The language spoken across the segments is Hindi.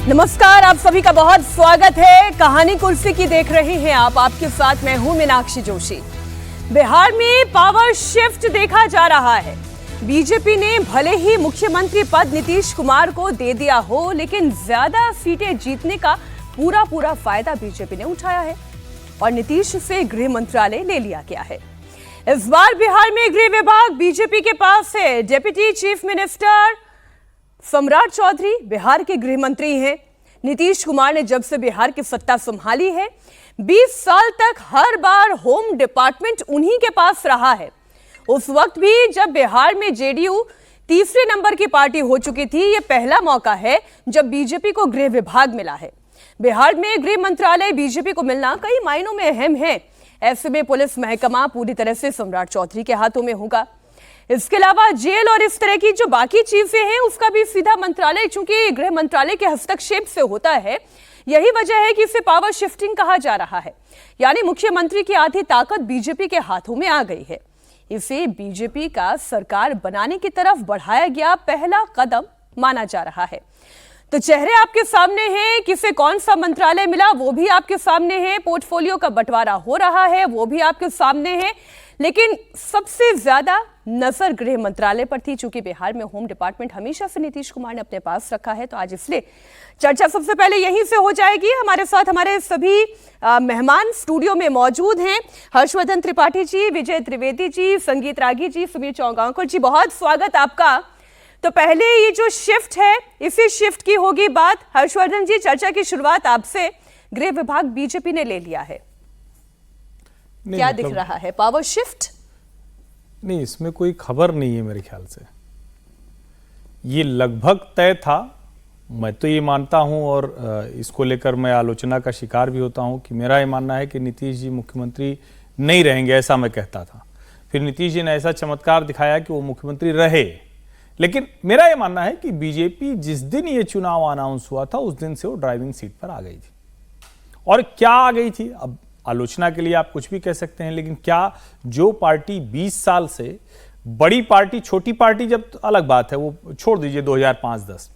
नमस्कार, आप सभी का बहुत स्वागत है। कहानी कुर्सी की देख रहे हैं आप। आपके साथ मैं हूं मीनाक्षी जोशी। बिहार में पावर शिफ्ट देखा जा रहा है। बीजेपी ने भले ही मुख्यमंत्री पद नीतीश कुमार को दे दिया हो, लेकिन ज्यादा सीटें जीतने का पूरा फायदा बीजेपी ने उठाया है और नीतीश से गृह मंत्रालय ले लिया गया है। इस बार बिहार में गृह विभाग बीजेपी के पास है। डिप्टी चीफ मिनिस्टर सम्राट चौधरी बिहार के गृह मंत्री हैं। नीतीश कुमार ने जब से बिहार की सत्ता संभाली है, 20 साल तक हर बार होम डिपार्टमेंट उन्हीं के पास रहा है। उस वक्त भी जब बिहार में जेडीयू तीसरे नंबर की पार्टी हो चुकी थी, यह पहला मौका है जब बीजेपी को गृह विभाग मिला है। बिहार में गृह मंत्रालय बीजेपी को मिलना कई मायनों में अहम है। ऐसे में पुलिस महकमा पूरी तरह से सम्राट चौधरी के हाथों में होगा। इसके अलावा जेल और इस तरह की जो बाकी चीजें हैं, उसका भी सीधा मंत्रालय, चूंकि गृह मंत्रालय के हस्तक्षेप से होता है, यही वजह है कि इसे पावर शिफ्टिंग कहा जा रहा है। यानी मुख्यमंत्री की आधी ताकत बीजेपी के हाथों में आ गई है। इसे बीजेपी का सरकार बनाने की तरफ बढ़ाया गया पहला कदम माना जा रहा है। तो चेहरे आपके सामने हैं, किसे कौन सा मंत्रालय मिला वो भी आपके सामने है, पोर्टफोलियो का बंटवारा हो रहा है वो भी आपके सामने है, लेकिन सबसे ज्यादा नजर गृह मंत्रालय पर थी। चूंकि बिहार में होम डिपार्टमेंट हमेशा से नीतीश कुमार ने अपने पास रखा है, तो आज इसलिए चर्चा सबसे पहले यहीं से हो जाएगी। हमारे साथ हमारे सभी मेहमान स्टूडियो में मौजूद हैं। हर्षवर्धन त्रिपाठी जी, विजय त्रिवेदी जी, संगीत रागी जी, सुमीर चौगांवकर जी, बहुत स्वागत आपका। तो पहले ये जो शिफ्ट है, इसी शिफ्ट की होगी बात। हर्षवर्धन जी, चर्चा की शुरुआत आपसे। गृह विभाग बीजेपी ने ले लिया है, क्या दिख रहा है? Power shift? नहीं, इसमें कोई खबर नहीं है मेरे ख्याल से। ये लगभग तय था। मैं तो ये मानता हूं और इसको लेकर मैं आलोचना का शिकार भी होता हूं कि मेरा ये मानना है कि नीतीश जी मुख्यमंत्री नहीं रहेंगे, ऐसा मैं कहता था। फिर नीतीश जी ने ऐसा चमत्कार दिखाया कि वो मुख्यमंत्री रहे। लेकिन मेरा ये मानना है कि बीजेपी जिस दिन ये चुनाव अनाउंस हुआ था, उस दिन से वो ड्राइविंग सीट पर आ गई थी। और क्या आ गई थी? अब आलोचना के लिए आप कुछ भी कह सकते हैं, लेकिन क्या जो पार्टी 20 साल से बड़ी पार्टी, छोटी पार्टी जब तो अलग बात है, वो छोड़ दीजिए 2005-10,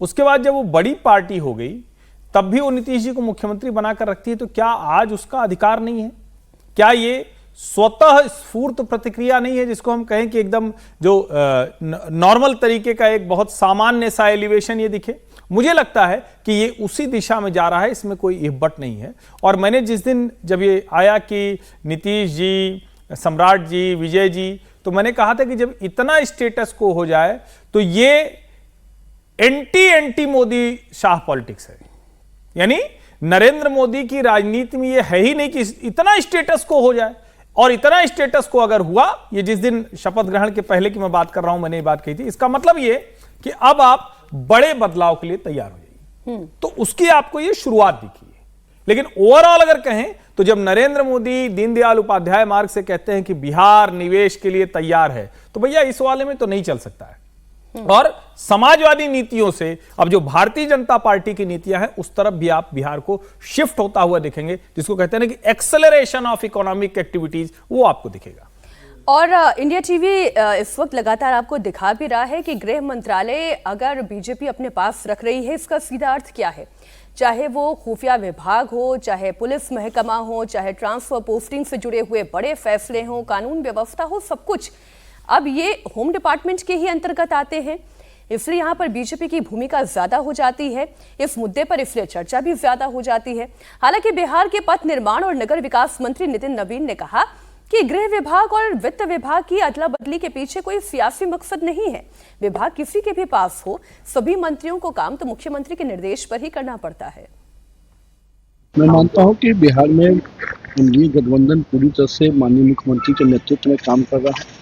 उसके बाद जब वो बड़ी पार्टी हो गई, तब भी वो नीतीश जी को मुख्यमंत्री बनाकर रखती है, तो क्या आज उसका अधिकार नहीं है? क्या ये स्वतः स्फूर्त प्रतिक्रिया नहीं है, जिसको हम कहें कि एकदम जो नॉर्मल तरीके का एक बहुत सामान्य सा एलिवेशन ये दिखे? मुझे लगता है कि ये उसी दिशा में जा रहा है, इसमें कोई इफ बट नहीं है। और मैंने जिस दिन जब ये आया कि नीतीश जी, सम्राट जी, विजय जी, तो मैंने कहा था कि जब इतना स्टेटस को हो जाए तो ये एंटी मोदी शाह पॉलिटिक्स है। यानी नरेंद्र मोदी की राजनीति में ये है ही नहीं कि इतना स्टेटस को हो जाए। और इतना स्टेटस को अगर हुआ, ये जिस दिन शपथ ग्रहण के पहले की मैं बात कर रहा हूं, मैंने ये बात कही थी, इसका मतलब ये कि अब आप बड़े बदलाव के लिए तैयार हो जाइए। तो उसकी आपको ये शुरुआत दिखी है। लेकिन ओवरऑल अगर कहें तो जब नरेंद्र मोदी दीनदयाल उपाध्याय मार्ग से कहते हैं कि बिहार निवेश के लिए तैयार है, तो भैया इस वाले में तो नहीं चल सकता है। और समाजवादी नीतियों से अब जो भारतीय जनता पार्टी की नीतियां हैं, उस तरफ भी आप बिहार को शिफ्ट होता हुआ दिखेंगे, जिसको कहते हैं ना कि एक्सेलरेशन ऑफ इकोनॉमिक एक्टिविटीज, वो आपको दिखेगा। और इंडिया टीवी इस वक्त लगातार आपको दिखा भी रहा है कि गृह मंत्रालय अगर बीजेपी अपने पास रख रही है, इसका सीधा अर्थ क्या है? चाहे वो खुफिया विभाग हो, चाहे पुलिस महकमा हो, चाहे ट्रांसफर पोस्टिंग से जुड़े हुए बड़े फैसले हो, कानून व्यवस्था हो, सब कुछ अब ये होम डिपार्टमेंट के ही अंतर्गत आते हैं। इसलिए यहाँ पर बीजेपी की भूमिका ज्यादा हो जाती है इस मुद्दे पर, इसलिए चर्चा भी ज्यादा हो जाती है। हालांकि बिहार के पथ निर्माण और नगर विकास मंत्री नितिन नवीन ने कहा कि गृह विभाग और वित्त विभाग की अदला बदली के पीछे कोई सियासी मकसद नहीं है। विभाग किसी के भी पास हो, सभी मंत्रियों को काम तो मुख्यमंत्री के निर्देश पर ही करना पड़ता है। मैं मानता हूं कि बिहार में एनडीए गठबंधन पूरी तरह से माननीय मुख्यमंत्री के नेतृत्व में काम कर रहा है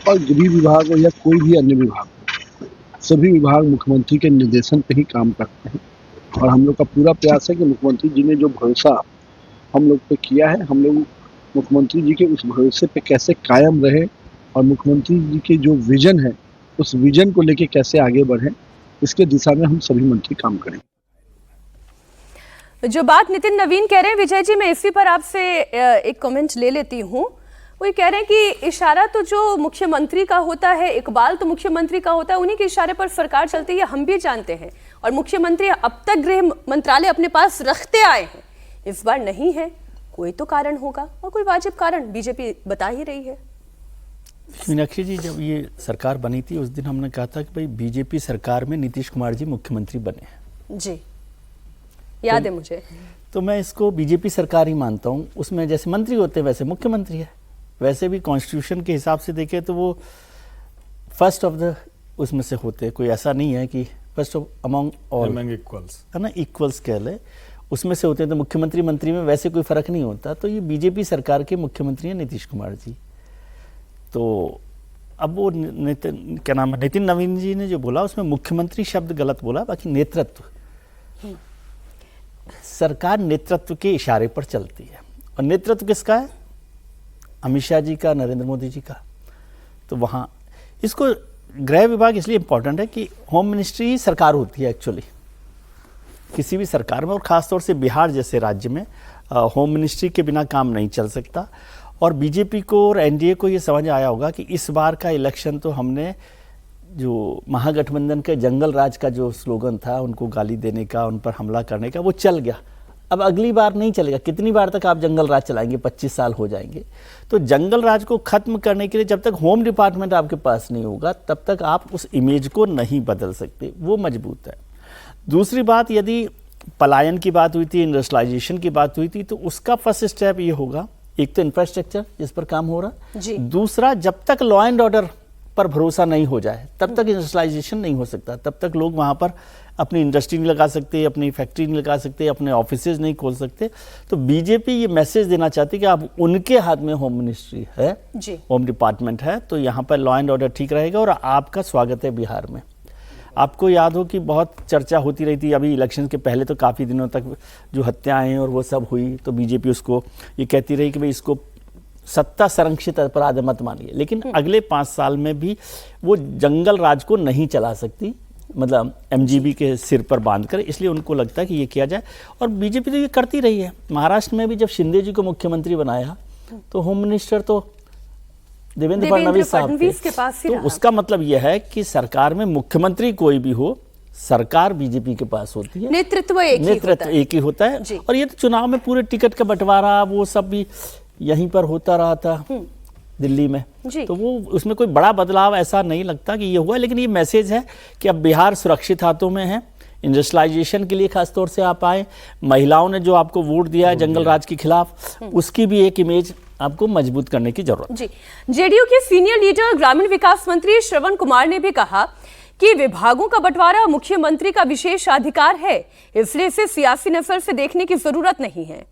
और गृह विभाग हो या कोई भी अन्य विभाग, सभी विभाग मुख्यमंत्री के निर्देशन पे ही काम करते हैं। और हम लोग का पूरा प्रयास है कि मुख्यमंत्री जी ने जो भरोसा हम लोग पे किया है, हम लोग मुख्यमंत्री जी के उस भरोसे पे कैसे कायम रहे और मुख्यमंत्री जी के जो विजन है, उस विजन को लेके कैसे आगे बढ़े, इसके दिशा में हम सभी मंत्री काम करें। जो बात नितिन नवीन कह रहे हैं, विजय जी, मैं इसी पर आपसे एक कमेंट ले लेती हूँ। वो ये कह रहे हैं कि इशारा तो जो मुख्यमंत्री का होता है, इकबाल तो मुख्यमंत्री का होता है, उन्हीं के इशारे पर सरकार चलती है, हम भी जानते हैं। और मुख्यमंत्री अब तक गृह मंत्रालय अपने पास रखते आए हैं, इस बार नहीं है। कोई तो कारण होगा और कोई वाजिब कारण बीजेपी बता ही रही है। मीनाक्षी जी, जब ये सरकार बनी थी उस दिन हमने कहा था कि भाई बीजेपी सरकार में नीतीश कुमार जी मुख्यमंत्री बने हैं। जी, याद है मुझे। तो मैं इसको बीजेपी सरकार ही मानता हूँ। उसमें जैसे मंत्री होते हैं वैसे मुख्यमंत्री है। वैसे भी कॉन्स्टिट्यूशन के हिसाब से देखें तो वो फर्स्ट ऑफ द उसमें से होते हैं। कोई ऐसा नहीं है कि first of among all equals है ना, इक्वल्स कह ले, उसमें से होते हैं। तो मुख्यमंत्री मंत्री में वैसे कोई फर्क नहीं होता। तो ये बीजेपी सरकार के मुख्यमंत्री हैं नीतीश कुमार जी। तो अब वो क्या नाम है, नितिन नवीन जी ने जो बोला उसमें मुख्यमंत्री शब्द गलत बोला, बाकी नेतृत्व, सरकार नेतृत्व के इशारे पर चलती है। और नेतृत्व किसका है? अमित शाह जी का, नरेंद्र मोदी जी का। तो वहाँ इसको गृह विभाग इसलिए इम्पोर्टेंट है कि होम मिनिस्ट्री सरकार होती है एक्चुअली किसी भी सरकार में, और ख़ासतौर से बिहार जैसे राज्य में होम मिनिस्ट्री के बिना काम नहीं चल सकता। और बीजेपी को और एनडीए को ये समझ आया होगा कि इस बार का इलेक्शन तो हमने जो महागठबंधन के जंगल राज का जो स्लोगन था, उनको गाली देने का, उन पर हमला करने का, वो चल गया। अब अगली बार नहीं चलेगा। कितनी बार तक आप जंगल राज चलाएंगे? 25 साल हो जाएंगे। तो जंगल राज को खत्म करने के लिए जब तक होम डिपार्टमेंट आपके पास नहीं होगा तब तक आप उस इमेज को नहीं बदल सकते, वो मजबूत है। दूसरी बात, यदि पलायन की बात हुई थी, इंडस्ट्रियलाइजेशन की बात हुई थी, तो उसका फर्स्ट स्टेप ये होगा, एक तो इंफ्रास्ट्रक्चर जिस पर काम हो रहा जी। दूसरा, जब तक लॉ एंड ऑर्डर पर भरोसा नहीं हो जाए तब तक इंडस्ट्रियलाइजेशन नहीं हो सकता। तब तक लोग वहाँ पर अपनी इंडस्ट्री नहीं लगा सकते, अपनी फैक्ट्री नहीं लगा सकते, अपने ऑफिसेज नहीं खोल सकते। तो बीजेपी ये मैसेज देना चाहती है कि आप उनके हाथ में होम मिनिस्ट्री है जी। होम डिपार्टमेंट है, तो यहाँ पर लॉ एंड ऑर्डर ठीक रहेगा और आपका स्वागत है बिहार में। आपको याद हो कि बहुत चर्चा होती रही थी अभी इलेक्शन के पहले, तो काफ़ी दिनों तक जो हत्याएं और वो सब हुई, तो बीजेपी उसको ये कहती रही कि भाई इसको सत्ता संरक्षित अपराध मत मानिए। लेकिन अगले 5 साल में भी वो जंगल राज को नहीं चला सकती, मतलब एमजीबी के सिर पर बांधकर। इसलिए उनको लगता है कि ये किया जाए, और बीजेपी तो ये करती रही है। महाराष्ट्र में भी जब शिंदे जी को मुख्यमंत्री बनाया तो होम मिनिस्टर तो देवेंद्र फडणवीस साहब के पास ही तो रहा। उसका मतलब यह है कि सरकार में मुख्यमंत्री कोई भी हो, सरकार बीजेपी के पास होती है, नेतृत्व एक ही होता है। और ये तो चुनाव में पूरे टिकट का बंटवारा वो सब भी यहीं पर होता रहा था दिल्ली में। तो वो उसमें कोई बड़ा बदलाव ऐसा नहीं लगता कि ये हुआ। लेकिन ये मैसेज है कि अब बिहार सुरक्षित हाथों में है। इंडस्ट्रियलाइजेशन के लिए खासतौर से आप आए, महिलाओं ने जो आपको वोट दिया है जंगल राज के खिलाफ, उसकी भी एक इमेज आपको मजबूत करने की जरूरत जी। जेडीयू के सीनियर लीडर ग्रामीण विकास मंत्री श्रवण कुमार ने भी कहा कि विभागों का बंटवारा मुख्यमंत्री का विशेष अधिकार है, इसलिए इसे सियासी नजर से देखने की जरूरत नहीं है।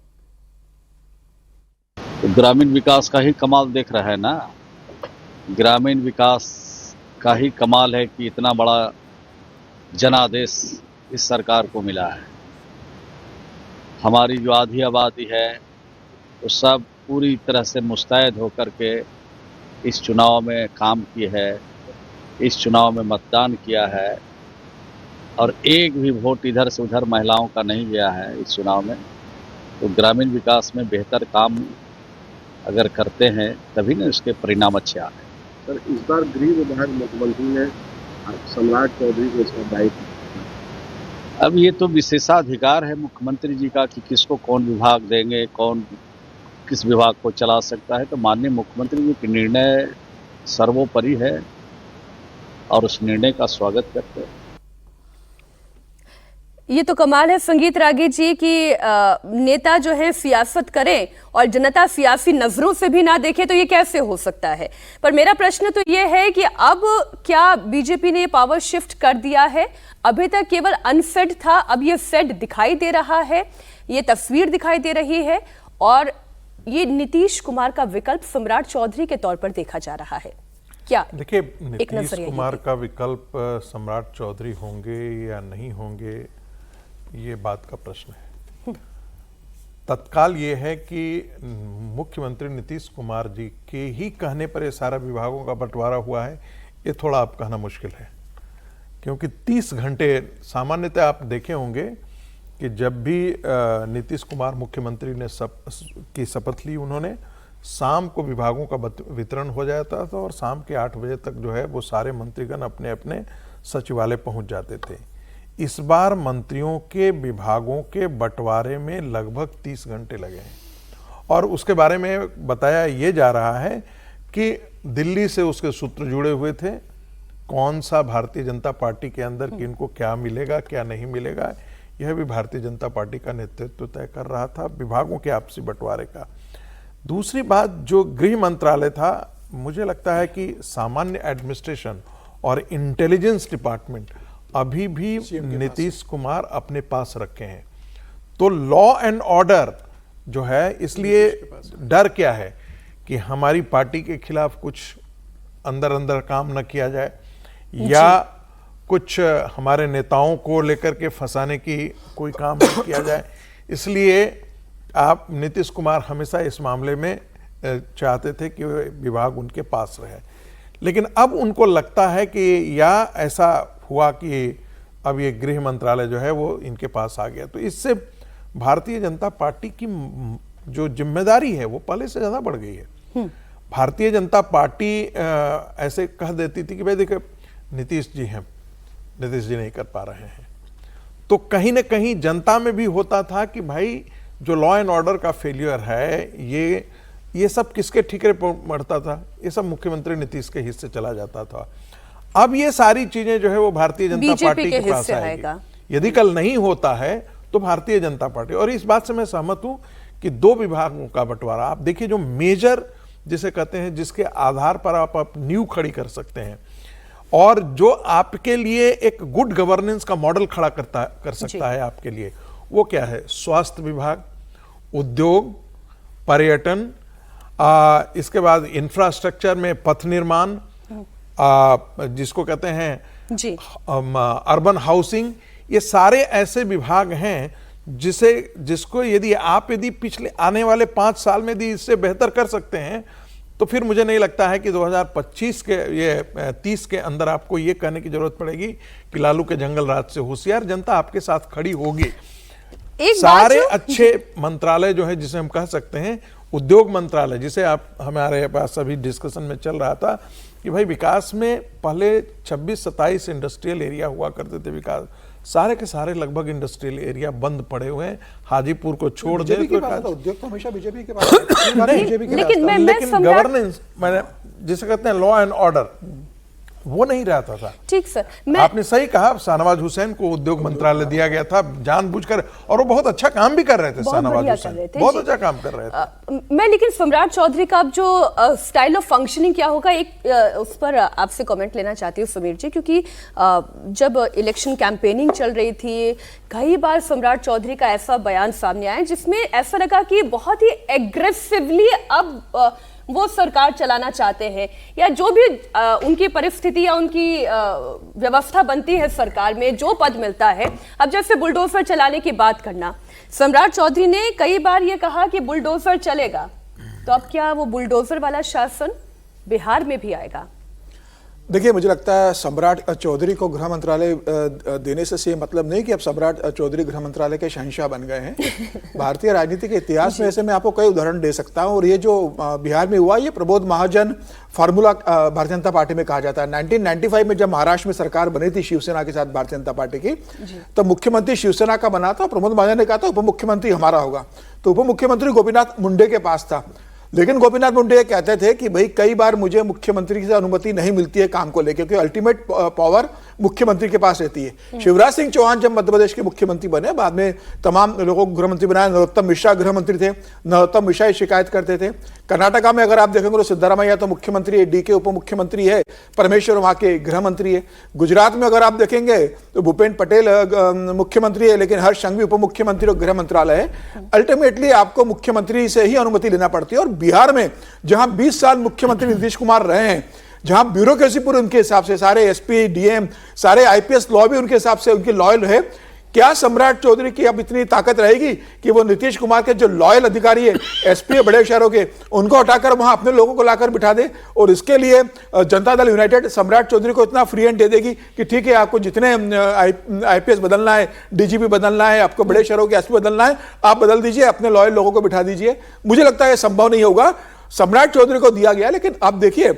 तो ग्रामीण विकास का ही कमाल देख रहा है ना। ग्रामीण विकास का ही कमाल है कि इतना बड़ा जनादेश इस सरकार को मिला है। हमारी जो आधी आबादी है वो सब पूरी तरह से मुस्तैद होकर के इस चुनाव में काम की है, इस चुनाव में मतदान किया है, और एक भी वोट इधर से उधर महिलाओं का नहीं गया है इस चुनाव में। तो ग्रामीण विकास में बेहतर काम अगर करते हैं तभी ना उसके परिणाम अच्छे आ रहे हैं। सर, इस बार गृह विभाग मुख्यमंत्री ने सम्राट चौधरी को इसका दायित्व। अब ये तो विशेषाधिकार है मुख्यमंत्री जी का कि किसको कौन विभाग देंगे, कौन किस विभाग को चला सकता है। तो माननीय मुख्यमंत्री जी का निर्णय सर्वोपरि है और उस निर्णय का स्वागत करते हैं। ये तो कमाल है संगीत रागी जी की नेता जो है सियासत करें और जनता सियासी नजरों से भी ना देखे, तो ये कैसे हो सकता है। पर मेरा प्रश्न तो ये है कि अब क्या बीजेपी ने पावर शिफ्ट कर दिया है? अभी तक केवल अनफेड था, अब ये फेड दिखाई दे रहा है, ये तस्वीर दिखाई दे रही है, और ये नीतीश कुमार का विकल्प सम्राट चौधरी के तौर पर देखा जा रहा है। क्या देखिए, नीतीश कुमार का विकल्प सम्राट चौधरी होंगे या नहीं होंगे, ये बात का प्रश्न है। तत्काल ये है कि मुख्यमंत्री नीतीश कुमार जी के ही कहने पर ये सारा विभागों का बंटवारा हुआ है, ये थोड़ा आप कहना मुश्किल है। क्योंकि 30 घंटे सामान्यतः आप देखे होंगे कि जब भी नीतीश कुमार मुख्यमंत्री ने की शपथ ली, उन्होंने शाम को विभागों का वितरण हो जाता था और शाम के 8 बजे तक जो है वो सारे मंत्रीगण अपने अपने सचिवालय पहुंच जाते थे। इस बार मंत्रियों के विभागों के बंटवारे में लगभग 30 घंटे लगे हैं और उसके बारे में बताया ये जा रहा है कि दिल्ली से उसके सूत्र जुड़े हुए थे, कौन सा भारतीय जनता पार्टी के अंदर किनको क्या मिलेगा क्या नहीं मिलेगा, यह भी भारतीय जनता पार्टी का नेतृत्व तय कर रहा था विभागों के आपसी बंटवारे का। दूसरी बात, जो गृह मंत्रालय था, मुझे लगता है कि सामान्य एडमिनिस्ट्रेशन और इंटेलिजेंस डिपार्टमेंट अभी भी नीतीश कुमार अपने पास रखे हैं। तो लॉ एंड ऑर्डर जो है, इसलिए डर क्या है कि हमारी पार्टी के खिलाफ कुछ अंदर अंदर काम न किया जाए या कुछ हमारे नेताओं को लेकर के फंसाने की कोई काम न किया जाए। इसलिए आप नीतीश कुमार हमेशा इस मामले में चाहते थे कि विभाग उनके पास रहे, लेकिन अब उनको लगता है कि या ऐसा हुआ कि अब ये गृह मंत्रालय जो है वो इनके पास आ गया, तो इससे भारतीय जनता पार्टी की जो जिम्मेदारी है वो पहले से ज्यादा बढ़ गई है। भारतीय जनता पार्टी ऐसे कह देती थी कि भाई देखो नीतीश जी हैं, नीतीश जी नहीं कर पा रहे हैं, तो कहीं ना कहीं जनता में भी होता था कि भाई जो लॉ एंड ऑर्डर का फेलियर है ये सब किसके ठीकरे पड़ता था, ये सब मुख्यमंत्री नीतीश के हिस्से चला जाता था। अब ये सारी चीजें जो है वो भारतीय जनता पार्टी के पास आएगी। यदि कल नहीं होता है तो भारतीय जनता पार्टी, और इस बात से मैं सहमत हूं कि 2 विभागों का बंटवारा, आप देखिए जो मेजर जिसे कहते हैं, जिसके आधार पर आप नींव खड़ी कर सकते हैं और जो आपके लिए एक गुड गवर्नेंस का मॉडल खड़ा कर सकता है आपके लिए, वो क्या है? स्वास्थ्य विभाग, उद्योग, पर्यटन, इसके बाद इंफ्रास्ट्रक्चर में पथ निर्माण, जिसको कहते हैं अर्बन हाउसिंग, ये सारे ऐसे विभाग हैं जिसको यदि पिछले आने वाले 5 साल में यदि इससे बेहतर कर सकते हैं तो फिर मुझे नहीं लगता है कि 2025 के ये 30 के अंदर आपको ये कहने की जरूरत पड़ेगी कि लालू के जंगल राज से होशियार जनता आपके साथ खड़ी होगी। सारे अच्छे मंत्रालय जो है, जिसे हम कह सकते हैं उद्योग मंत्रालय, जिसे आप हमारे पास अभी डिस्कशन में चल रहा था कि भाई विकास में पहले 26-27 इंडस्ट्रियल एरिया हुआ करते थे, विकास सारे के सारे लगभग इंडस्ट्रियल एरिया बंद पड़े हुए हैं, हाजीपुर को छोड़ दे तो उद्योग तो हमेशा बीजेपी के पास है। लेकिन गवर्नेंस, मैंने जिसे कहते हैं लॉ एंड ऑर्डर, वो नहीं रहता था। ठीक सर, आपने सही कहा, शाहनवाज हुसैन को उद्योग मंत्रालय दिया गया था जानबूझकर, और वो बहुत अच्छा काम भी कर रहे थे। शाहनवाज हुसैन बहुत अच्छा काम कर रहे थे। मैं लेकिन सम्राट चौधरी का अब जो स्टाइल ऑफ फंक्शनिंग क्या होगा, उस पर आपसे कमेंट लेना चाहती हूँ समीर जी, क्योंकि जब इलेक्शन कैंपेनिंग चल रही थी कई बार सम्राट चौधरी का ऐसा बयान सामने आया जिसमें ऐसा लगा कि बहुत ही एग्रेसिवली अब वो सरकार चलाना चाहते हैं, या जो भी उनकी परिस्थिति या उनकी व्यवस्था बनती है सरकार में, जो पद मिलता है, अब जैसे बुलडोजर चलाने की बात करना, सम्राट चौधरी ने कई बार ये कहा कि बुलडोजर चलेगा, तो अब क्या वो बुलडोजर वाला शासन बिहार में भी आएगा? देखिए, मुझे लगता है सम्राट चौधरी को गृह मंत्रालय देने से ये मतलब नहीं कि अब सम्राट चौधरी गृह मंत्रालय के शहंशाह बन गए हैं। भारतीय राजनीति के इतिहास में ऐसे मैं आपको कई उदाहरण दे सकता हूं, और ये जो बिहार में हुआ, ये प्रबोध महाजन फार्मूला भारतीय जनता पार्टी में कहा जाता है। 1995 में जब महाराष्ट्र में सरकार बनी थी शिवसेना के साथ भारतीय जनता पार्टी की, तो मुख्यमंत्री शिवसेना का बना था, प्रमोद महाजन ने कहा था उप मुख्यमंत्री हमारा होगा, तो उप मुख्यमंत्री गोपीनाथ मुंडे के पास था। लेकिन गोपीनाथ मुंडे कहते थे कि भाई कई बार मुझे मुख्यमंत्री से अनुमति नहीं मिलती है काम को लेकर, क्योंकि अल्टीमेट पावर मुख्यमंत्री के पास रहती है। शिवराज सिंह चौहान जब मध्य प्रदेश के मुख्यमंत्री बने, बाद में तमाम लोगों को गृहमंत्री बनाया, नरोत्तम मिश्रा गृहमंत्री थे, नरोत्तम मिश्रा शिकायत करते थे। कर्नाटका में अगर आप देखेंगे तो सिद्धरामैया तो मुख्यमंत्री है, डीके उप मुख्यमंत्री है, परमेश्वर वहां के गृहमंत्री है। गुजरात में अगर आप देखेंगे तो भूपेन्द्र पटेल मुख्यमंत्री है, लेकिन हर्ष संघवी उप मुख्यमंत्री और गृह मंत्रालय है। अल्टीमेटली आपको मुख्यमंत्री से ही अनुमति लेना पड़ती है। और बिहार में जहां 20 साल मुख्यमंत्री नीतीश कुमार रहे हैं, जहां ब्यूरोक्रेसी पूरी उनके हिसाब से, सारे एसपी डीएम सारे आईपीएस लॉ भी उनके हिसाब से उनकी लॉयल है, क्या सम्राट चौधरी की अब इतनी ताकत रहेगी कि वो नीतीश कुमार के जो लॉयल अधिकारी है एसपी बड़े शहरों के, उनको हटाकर वहां अपने लोगों को लाकर बिठा दे? और इसके लिए जनता दल यूनाइटेड सम्राट चौधरी को इतना फ्री हैंड दे देगी कि ठीक है, आपको जितने आईपीएस बदलना है, डीजीपी बदलना है, आपको बड़े शहरों के एसपी बदलना है, आप बदल दीजिए, अपने लॉयल लोगों को बिठा दीजिए। मुझे लगता है यह संभव नहीं होगा। सम्राट चौधरी को दिया गया, लेकिन आप देखिए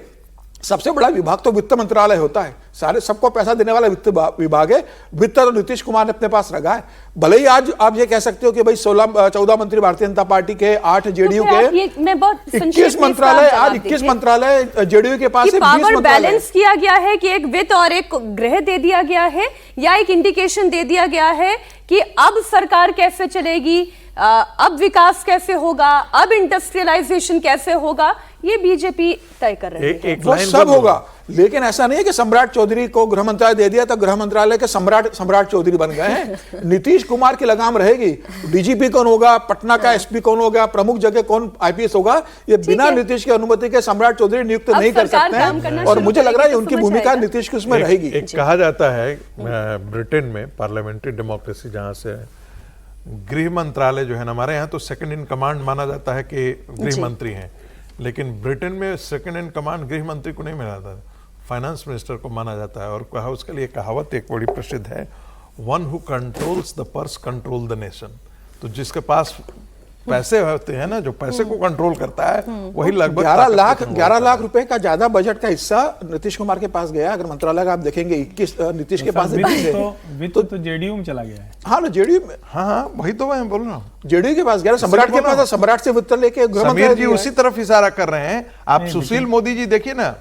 सबसे बड़ा विभाग तो वित्त मंत्रालय होता है, सारे सबको पैसा देने वाला वित्त विभाग है। वित्त तो नीतीश कुमार ने अपने पास रखा है। भले ही आज आप ये कह सकते हो कि भाई 14 मंत्री भारतीय जनता पार्टी के, 8 जेडीयू के, मैं बहुत 21 मंत्रालय, आज 21 मंत्रालय जेडीयू के पास है। पावर बैलेंस किया गया है कि एक वित्त और एक गृह दे दिया गया है, या एक इंडिकेशन दे दिया गया है कि अब सरकार कैसे चलेगी, अब विकास कैसे होगा, अब इंडस्ट्रियलाइजेशन कैसे होगा, ये बीजेपी तय कर रही है। वो सब होगा, लेकिन ऐसा नहीं है कि सम्राट चौधरी को गृह मंत्रालय दे दिया तो गृह मंत्रालय के सम्राट चौधरी बन गए हैं। नीतीश कुमार की लगाम रहेगी। डीजीपी कौन होगा, पटना का एसपी कौन होगा, प्रमुख जगह कौन आईपीएस होगा, ये बिना नीतीश की अनुमति के सम्राट चौधरी नियुक्त नहीं कर सकते हैं। और मुझे लग रहा है उनकी भूमिका नीतीश की उसमें रहेगी। एक कहा जाता है ब्रिटेन में पार्लियामेंट्री डेमोक्रेसी, जहां से गृह मंत्रालय जो है ना, हमारे यहाँ तो सेकंड इन कमांड माना जाता है कि गृह मंत्री हैं, लेकिन ब्रिटेन में सेकंड इन कमांड गृह मंत्री को नहीं माना जाता, फाइनेंस मिनिस्टर को माना जाता है। और कहा उसके लिए कहावत एक बड़ी प्रसिद्ध है, one who controls the purse control the nation. तो जिसके पास पैसे होते हैं ना, जो पैसे को कंट्रोल करता है, वही लगभग 11 लाख रुपए का ज्यादा बजट का हिस्सा नीतीश कुमार के पास गया। अगर मंत्रालय का आप देखेंगे 21 नीतीश के पास तो जेडीयू में चला गया है। हाँ ना, जेडीयू में, हाँ वही तो मैं बोल रहा हूँ, जेडीयू के पास गया, सम्राट के पास, सम्राट से वित्त लेके समीर जी उसी तरफ इशारा कर रहे हैं। आप सुशील मोदी जी देखिए ना,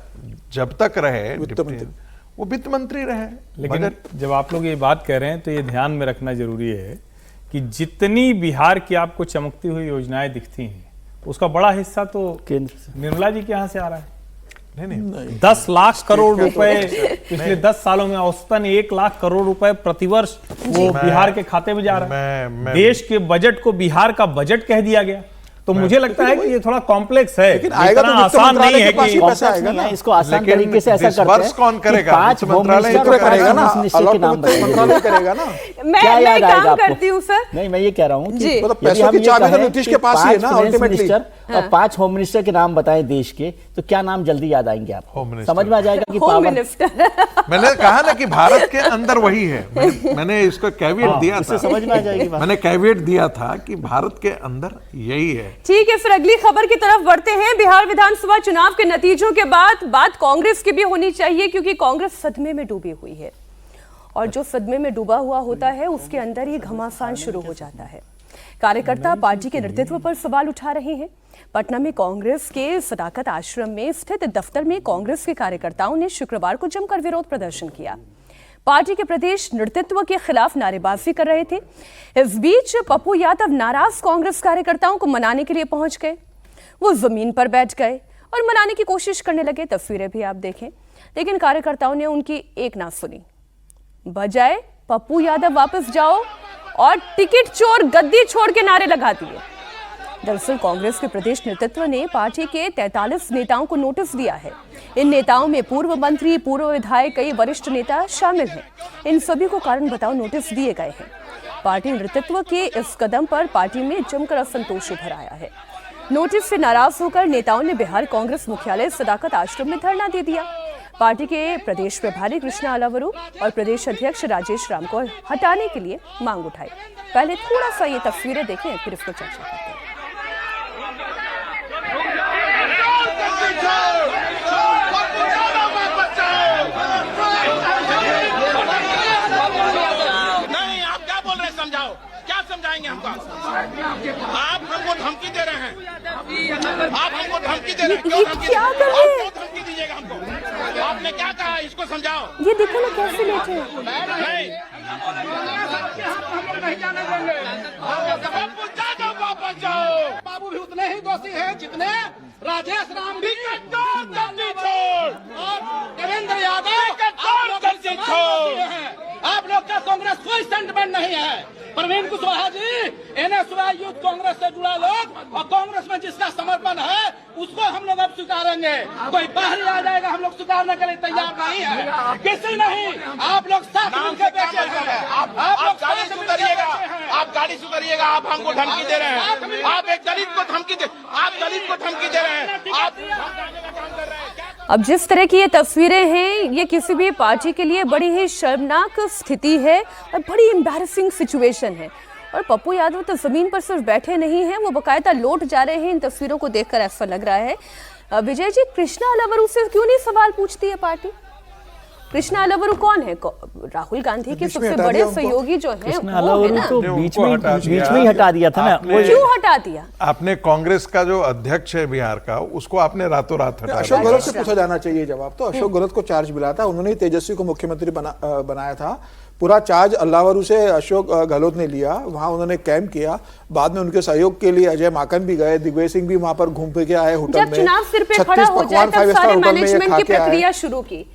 जब तक रहे वो वित्त मंत्री रहे। लेकिन जब आप लोग ये बात कह रहे हैं तो ये ध्यान में रखना जरूरी है कि जितनी बिहार की आपको चमकती हुई योजनाएं दिखती हैं, उसका बड़ा हिस्सा तो केंद्र से, निर्मला जी के यहाँ से आ रहा है। नहीं 10 लाख करोड़ रुपए पिछले 10 सालों में औसतन 1 लाख करोड़ रुपए प्रतिवर्ष वो बिहार के खाते में जा रहा है। देश के बजट को बिहार का बजट कह दिया गया। तो मुझे लगता है कि ये थोड़ा कॉम्प्लेक्स है, लेकिन आएगा तो आसान नहीं है कि पैसा आएगा ना। इसको आसान तरीके से ऐसा करते हैं, कौन करेगा? 5 मंत्रालय करेगा ना, मंत्रालय करेगा ना। मैं काम करती हूँ सर। नहीं, मैं ये कह रहा हूँ कि पैसों की चाबी तो नीतीश के पास ही है ना अल्टीमेटली। और 5 होम मिनिस्टर के नाम बताएं देश के, तो क्या नाम जल्दी याद आएंगे आपको? समझ में आ जाएगा कि होम मिनिस्टर। मैंने कहा ना कि भारत के अंदर वही है। मैंने इसको कैविएट दिया था, समझ में आ जाएगी। मैंने कैविएट दिया था कि भारत के अंदर यही है। ठीक है, फिर अगली खबर की तरफ बढ़ते हैं। बिहार विधानसभा चुनाव के नतीजों के बाद बात कांग्रेस की भी होनी चाहिए, क्योंकि कांग्रेस सदमे में डूबी हुई है, और जो सदमे में डूबा हुआ होता है उसके अंदर ही घमासान शुरू हो जाता है। कार्यकर्ता पार्टी के नेतृत्व पर सवाल उठा रहे हैं। पटना में कांग्रेस के सदाकत आश्रम में स्थित दफ्तर में कांग्रेस के कार्यकर्ताओं ने शुक्रवार को जमकर विरोध प्रदर्शन किया। पार्टी के प्रदेश नेतृत्व के खिलाफ नारेबाजी कर रहे थे। इस बीच पप्पू यादव नाराज कांग्रेस कार्यकर्ताओं को मनाने के लिए पहुंच गए। वो जमीन पर बैठ गए और मनाने की कोशिश करने लगे। तस्वीरें भी आप देखें, लेकिन कार्यकर्ताओं ने उनकी एक ना सुनी। बजाय पप्पू यादव वापस जाओ और टिकट चोर गद्दी छोड़ के नारे लगा दिए। दरअसल कांग्रेस के प्रदेश नेतृत्व ने पार्टी के 43 नेताओं को नोटिस दिया है। इन नेताओं में पूर्व मंत्री, पूर्व विधायक, कई वरिष्ठ नेता शामिल हैं। इन सभी को कारण बताओ नोटिस दिए गए हैं। पार्टी नेतृत्व के इस कदम पर पार्टी में जमकर असंतोष उभर आया है। नोटिस से नाराज होकर नेताओं ने बिहार कांग्रेस मुख्यालय सदाकत आश्रम में धरना दे दिया। पार्टी के प्रदेश प्रभारी कृष्णा अलावरू और प्रदेश अध्यक्ष राजेश राम को हटाने के लिए मांग उठाई। पहले थोड़ा सा ये तस्वीरें देखें, फिर इसको चर्चा करते हैं। नहीं, आप क्या बोल रहे हैं? समझाओ, क्या समझाएंगे हमको? आप हमको धमकी दे रहे हैं, आप हमको धमकी दे रहे हैं। क्यों धमकी? क्या कर रहे हैं? क्यों धमकी दीजिएगा हमको? आपने क्या कहा, इसको समझाओ। ये देखो ना कैसे लेटे हैं। नहीं, वापस जाओ। बाबू भी उतने ही दोषी हैं जितने राजेश राम भी। छोड़ और देवेंद्र यादव छोड़। आप लोग का कांग्रेस कोई सेंटिमेंट नहीं है। प्रवीण कुशवाहा जी एनएसयूआई यूथ कांग्रेस से जुड़ा लोग, और कांग्रेस में जिसका समर्पण है उसको हम लोग अब स्वीकारेंगे। कोई बाहर आ जाएगा, हम लोग स्वीकारने के लिए तैयार नहीं है। किसी नहीं, आप लोग साथ मिलकर बैठे हैं। आप गाड़ी सुधरिएगा, आप गाड़ी सुधरिएगा। आप हमको धमकी दे रहे हैं। आप एक दलित को धमकी दे, आप दलित को धमकी दे रहे हैं। आप अब जिस तरह की ये तस्वीरें हैं, ये किसी भी पार्टी के लिए बड़ी ही शर्मनाक स्थिति है और बड़ी एम्बैरेसिंग सिचुएशन है। और पप्पू यादव तो जमीन पर सिर्फ बैठे नहीं हैं, वो बकायदा लौट जा रहे हैं। इन तस्वीरों को देखकर ऐसा लग रहा है विजय जी, कृष्णा अलवरू से क्यों नहीं सवाल पूछती है पार्टी? कृष्णा अलवरू कौन है? राहुल गांधी के सबसे बड़े सहयोगी जो हैं वो है ना? तो बीच में ही हटा दिया था ना। वो क्यों हटा दिया? आपने कांग्रेस का जो अध्यक्ष है बिहार का, उसको आपने रातों रात हटा अशोक गहलोत से पूछा जाना चाहिए जवाब। तो अशोक गहलोत को चार्ज मिला था, उन्होंने तेजस्वी को मुख्यमंत्री बनाया था। पूरा चार्ज अल्लावरू से अशोक गहलोत ने लिया, वहां उन्होंने कैंप किया। बाद में उनके सहयोग के लिए अजय माकन भी गए, दिग्विजय भी वहां पर घूम फिर के आए होटल में। जब चुनाव सिर पे खड़ा हो जाए तब सारे मैनेजमेंट की प्रक्रिया शुरू की।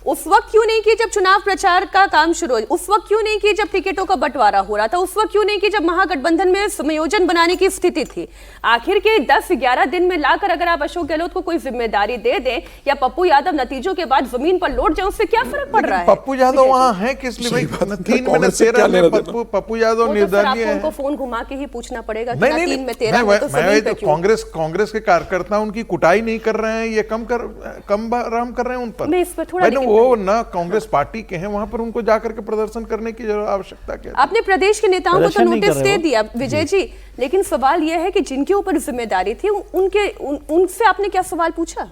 उस वक्त क्यों नहीं की जब चुनाव प्रचार का काम शुरू हो? उस वक्त क्यों नहीं की जब टिकटों का बंटवारा हो रहा था? उस वक्त क्यों नहीं की जब महागठबंधन में संयोजन बनाने की स्थिति थी? आखिर के 10-11 दिन में लाकर अगर आप अशोक गहलोत को कोई जिम्मेदारी दे दें या पप्पू यादव नतीजों के बाद जमीन पर लौट जाए, उससे क्या फर्क पड़ रहा है? पप्पू यादव वहां है किस लिए? 3 में 13 में पप्पू यादव निर्दलीय है। उनको फोन घुमा के ही पूछना पड़ेगा। नहीं, 3 में 13 में तो जमीन पे क्यों? कांग्रेस के कार्यकर्ता उनकी कुटाई नहीं कर रहे हैं, ये कम आराम कर रहे हैं उन पर। मैं इस पर थोड़ा वो ना कांग्रेस पार्टी के हैं, वहां पर उनको जाकर के प्रदर्शन करने की आवश्यकता क्या है? आपने प्रदेश के नेताओं को तो नोटिस दे दिया विजय जी, लेकिन सवाल यह है कि जिनके ऊपर जिम्मेदारी थी उनसे आपने क्या सवाल पूछा?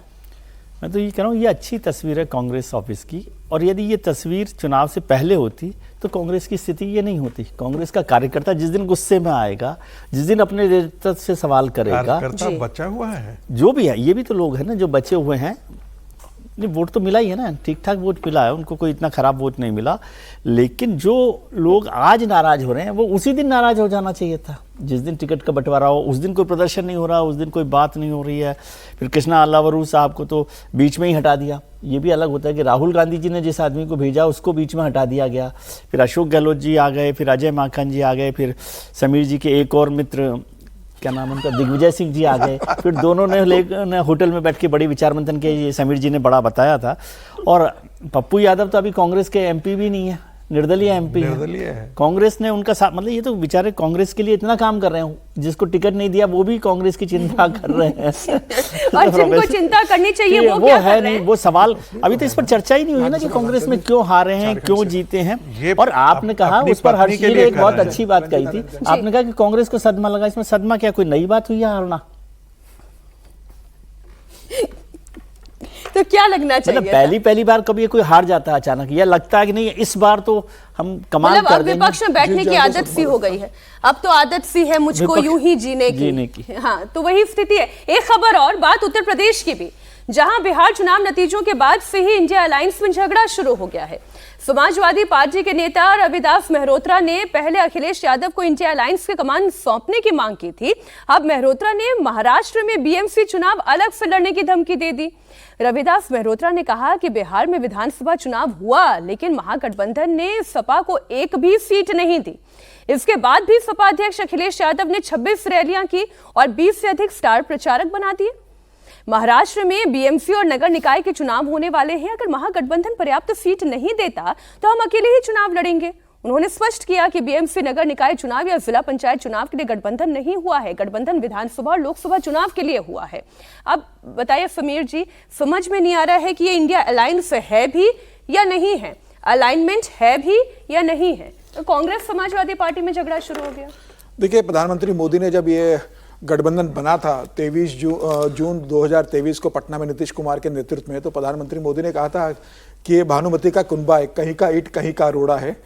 मैं तो ये कह रहा हूँ, ये अच्छी तस्वीर है कांग्रेस ऑफिस की, और यदि ये तस्वीर चुनाव से पहले होती तो कांग्रेस की स्थिति ये नहीं होती। कांग्रेस का कार्यकर्ता जिस दिन गुस्से में आएगा, जिस दिन अपने नेतृत्व से सवाल करेगा, कार्यकर्ता बचा हुआ है, जो भी है, ये भी तो लोग हैं ना जो बचे हुए हैं। नहीं, वोट तो मिला ही है ना, ठीक ठाक वोट मिला है, उनको कोई इतना खराब वोट नहीं मिला। लेकिन जो लोग आज नाराज हो रहे हैं वो उसी दिन नाराज हो जाना चाहिए था जिस दिन टिकट का बंटवारा हो। उस दिन कोई प्रदर्शन नहीं हो रहा, उस दिन कोई बात नहीं हो रही है। फिर कृष्णा अलवरू साहब को तो बीच में ही हटा दिया। ये भी अलग होता है कि राहुल गांधी जी ने जिस आदमी को भेजा उसको बीच में हटा दिया गया। फिर अशोक गहलोत जी आ गए, फिर अजय माकन जी आ गए, फिर समीर जी के एक और मित्र, क्या नाम उनका, दिग्विजय सिंह जी आ गए। फिर दोनों ने होटल में बैठ के बड़ी विचार मंथन के, ये समीर जी ने बड़ा बताया था। और पप्पू यादव तो अभी कांग्रेस के एमपी भी नहीं है, निर्दलीय एमपी है। कांग्रेस ने उनका साथ, मतलब ये तो बेचारे कांग्रेस के लिए इतना काम कर रहे हैं, जिसको टिकट नहीं दिया वो भी कांग्रेस की चिंता कर रहे हैं। और जिनको चिंता करनी चाहिए वो क्या है कर रहे हैं? नहीं, वो सवाल अभी तो इस पर चर्चा ही नहीं हुई ना कि कांग्रेस में क्यों हारे हैं, क्यों जीते हैं। और आपने कहा, उस पर हर्ष जी ने एक बहुत अच्छी बात कही थी, आपने कहा कि कांग्रेस को सदमा लगा। इसमें सदमा क्या कोई नई बात हुई है हारना? तो क्या लगना चाहिए? मतलब पहली बार कभी कोई हार जाता है अचानक, या लगता है कि नहीं इस बार तो हम कमाल कर देंगे? विपक्ष में बैठने की आदत सी हो गई है, अब तो आदत सी है मुझको यूं ही जीने की। हाँ, तो वही स्थिति है। एक खबर और बात उत्तर प्रदेश की भी, जहां बिहार चुनाव नतीजों के बाद से ही इंडिया अलायंस में झगड़ा शुरू हो गया है। समाजवादी पार्टी के नेता रविदास मेहरोत्रा ने पहले अखिलेश यादव को इंडिया अलायंस की कमान सौंपने की मांग की थी। अब मेहरोत्रा ने महाराष्ट्र में बीएमसी चुनाव अलग से लड़ने की धमकी दे दी। रविदास मेहरोत्रा ने कहा कि बिहार में विधानसभा चुनाव हुआ, लेकिन महागठबंधन ने सपा को एक भी सीट नहीं दी। इसके बाद भी सपा अध्यक्ष अखिलेश यादव ने 26 रैलियां की और 20 से अधिक स्टार प्रचारक बना दिए। महाराष्ट्र में बीएमसी और नगर निकाय के चुनाव होने वाले हैं। अगर महागठबंधन पर्याप्त सीट नहीं देता तो हम अकेले ही चुनाव लड़ेंगे। उन्होंने स्पष्ट किया कि बीएमसी नगर निकाय चुनाव या जिला पंचायत चुनाव के लिए गठबंधन नहीं हुआ है, गठबंधन विधानसभा और लोकसभा चुनाव के लिए हुआ है। अब बताइए समीर जी, समझ में नहीं आ रहा है कि ये इंडिया अलायंस है भी या नहीं है, अलाइनमेंट है भी या नहीं है। तो कांग्रेस समाजवादी पार्टी में झगड़ा शुरू हो गया। देखिए, प्रधानमंत्री मोदी ने जब ये गठबंधन बना था 23 जून 2023 को पटना में नीतीश कुमार के नेतृत्व में, तो प्रधानमंत्री मोदी ने कहा था कि ये भानुमति का कुनबा है, कहीं का ईंट कहीं का रोड़ा है।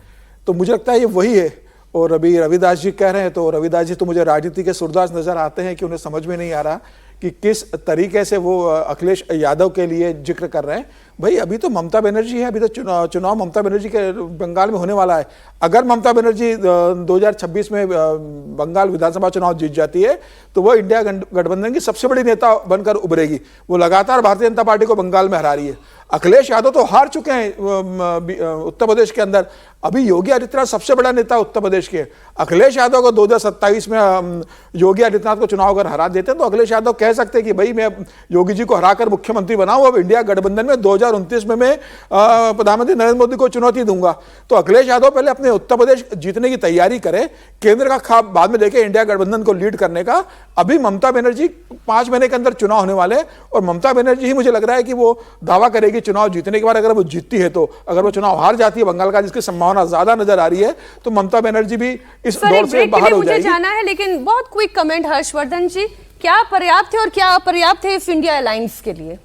तो मुझे लगता है ये वही है। और अभी रविदास जी कह रहे हैं, तो रविदास जी तो मुझे राजनीति के सूरदास नजर आते हैं कि उन्हें समझ में नहीं आ रहा कि किस तरीके से वो अखिलेश यादव के लिए जिक्र कर रहे हैं। भाई, अभी तो ममता बनर्जी है, अभी तो चुनाव ममता बनर्जी के बंगाल में होने वाला है। अगर ममता बनर्जी 2026 में बंगाल विधानसभा चुनाव जीत जाती है तो वो इंडिया गठबंधन की सबसे बड़ी नेता बनकर उभरेगी। वो लगातार भारतीय जनता पार्टी को बंगाल में हरा रही है। अखिलेश यादव तो हार चुके हैं उत्तर प्रदेश के अंदर। अभी योगी आदित्यनाथ सबसे बड़ा नेता उत्तर प्रदेश के। अखिलेश यादव को 2027 में योगी आदित्यनाथ को चुनाव अगर हरा देते हैं तो अखिलेश यादव कह सकते हैं कि भाई मैं योगी जी को हराकर मुख्यमंत्री बनाऊं, अब इंडिया गठबंधन में 2029 में मैं प्रधानमंत्री नरेंद्र मोदी को चुनौती दूंगा। तो अखिलेश यादव पहले अपने उत्तर प्रदेश जीतने की तैयारी करें, केंद्र का खाब बाद में देखें इंडिया गठबंधन को लीड करने का। अभी ममता बनर्जी 5 महीने के अंदर चुनाव होने वाले, और ममता बनर्जी ही मुझे लग रहा है कि वो दावा करेगी चुनाव जीतने के बाद। अगर वो जीतती है तो, अगर वो चुनाव हार जाती है बंगाल का, जिसकी संभावना ज्यादा नजर आ रही है, तो ममता बनर्जी भी इस दौर से बाहर हो जाएगी। जाना है, लेकिन बहुत क्विक कमेंट हर्षवर्धन जी, क्या पर्याप्त है और क्या अपर्याप्त है इस इंडिया अलायंस के लिए?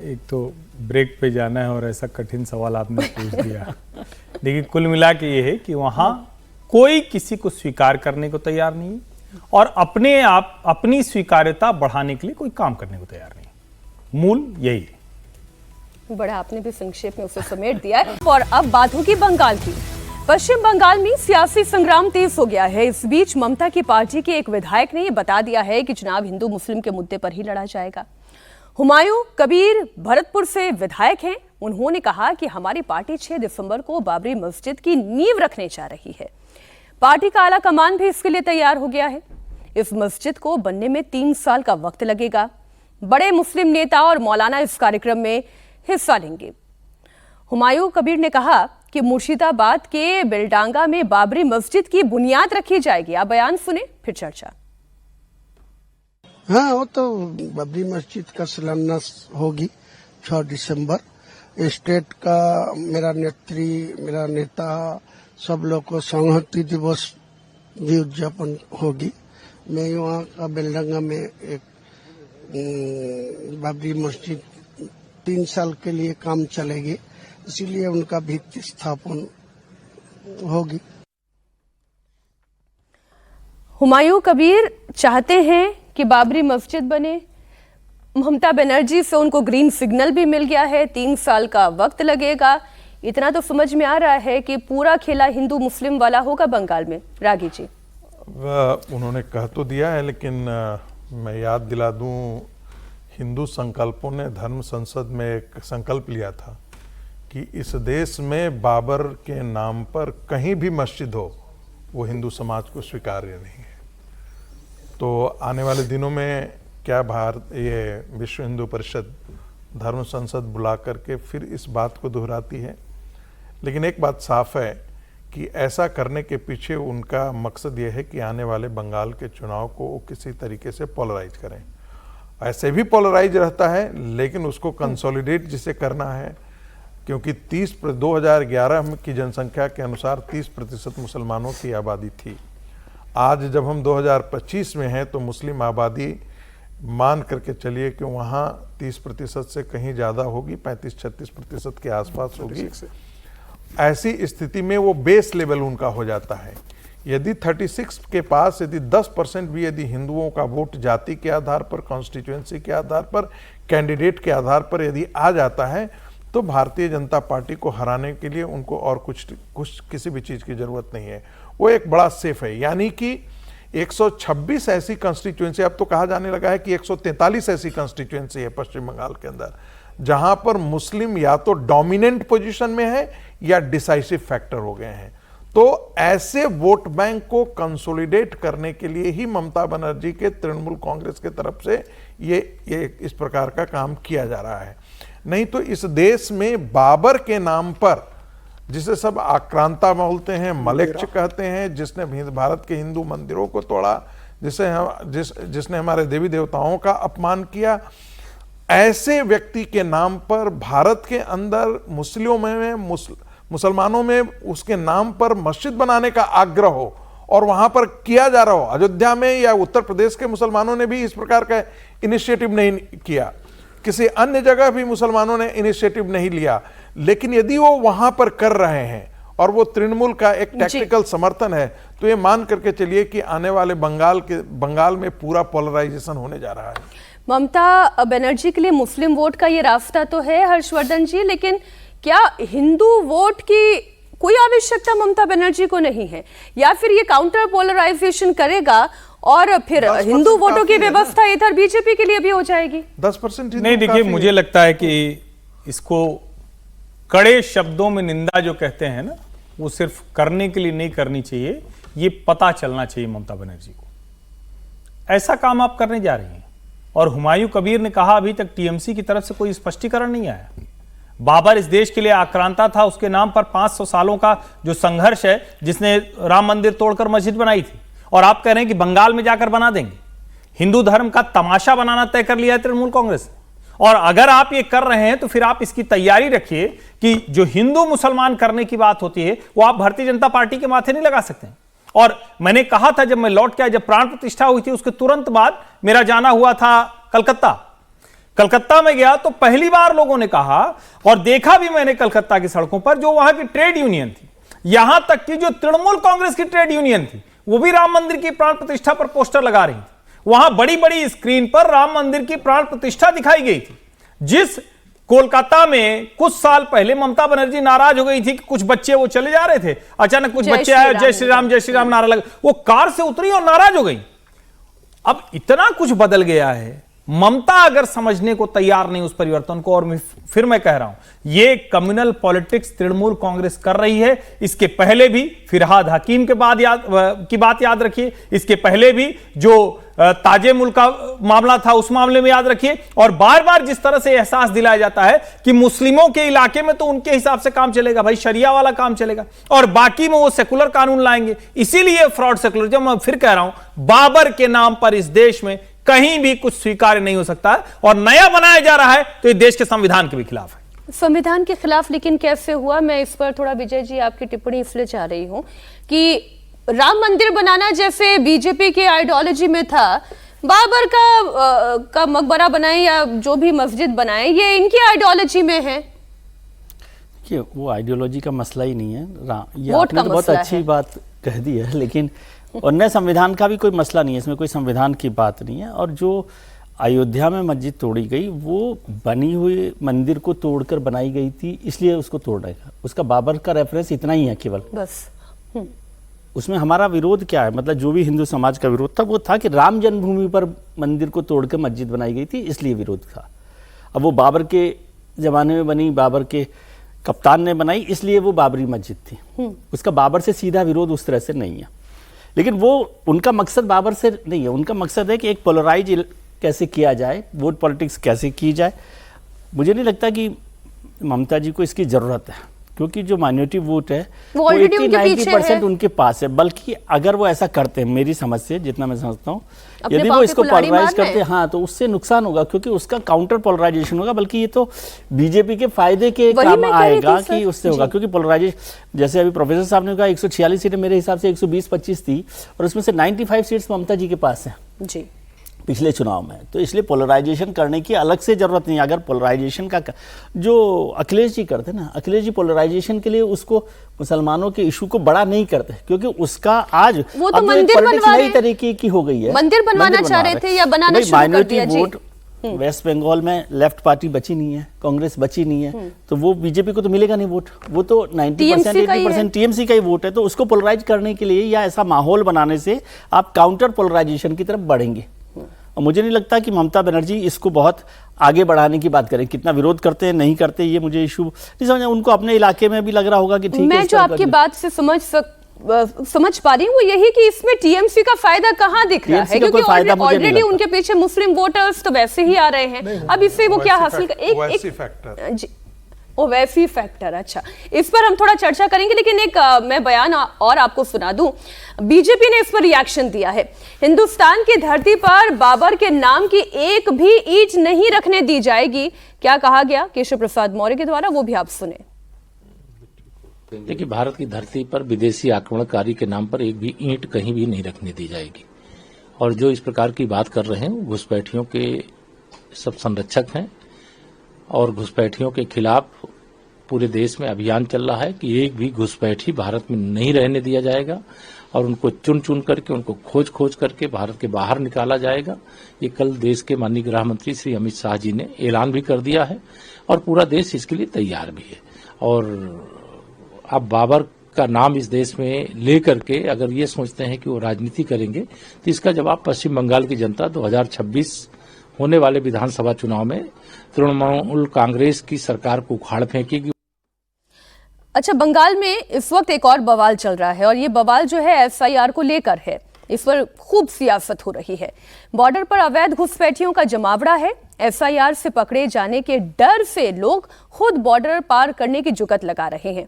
एक तो ब्रेक पे जाना है और ऐसा कठिन सवाल आपने पूछ दिया। देखिए, कुल मिला के ये है कि वहां कोई किसी को स्वीकार करने को तैयार नहीं है और अपने आप अपनी स्वीकार्यता बढ़ाने के लिए कोई काम करने को तैयार नहीं। मूल यही है। बड़ा आपने भी संक्षेप में उसे समेट दिया है। और अब बात होगी बंगाल की। पश्चिम बंगाल में सियासी संग्राम तेज हो गया है। इस बीच ममता की पार्टी के एक विधायक ने यह बता दिया है कि चुनाव हिंदू मुस्लिम के मुद्दे पर ही लड़ा जाएगा। हुमायूं कबीर भरतपुर से विधायक हैं। उन्होंने कहा कि हमारी पार्टी 6 दिसंबर को बाबरी मस्जिद की नींव रखने जा रही है। पार्टी का आला कमान भी इसके लिए तैयार हो गया है। इस मस्जिद को बनने में 3 साल का वक्त लगेगा। बड़े मुस्लिम नेता और मौलाना इस कार्यक्रम में हिस्सा लेंगे। हुमायूं कबीर ने कहा कि मुर्शिदाबाद के बेलडांगा में बाबरी मस्जिद की बुनियाद रखी जाएगी। आप बयान सुने, फिर चर्चा। हाँ, वो तो बाबरी मस्जिद का शिलान्यास होगी 6 दिसंबर। स्टेट का मेरा नेता सब लोग को संहति दिवस भी उद्यापन होगी। मैं वहाँ का बेलडांगा में एक बाबरी मस्जिद 3 साल के लिए काम चलेगी, इसीलिए उनका भित्ति स्थापन होगी। हुमायूं कबीर चाहते हैं कि बाबरी मस्जिद बने। ममता बनर्जी से उनको ग्रीन सिग्नल भी मिल गया है। 3 साल का वक्त लगेगा। इतना तो समझ में आ रहा है कि पूरा खेला हिंदू मुस्लिम वाला होगा बंगाल में। रागी जी, उन्होंने कह तो दिया है, लेकिन मैं याद दिला दूं, हिंदू संकल्पों ने धर्म संसद में एक संकल्प लिया था कि इस देश में बाबर के नाम पर कहीं भी मस्जिद हो वो हिंदू समाज को स्वीकार्य नहीं है। तो आने वाले दिनों में क्या ये विश्व हिंदू परिषद धर्म संसद बुला करके फिर इस बात को दोहराती है। लेकिन एक बात साफ है कि ऐसा करने के पीछे उनका मकसद ये है कि आने वाले बंगाल के चुनाव को वो किसी तरीके से पोलराइज करें। ऐसे भी पोलराइज रहता है, लेकिन उसको कंसोलिडेट जिसे करना है, क्योंकि 2011 की जनसंख्या के अनुसार 30% मुसलमानों की आबादी थी। आज जब हम 2025 में हैं तो मुस्लिम आबादी मान करके चलिए कि वहाँ 30% से कहीं ज़्यादा होगी, 35-36% के आसपास होगी। ऐसी स्थिति में वो बेस लेवल उनका हो जाता है। यदि 36 के पास यदि 10% भी यदि हिंदुओं का वोट जाति के आधार पर, कॉन्स्टिट्यूएंसी के आधार पर, कैंडिडेट के आधार पर यदि आ जाता है तो भारतीय जनता पार्टी को हराने के लिए उनको और कुछ किसी भी चीज़ की ज़रूरत नहीं है। वो एक बड़ा सेफ है। यानी कि 126 ऐसी कॉन्स्टिट्यूएंसी, अब तो कहा जाने लगा है कि 143 ऐसी कॉन्स्टिट्यूएंसी है पश्चिम बंगाल के अंदर, जहां पर मुस्लिम या तो डोमिनेंट पोजीशन में है या डिसाइसिव फैक्टर हो गए हैं। तो ऐसे वोट बैंक को कंसोलिडेट करने के लिए ही ममता बनर्जी के तृणमूल कांग्रेस के तरफ से ये इस प्रकार का काम किया जा रहा है। नहीं तो इस देश में बाबर के नाम पर, जिसे सब आक्रांता बोलते हैं, मलेच्छ कहते हैं, जिसने भारत के हिंदू मंदिरों को तोड़ा, जिसने हमारे देवी देवताओं का अपमान किया, ऐसे व्यक्ति के नाम पर भारत के अंदर मुसलमानों में उसके नाम पर मस्जिद बनाने का आग्रह हो और वहां पर किया जा रहा हो। अयोध्या में या उत्तर प्रदेश के मुसलमानों ने भी इस प्रकार का इनिशिएटिव नहीं किया, किसी अन्य जगह भी मुसलमानों ने इनिशिएटिव नहीं लिया। लेकिन यदि वो वहां पर कर रहे हैं और वो तृणमूल का एक टैक्टिकल समर्थन है, तो ये मान करके चलिए कि आने वाले बंगाल में पूरा पोलराइजेशन होने जा रहा है। ममता बनर्जी के लिए मुस्लिम वोट का ये रास्ता तो है हर्षवर्धन जी, लेकिन क्या हिंदू वोट की कोई आवश्यकता ममता बनर्जी को नहीं है, या फिर ये काउंटर पोलराइजेशन करेगा और फिर हिंदू वोटों की व्यवस्था इधर बीजेपी के लिए भी हो जाएगी? 10% नहीं, देखिए, मुझे लगता है कि इसको कड़े शब्दों में निंदा जो कहते हैं ना, वो सिर्फ करने के लिए नहीं करनी चाहिए, ये पता चलना चाहिए ममता बनर्जी को ऐसा काम आप करने जा रही हैं। और हुमायूं कबीर ने कहा अभी तक टीएमसी की तरफ से कोई स्पष्टीकरण नहीं आया। बाबर इस देश के लिए आक्रांता था, उसके नाम पर 500 सालों का जो संघर्ष है, जिसने राम मंदिर तोड़कर मस्जिद बनाई थी, और आप कह रहे हैं कि बंगाल में जाकर बना देंगे। हिंदू धर्म का तमाशा बनाना तय कर लिया है तृणमूल कांग्रेस ने। और अगर आप ये कर रहे हैं तो फिर आप इसकी तैयारी रखिए कि जो हिंदू मुसलमान करने की बात होती है वो आप भारतीय जनता पार्टी के माथे नहीं लगा सकते। और मैंने कहा था जब मैं लौट के आया, जब प्राण प्रतिष्ठा हुई थी उसके तुरंत बाद मेरा जाना हुआ था कलकत्ता में गया तो पहली बार लोगों ने कहा और देखा भी मैंने कलकत्ता की सड़कों पर, जो वहां की ट्रेड यूनियन थी, यहां तक कि जो तृणमूल कांग्रेस की ट्रेड यूनियन थी वो भी राम मंदिर की प्राण प्रतिष्ठा पर पोस्टर लगा रही थी। वहां बड़ी बड़ी स्क्रीन पर राम मंदिर की प्राण प्रतिष्ठा दिखाई गई थी। जिस कोलकाता में कुछ साल पहले ममता बनर्जी नाराज हो गई थी कि कुछ बच्चे वो चले जा रहे थे, अचानक कुछ बच्चे आए, जय श्री राम नारा लगा, वो कार से उतरी और नाराज हो गई। अब इतना कुछ बदल गया है, ममता अगर समझने को तैयार नहीं उस परिवर्तन को, और फिर मैं कह रहा हूं ये कम्युनल पॉलिटिक्स तृणमूल कांग्रेस कर रही है। इसके पहले भी फिरहाद हकीम के बाद की बात याद रखिए, इसके पहले भी जो ताजेमुल का मामला था उस मामले में याद रखिए, और बार बार जिस तरह से एहसास दिलाया जाता है कि मुस्लिमों के इलाके में तो उनके हिसाब से काम चलेगा, भाई शरिया वाला काम चलेगा, और बाकी में वो सेकुलर कानून लाएंगे। इसीलिए फ्रॉड सेकुलरिज्म, मैं फिर कह रहा हूं, बाबर के नाम पर इस देश में कहीं भी कुछ स्वीकार्य नहीं हो सकता है, और नया बनाया जा रहा है तो ये देश के संविधान के भी खिलाफ है। संविधान के खिलाफ लेकिन कैसे हुआ? मैं इस पर थोड़ा विजय जी आपकी टिप्पणी इसलिए चाह रही हूं कि राम मंदिर बनाना जैसे बीजेपी के आइडियोलॉजी में था, बाबर का मकबरा बनाए या जो भी मस्जिद बनाए ये इनकी आइडियोलॉजी में है। वो आइडियोलॉजी का मसला ही नहीं है, ये आपने तो बहुत अच्छी बात कह दी है, लेकिन और नए संविधान का भी कोई मसला नहीं है, इसमें कोई संविधान की बात नहीं है। और जो अयोध्या में मस्जिद तोड़ी गई वो बनी हुई मंदिर को तोड़कर बनाई गई थी, इसलिए उसको तोड़ा गया। उसका बाबर का रेफरेंस इतना ही है केवल, बस। उसमें हमारा विरोध क्या है, मतलब जो भी हिंदू समाज का विरोध था वो था कि राम जन्मभूमि पर मंदिर को तोड़कर मस्जिद बनाई गई थी, इसलिए विरोध था। अब वो बाबर के जमाने में बनी, बाबर के कप्तान ने बनाई, इसलिए वो बाबरी मस्जिद थी। उसका बाबर से सीधा विरोध उस तरह से नहीं है, लेकिन वो उनका मकसद बाबर से नहीं है। उनका मकसद है कि एक पोलराइज कैसे किया जाए, वोट पॉलिटिक्स कैसे की जाए। मुझे नहीं लगता कि ममता जी को इसकी जरूरत है, क्योंकि जो माइनॉरिटी वोट है वो 80-90% उनके पास है। बल्कि अगर वो ऐसा करते हैं, मेरी समझ से जितना मैं समझता हूँ, यदि वो इसको पोलराइज करते हैं, हाँ, तो उससे नुकसान होगा, क्योंकि उसका काउंटर पोलराइजेशन होगा। बल्कि ये तो बीजेपी के फायदे के काम आएगा कि उससे होगा, क्योंकि पोलराइजेशन, जैसे अभी प्रोफेसर साहब ने कहा 146 सीटें मेरे हिसाब से 120-25 थी, और उसमें से 95 सीट्स ममता जी के पास है जी पिछले चुनाव में। तो इसलिए पोलराइजेशन करने की अलग से जरूरत नहीं है। अगर पोलराइजेशन का जो अखिलेश जी करते ना, अखिलेश जी पोलराइजेशन के लिए उसको मुसलमानों के इशू को बड़ा नहीं करते, क्योंकि उसका आज वो तो मंदिर नई तरीके की हो गई है। मंदिर बनवाना चाह रहे थे या बनाना शुरू कर दिया जी। वोट वेस्ट बंगाल में लेफ्ट पार्टी बची नहीं है, कांग्रेस बची नहीं है, तो वो बीजेपी को तो मिलेगा नहीं वोट। वो तो 90% 80% टीएमसी का ही वोट है। तो उसको पोलराइज करने के लिए या ऐसा माहौल बनाने से आप काउंटर पोलराइजेशन की तरफ बढ़ेंगे। और मुझे नहीं लगता कि ममता बनर्जी इसको बहुत आगे बढ़ाने की बात करें। कितना विरोध करते हैं नहीं करते ये मुझे इशू नहीं समझ। उनको अपने इलाके में भी लग रहा होगा कि ठीक है। मैं जो आपकी बात से समझ पा रही हूँ वो यही कि इसमें टीएमसी का फायदा कहाँ दिख रहा है, क्योंकि ऑलरेडी उनके पीछे मुस्लिम वोटर्स तो वैसे ही आ रहे हैं। अब इससे वो क्या हासिल कर ओवैसी फैक्टर। अच्छा, इस पर हम थोड़ा चर्चा करेंगे, लेकिन एक मैं बयान और आपको सुना दूं। बीजेपी ने इस पर रिएक्शन दिया है। हिंदुस्तान की धरती पर बाबर के नाम की एक भी ईंट नहीं रखने दी जाएगी। क्या कहा गया केशव प्रसाद मौर्य के द्वारा, वो भी आप सुने। देखिए, भारत की धरती पर विदेशी आक्रमणकारी के नाम पर एक भी ईंट कहीं भी नहीं रखने दी जाएगी। और जो इस प्रकार की बात कर रहे हैं घुसपैठियों के सब संरक्षक हैं, और घुसपैठियों के खिलाफ पूरे देश में अभियान चल रहा है कि एक भी घुसपैठी भारत में नहीं रहने दिया जाएगा, और उनको चुन चुन करके, उनको खोज खोज करके भारत के बाहर निकाला जाएगा। ये कल देश के माननीय गृह मंत्री श्री अमित शाह जी ने ऐलान भी कर दिया है, और पूरा देश इसके लिए तैयार भी है। और अब बाबर का नाम इस देश में लेकर के अगर ये सोचते हैं कि वो राजनीति करेंगे, तो इसका जवाब पश्चिम बंगाल की जनता 2026 होने वाले विधानसभा चुनाव में तृणमूल कांग्रेस की सरकार को उखाड़ फेंकेगी। अच्छा, बंगाल में इस वक्त एक और बवाल चल रहा है, और ये बवाल जो है एसआईआर को लेकर है। इस पर खूब सियासत हो रही है। बॉर्डर पर अवैध घुसपैठियों का जमावड़ा है। एसआईआर से पकड़े जाने के डर से लोग खुद बॉर्डर पार करने की जुगत लगा रहे हैं।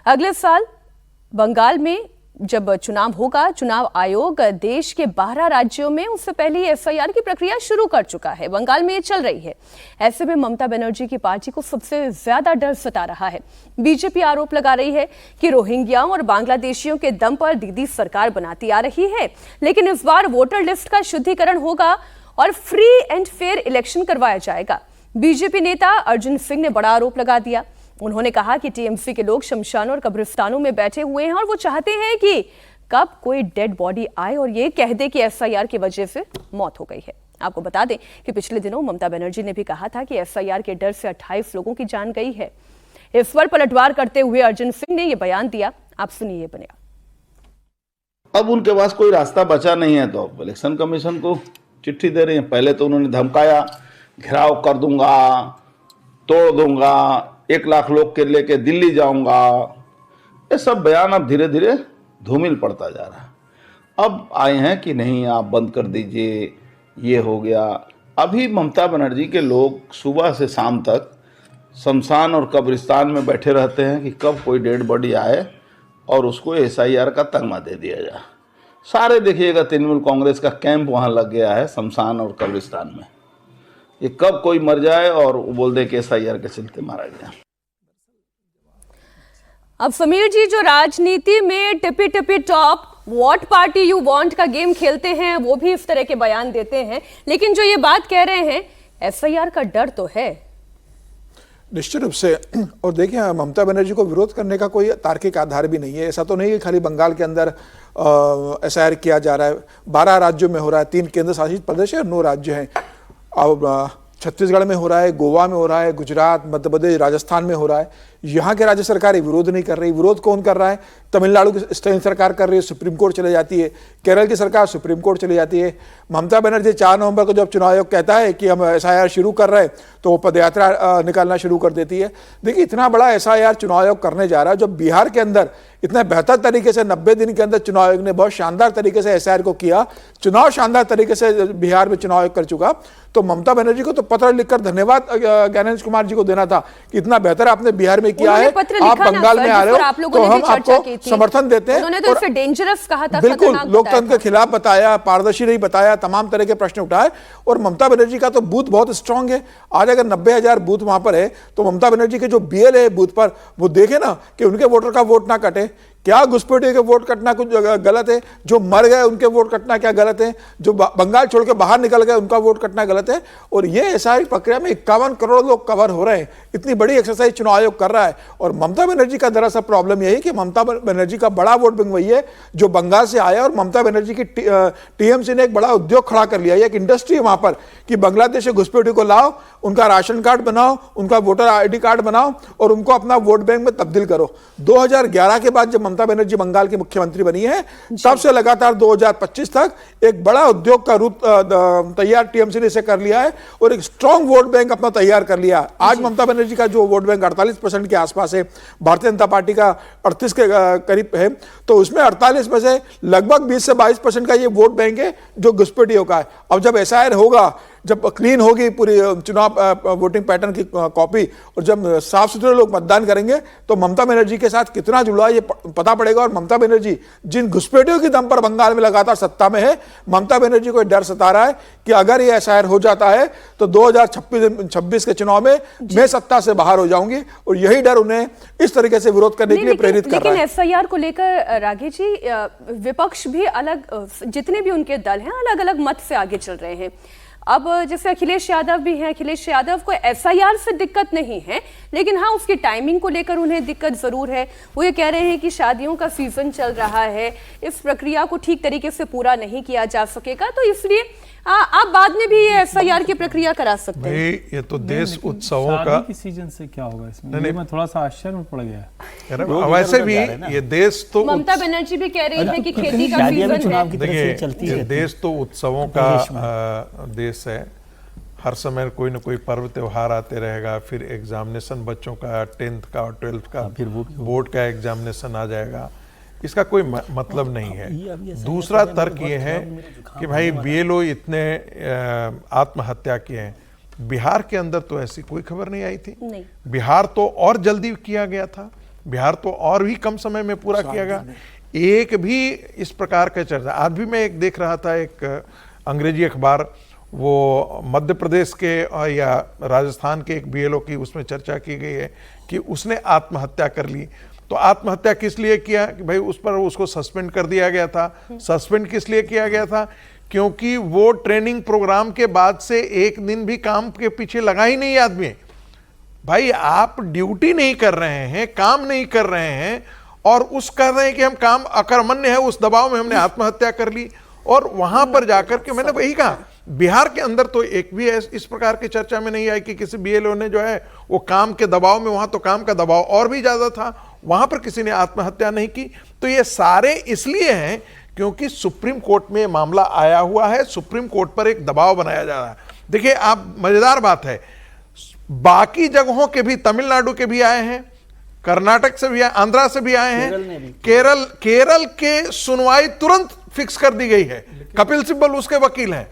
अगले साल बंगाल में जब चुनाव होगा, चुनाव आयोग देश के 12 राज्यों में उससे पहले एफआईआर की प्रक्रिया शुरू कर चुका है। बंगाल में ये चल रही है। ऐसे में ममता बनर्जी की पार्टी को सबसे ज्यादा डर सता रहा है। बीजेपी आरोप लगा रही है कि रोहिंग्या और बांग्लादेशियों के दम पर दीदी सरकार बनाती आ रही है, लेकिन इस बार वोटर लिस्ट का शुद्धिकरण होगा और फ्री एंड फेयर इलेक्शन करवाया जाएगा। बीजेपी नेता अर्जुन सिंह ने बड़ा आरोप लगा दिया। उन्होंने कहा कि टीएमसी के लोग शमशानों और कब्रिस्तानों में बैठे हुए हैं और वो चाहते हैं कि कब कोई डेड बॉडी आए और ये कह दे कि एफआईआर की वजह से मौत हो गई है। आपको बता दें कि पिछले दिनों ममता बनर्जी ने भी कहा था कि एफआईआर के डर से 28 लोगों की जान गई है। इस पर पलटवार करते हुए अर्जुन सिंह ने यह बयान दिया। आप सुनिए ये बयान। अब उनके पास कोई रास्ता बचा नहीं है तो अब इलेक्शन कमीशन को चिट्ठी दे रहे हैं। पहले तो उन्होंने धमकाया, घेराव कर दूंगा, तोड़ दूंगा, 1 लाख लोग के लेके दिल्ली जाऊंगा। ये सब बयान अब धीरे धीरे धूमिल पड़ता जा रहा है। अब आए हैं कि नहीं आप बंद कर दीजिए, ये हो गया। अभी ममता बनर्जी के लोग सुबह से शाम तक शमशान और कब्रिस्तान में बैठे रहते हैं कि कब कोई डेड बॉडी आए और उसको एसआईआर का तगमा दे दिया जाए। सारे देखिएगा तृणमूल कांग्रेस का कैंप वहाँ लग गया है शमशान और कब्रिस्तान में। ये कब कोई मर जाए और वो बोल दे कि एसआईआर के चलते मारा गया। अब समीर जी, जो राजनीति में tippy tippy top what party you want का गेम खेलते हैं, वो भी इस तरह के बयान देते हैं, लेकिन जो ये बात कह रहे हैं एफआईआर का डर तो है निश्चित रूप से। और देखिए, ममता बनर्जी को विरोध करने का कोई तार्किक आधार भी नहीं है। ऐसा तो नहीं है खाली बंगाल के अंदर एसआईआर किया जा रहा है। 12 राज्यों में हो रहा है, 3 केंद्र शासित प्रदेश है और 9 राज्य हैं। अब छत्तीसगढ़ में हो रहा है, गोवा में हो रहा है, गुजरात, मध्य प्रदेश, राजस्थान में हो रहा है। यहाँ के राज्य सरकारें विरोध नहीं कर रही। विरोध कौन कर रहा है? तमिलनाडु की स्टेट सरकार कर रही है, सुप्रीम कोर्ट चले जाती है। केरल की सरकार सुप्रीम कोर्ट चली जाती है। ममता बनर्जी 4 नवंबर को जब चुनाव आयोग कहता है कि हम एसआईआर शुरू कर रहे हैं तो वो पदयात्रा निकालना शुरू कर देती है। देखिए, इतना बड़ा एसआईआर चुनाव आयोग करने जा रहा है। जब बिहार के अंदर इतने बेहतर तरीके से 90 दिन के अंदर चुनाव आयोग ने बहुत शानदार तरीके से एसआईआर को किया, चुनाव शानदार तरीके से बिहार में चुनाव आयोग कर चुका, तो ममता बनर्जी को तो पत्र लिखकर धन्यवाद ज्ञानेंद्र कुमार जी को देना था कि इतना बेहतर आपने बिहार में किया है। आप बंगाल में आ रहे हो तो हम आपको समर्थन देते हैं। उन्होंने तो इसे डेंजरस कहा था, बिल्कुल लोकतंत्र के खिलाफ बताया, पारदर्शी नहीं बताया, तमाम तरह के प्रश्न उठाए। और ममता बनर्जी का तो बूथ बहुत स्ट्रांग है। आज अगर 90,000 बूथ वहां पर है तो ममता बनर्जी के जो बीएलए है बूथ पर, वो देखे ना कि उनके वोटर का वोट ना कटे। क्या घुसपैठियों के वोट कटना कुछ गलत है? जो मर गए उनके वोट कटना क्या गलत है? जो बंगाल छोड़ के बाहर निकल गए उनका वोट कटना गलत है? और ये एसआईआर प्रक्रिया में 51 करोड़ लोग कवर हो रहे हैं। इतनी बड़ी एक्सरसाइज चुनाव आयोग कर रहा है। और ममता बनर्जी का दरअसल प्रॉब्लम यही कि ममता बनर्जी का बड़ा वोट बैंक वही है जो बंगाल से आया। और ममता बनर्जी की टीएमसी ने एक बड़ा उद्योग खड़ा कर लिया, एक इंडस्ट्री है वहां पर कि बांग्लादेश से घुसपैठियों को लाओ, उनका राशन कार्ड बनाओ, उनका वोटर आईडी कार्ड बनाओ और उनको अपना वोट बैंक में तब्दील करो। 2011 के बाद जब ममता बनर्जी बंगाल की मुख्यमंत्री बनी है, तब से लगातार 2025 तक एक बड़ा उद्योग का रूप तैयार टीएमसी ने इसे कर लिया है और एक स्ट्रांग वोट बैंक अपना तैयार कर लिया। आज ममता बनर्जी का जो वोट बैंक 48% के आसपास है, भारतीय जनता पार्टी का 38 के करीब है, तो उसमें 48 में से लगभग 20 से 22% का ये वोट बैंक है जो घुसपैठियों का है। अब जब एसआईआर होगा, जब क्लीन होगी पूरी चुनाव वोटिंग पैटर्न की कॉपी और जब साफ सुथरे लोग मतदान करेंगे तो ममता बनर्जी के साथ कितना जुड़ा ये पता पड़ेगा। और ममता बनर्जी जिन घुसपैठियों की दम पर बंगाल में लगातार सत्ता में है, ममता बनर्जी को डर सता रहा है कि अगर ये एसआईआर हो जाता है तो 2026 के चुनाव में मैं सत्ता से बाहर हो जाऊंगी। और यही डर उन्हें इस तरीके से विरोध करने के लिए प्रेरित कर रहा है। लेकिन एफआईआर को लेकर राघे जी, विपक्ष भी अलग, जितने भी उनके दल हैं अलग अलग मत से आगे चल रहे हैं। अब जैसे अखिलेश यादव भी हैं, अखिलेश यादव को एफआईआर से दिक्कत नहीं है, लेकिन हाँ उसकी टाइमिंग को लेकर उन्हें दिक्कत जरूर है। वो ये कह रहे हैं कि शादियों का सीजन चल रहा है, इस प्रक्रिया को ठीक तरीके से पूरा नहीं किया जा सकेगा, तो इसलिए आप बाद में भी ये एफआईआर की प्रक्रिया करा सकते हैं। ये तो देश उत्सवों का सीजन से क्या होगा इसमें? नहीं, मैं थोड़ा सा आश्चर्य में पड़ गया। वैसे भी ये देश तो ममता बनर्जी भी कह रही है कि खेती का सीजन है। देखिए, ये देश तो उत्सवों का देश है। हर समय कोई ना कोई पर्व त्योहार आते रहेगा, फिर एग्जामिनेशन बच्चों का 10th का और 12th का, फिर बोर्ड का एग्जामिनेशन आ जाएगा। इसका कोई मतलब नहीं है। दूसरा तर्क ये है कि भाई बीएलओ इतने आत्महत्या किए हैं। बिहार के अंदर तो ऐसी कोई खबर नहीं आई थी। बिहार तो और जल्दी किया गया था, बिहार तो और भी कम समय में पूरा किया गया। एक भी इस प्रकार का चर्चा, आज भी मैं एक देख रहा था, एक अंग्रेजी अखबार, वो मध्य प्रदेश के या राजस्थान के एक बीएलओ की उसमें चर्चा की गई है कि उसने आत्महत्या कर ली। तो आत्महत्या किस लिए किया कि भाई उस पर उसको सस्पेंड कर दिया गया था। सस्पेंड किस लिए किया गया था? क्योंकि वो ट्रेनिंग प्रोग्राम के बाद से एक दिन भी काम के पीछे लगा ही नहीं आदमी। भाई आप ड्यूटी नहीं कर रहे हैं, काम नहीं कर रहे हैं और उस कर रहे हैं कि हम काम अकर्मण्य है, उस दबाव में हमने आत्महत्या कर ली। और वहां पर जाकर के मैंने वही कहा, बिहार के अंदर तो एक भी इस प्रकार की चर्चा में नहीं आई कि किसी बीएलओ ने जो है वो काम के दबाव में, वहां तो काम का दबाव और भी ज्यादा था, वहां पर किसी ने आत्महत्या नहीं की। तो ये सारे इसलिए हैं क्योंकि सुप्रीम कोर्ट में मामला आया हुआ है, सुप्रीम कोर्ट पर एक दबाव बनाया जा रहा है। देखिए आप, मजेदार बात है, बाकी जगहों के भी, तमिलनाडु के भी आए हैं, कर्नाटक से भी आए, आंध्रा से भी आए हैं, केरल के सुनवाई तुरंत फिक्स कर दी गई है। कपिल सिब्बल उसके वकील हैं,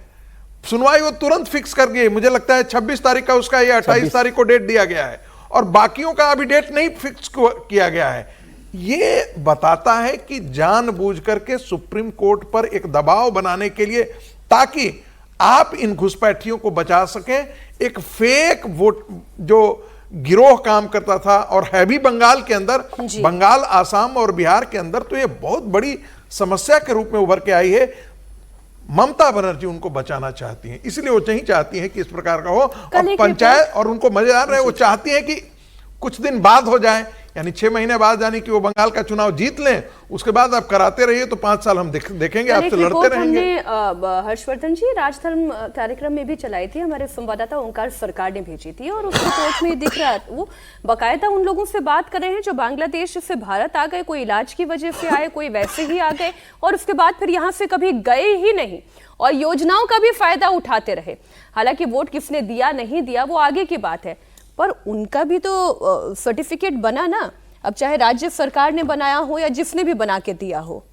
सुनवाई वो तुरंत फिक्स कर गई। मुझे लगता है 26 तारीख का उसका या 28 तारीख को डेट दिया गया है और बाकियों का अभी डेट नहीं फिक्स किया गया है। ये बताता है कि जानबूझ करके सुप्रीम कोर्ट पर एक दबाव बनाने के लिए, ताकि आप इन घुसपैठियों को बचा सकें। एक फेक वोट जो गिरोह काम करता था और है भी बंगाल के अंदर, बंगाल, आसाम और बिहार के अंदर, तो ये बहुत बड़ी समस्या के रूप में उभर के आई है। ममता बनर्जी उनको बचाना चाहती हैं, इसलिए वो नहीं चाहती हैं कि इस प्रकार का हो। और पंचायत, और उनको मजेदार है, वो चाहती हैं कि कुछ दिन बाद हो जाए, यानी 6 महीने बाद, यानी कि वो बंगाल का चुनाव जीत लें, उसके बाद आप कराते रहिए तो 5 साल हम देखेंगे, आपसे लड़ते रहेंगे। हर्षवर्धन जी, राजधर्म कार्यक्रम में भी चलाई थी, हमारे संवाददाता ओंकार सरकार ने भेजी थी और उस रिपोर्ट में दिख रहा है, वो बाकायदा उन लोगों से बात कर रहे हैं जो बांग्लादेश से भारत आ गए, कोई इलाज की वजह से आए, कोई वैसे ही आ गए और उसके बाद फिर यहाँ से कभी गए ही नहीं और योजनाओं का भी फायदा उठाते रहे। हालांकि वोट किसने दिया नहीं दिया वो आगे की बात है, पर उनका भी तो सर्टिफिकेट बना ना, अब चाहे राज्य सरकार ने बनाया हो या जिसने भी बना के दिया हो।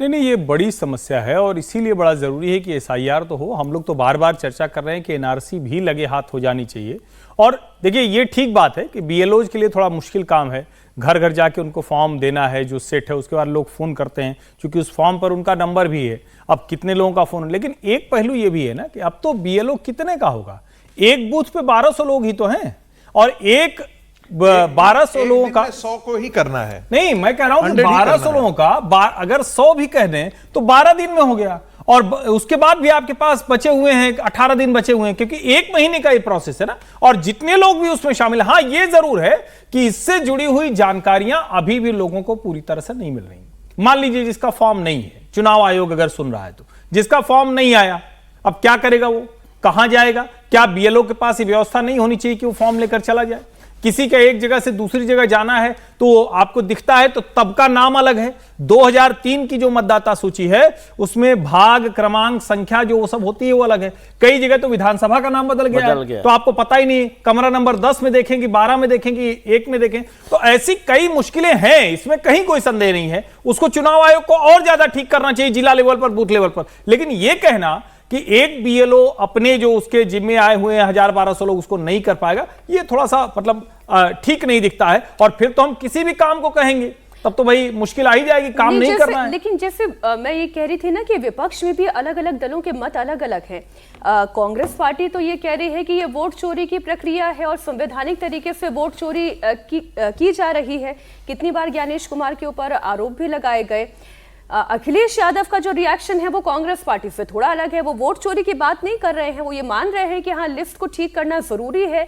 नहीं, ये बड़ी समस्या है और इसीलिए बड़ा जरूरी है कि एसआईआर तो हो। हम लोग तो बार बार चर्चा कर रहे हैं कि एनआरसी भी लगे हाथ हो जानी चाहिए। और देखिए ये ठीक बात है कि बीएलओज के लिए थोड़ा मुश्किल काम है, घर घर जाके उनको फॉर्म देना है जो सेट है, उसके बाद लोग फोन करते हैं, क्योंकि उस फॉर्म पर उनका नंबर भी है। अब कितने लोगों का फोन, लेकिन एक पहलू ये भी है ना कि अब तो बीएलओ कितने का होगा, एक बूथ पे 1200 लोग ही तो हैं और एक 1200 लोगों का 100 को ही करना है। नहीं, मैं कह रहा हूं 1200 लोगों का अगर 100 भी कह दें तो 12 दिन में हो गया और उसके बाद भी आपके पास बचे हुए हैं 18 दिन बचे हुए हैं, क्योंकि 1 महीने का ये प्रोसेस है ना। और जितने लोग भी उसमें शामिल हैं, हाँ ये जरूर है कि इससे जुड़ी हुई जानकारियां अभी भी लोगों को पूरी तरह से नहीं मिल रही। मान लीजिए जिसका फॉर्म नहीं है, चुनाव आयोग अगर सुन रहा है तो, जिसका फॉर्म नहीं आया, अब क्या करेगा वो, कहां जाएगा? क्या बीएलओ के पास ये व्यवस्था नहीं होनी चाहिए कि वो फॉर्म लेकर चला जाए? किसी का एक जगह से दूसरी जगह जाना है तो आपको दिखता है तो तब का नाम अलग है। 2003 की जो मतदाता सूची है उसमें भाग, क्रमांक, संख्या जो वो सब होती है वो अलग है। कई जगह तो विधानसभा का नाम बदल गया तो आपको पता ही नहीं, कमरा नंबर 10 में देखेंगे, 12 में देखेंगे, 1 में देखें। तो ऐसी कई मुश्किलें हैं, इसमें कहीं कोई संदेह नहीं है। उसको चुनाव आयोग को और ज्यादा ठीक करना चाहिए, जिला लेवल पर, बूथ लेवल पर। लेकिन यह कहना कि एक बीएलओ अपने जो उसके जिम्मे आए हुए हैं 1000-1200 लोग उसको नहीं कर पाएगा, ये थोड़ा सा मतलब ठीक नहीं दिखता है। और फिर तो हम किसी भी काम को कहेंगे तब तो भाई मुश्किल आ ही जाएगी, काम नहीं करना है। लेकिन जैसे मैं ये कह रही थी ना कि विपक्ष में भी अलग अलग दलों के मत अलग अलग हैं। कांग्रेस पार्टी तो ये कह रही है कि ये वोट चोरी की प्रक्रिया है और संवैधानिक तरीके से वोट चोरी की जा रही है। कितनी बार ज्ञानेश कुमार के ऊपर आरोप भी लगाए गए। अखिलेश यादव का जो रिएक्शन है वो कांग्रेस पार्टी से थोड़ा अलग है। वो वोट चोरी की बात नहीं कर रहे हैं, वो ये मान रहे हैं कि हाँ लिस्ट को ठीक करना जरूरी है,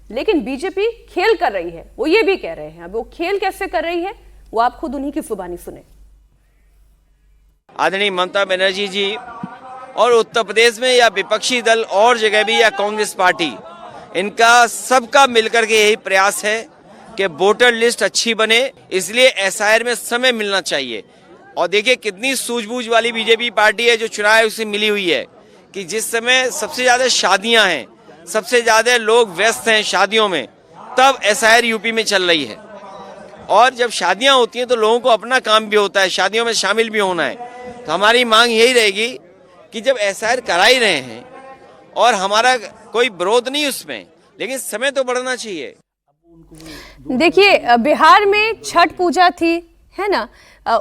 लेकिन बीजेपी खेल कर रही है, वो ये भी कह रहे हैं। अब वो खेल कैसे कर रही है वो आप खुद उन्हीं की जुबानी सुने। आदरणीय ममता बनर्जी जी और उत्तर प्रदेश में या विपक्षी दल और जगह भी या कांग्रेस पार्टी, इनका सबका मिलकर के यही प्रयास है कि वोटर लिस्ट अच्छी बने, इसलिए एसआईआर में समय मिलना चाहिए। और देखिए कितनी सूझबूझ वाली बीजेपी पार्टी है जो चुनाव आयोग से मिली हुई है कि जिस समय सबसे ज्यादा शादियां हैं, सबसे ज्यादा लोग व्यस्त हैं शादियों में, तब एसआईआर यूपी में चल रही है। और जब शादियां होती हैं तो लोगों को अपना काम भी होता है, शादियों में शामिल भी होना है। तो हमारी मांग यही रहेगी कि जब एसआईआर करा ही रहे हैं और हमारा कोई विरोध नहीं उसमें, लेकिन समय तो बढ़ना चाहिए। देखिए बिहार में छठ पूजा थी, है ना?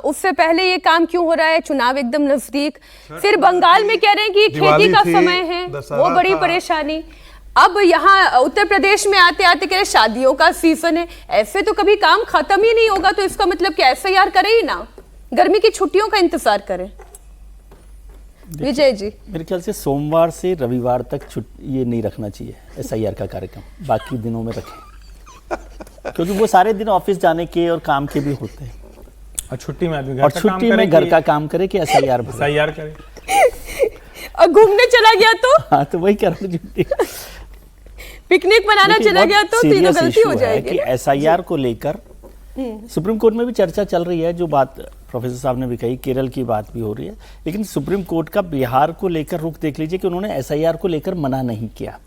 उससे पहले ये काम क्यों हो रहा है? चुनाव एकदम नजदीक, फिर बंगाल में कह रहे हैं कि खेती का समय है, वो बड़ी परेशानी। अब यहाँ उत्तर प्रदेश में आते आते कह रहे शादियों का सीजन है। ऐसे तो कभी काम खत्म ही नहीं होगा, तो इसका मतलब क्या SIR करें ही ना, गर्मी की छुट्टियों का इंतजार करें? विजय जी, मेरे ख्याल से सोमवार से रविवार तक ये नहीं रखना चाहिए SIR का कार्यक्रम, बाकी दिनों में रखें क्योंकि वो सारे दिन ऑफिस जाने के और काम के भी होते हैं, और छुट्टी में आदमी और छुट्टी में घर का काम करे कि SIR करे। और घूमने चला गया तो हाँ, तो वही कह रहा हूँ, छुट्टी पिकनिक मनाना चला गया तो तीनों गलती हो जाएगी। कि SIR को लेकर सुप्रीम कोर्ट में भी चर्चा चल रही है, जो बात प्रोफेसर साहब ने भी कही, केरल की बात भी हो रही है, लेकिन सुप्रीम कोर्ट का बिहार को लेकर रुख देख लीजिए कि उन्होंने SIR को लेकर मना नहीं किया,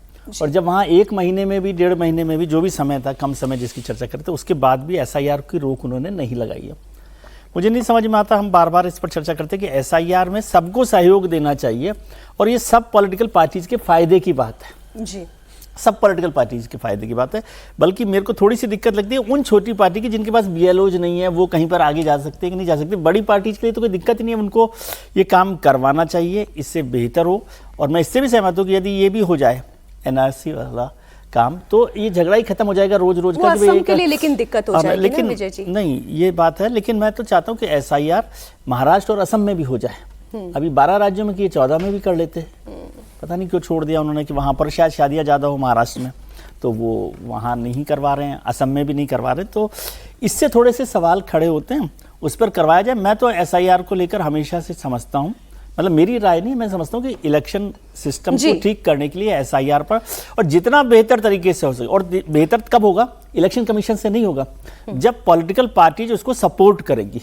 और जब वहाँ 1 महीने में भी 1.5 महीने में भी जो भी समय था, कम समय जिसकी चर्चा करते, उसके बाद भी SIR की रोक उन्होंने नहीं लगाई है। मुझे नहीं समझ में आता, हम बार बार इस पर चर्चा करते हैं कि SIR में सबको सहयोग देना चाहिए, और ये सब पॉलिटिकल पार्टीज के फायदे की बात है जी, सब पॉलिटिकल पार्टीज के फायदे की बात है। बल्कि मेरे को थोड़ी सी दिक्कत लगती है उन छोटी पार्टी की जिनके पास BLOज नहीं है, वो कहीं पर आगे जा सकते हैं कि नहीं जा सकते। बड़ी पार्टीज के लिए तो कोई दिक्कत ही नहीं है, उनको ये काम करवाना चाहिए, इससे बेहतर हो। और मैं इससे भी सहमत हूँ कि यदि ये भी हो जाए NRC वाला काम, तो ये झगड़ा ही खत्म हो जाएगा रोज रोज का। असम के लिए लेकिन दिक्कत हो जाएगी लेकिन ना विजय जी? नहीं, ये बात है, लेकिन मैं तो चाहता हूँ कि SIR महाराष्ट्र और असम में भी हो जाए। अभी 12 राज्यों में किए, 14 में भी कर लेते, पता नहीं क्यों छोड़ दिया उन्होंने कि वहाँ पर शायद शादियाँ ज़्यादा हो महाराष्ट्र में, तो वो वहाँ नहीं करवा रहे हैं, असम में भी नहीं करवा रहे, तो इससे थोड़े से सवाल खड़े होते हैं, उस पर करवाया जाए। मैं तो SIR को लेकर हमेशा से समझता हूँ, मतलब मेरी राय नहीं, मैं समझता हूँ कि इलेक्शन सिस्टम को ठीक करने के लिए SIR पर, और जितना बेहतर तरीके से हो सके, और बेहतर कब होगा? इलेक्शन कमीशन से नहीं होगा, जब पॉलिटिकल पार्टीज उसको सपोर्ट करेगी।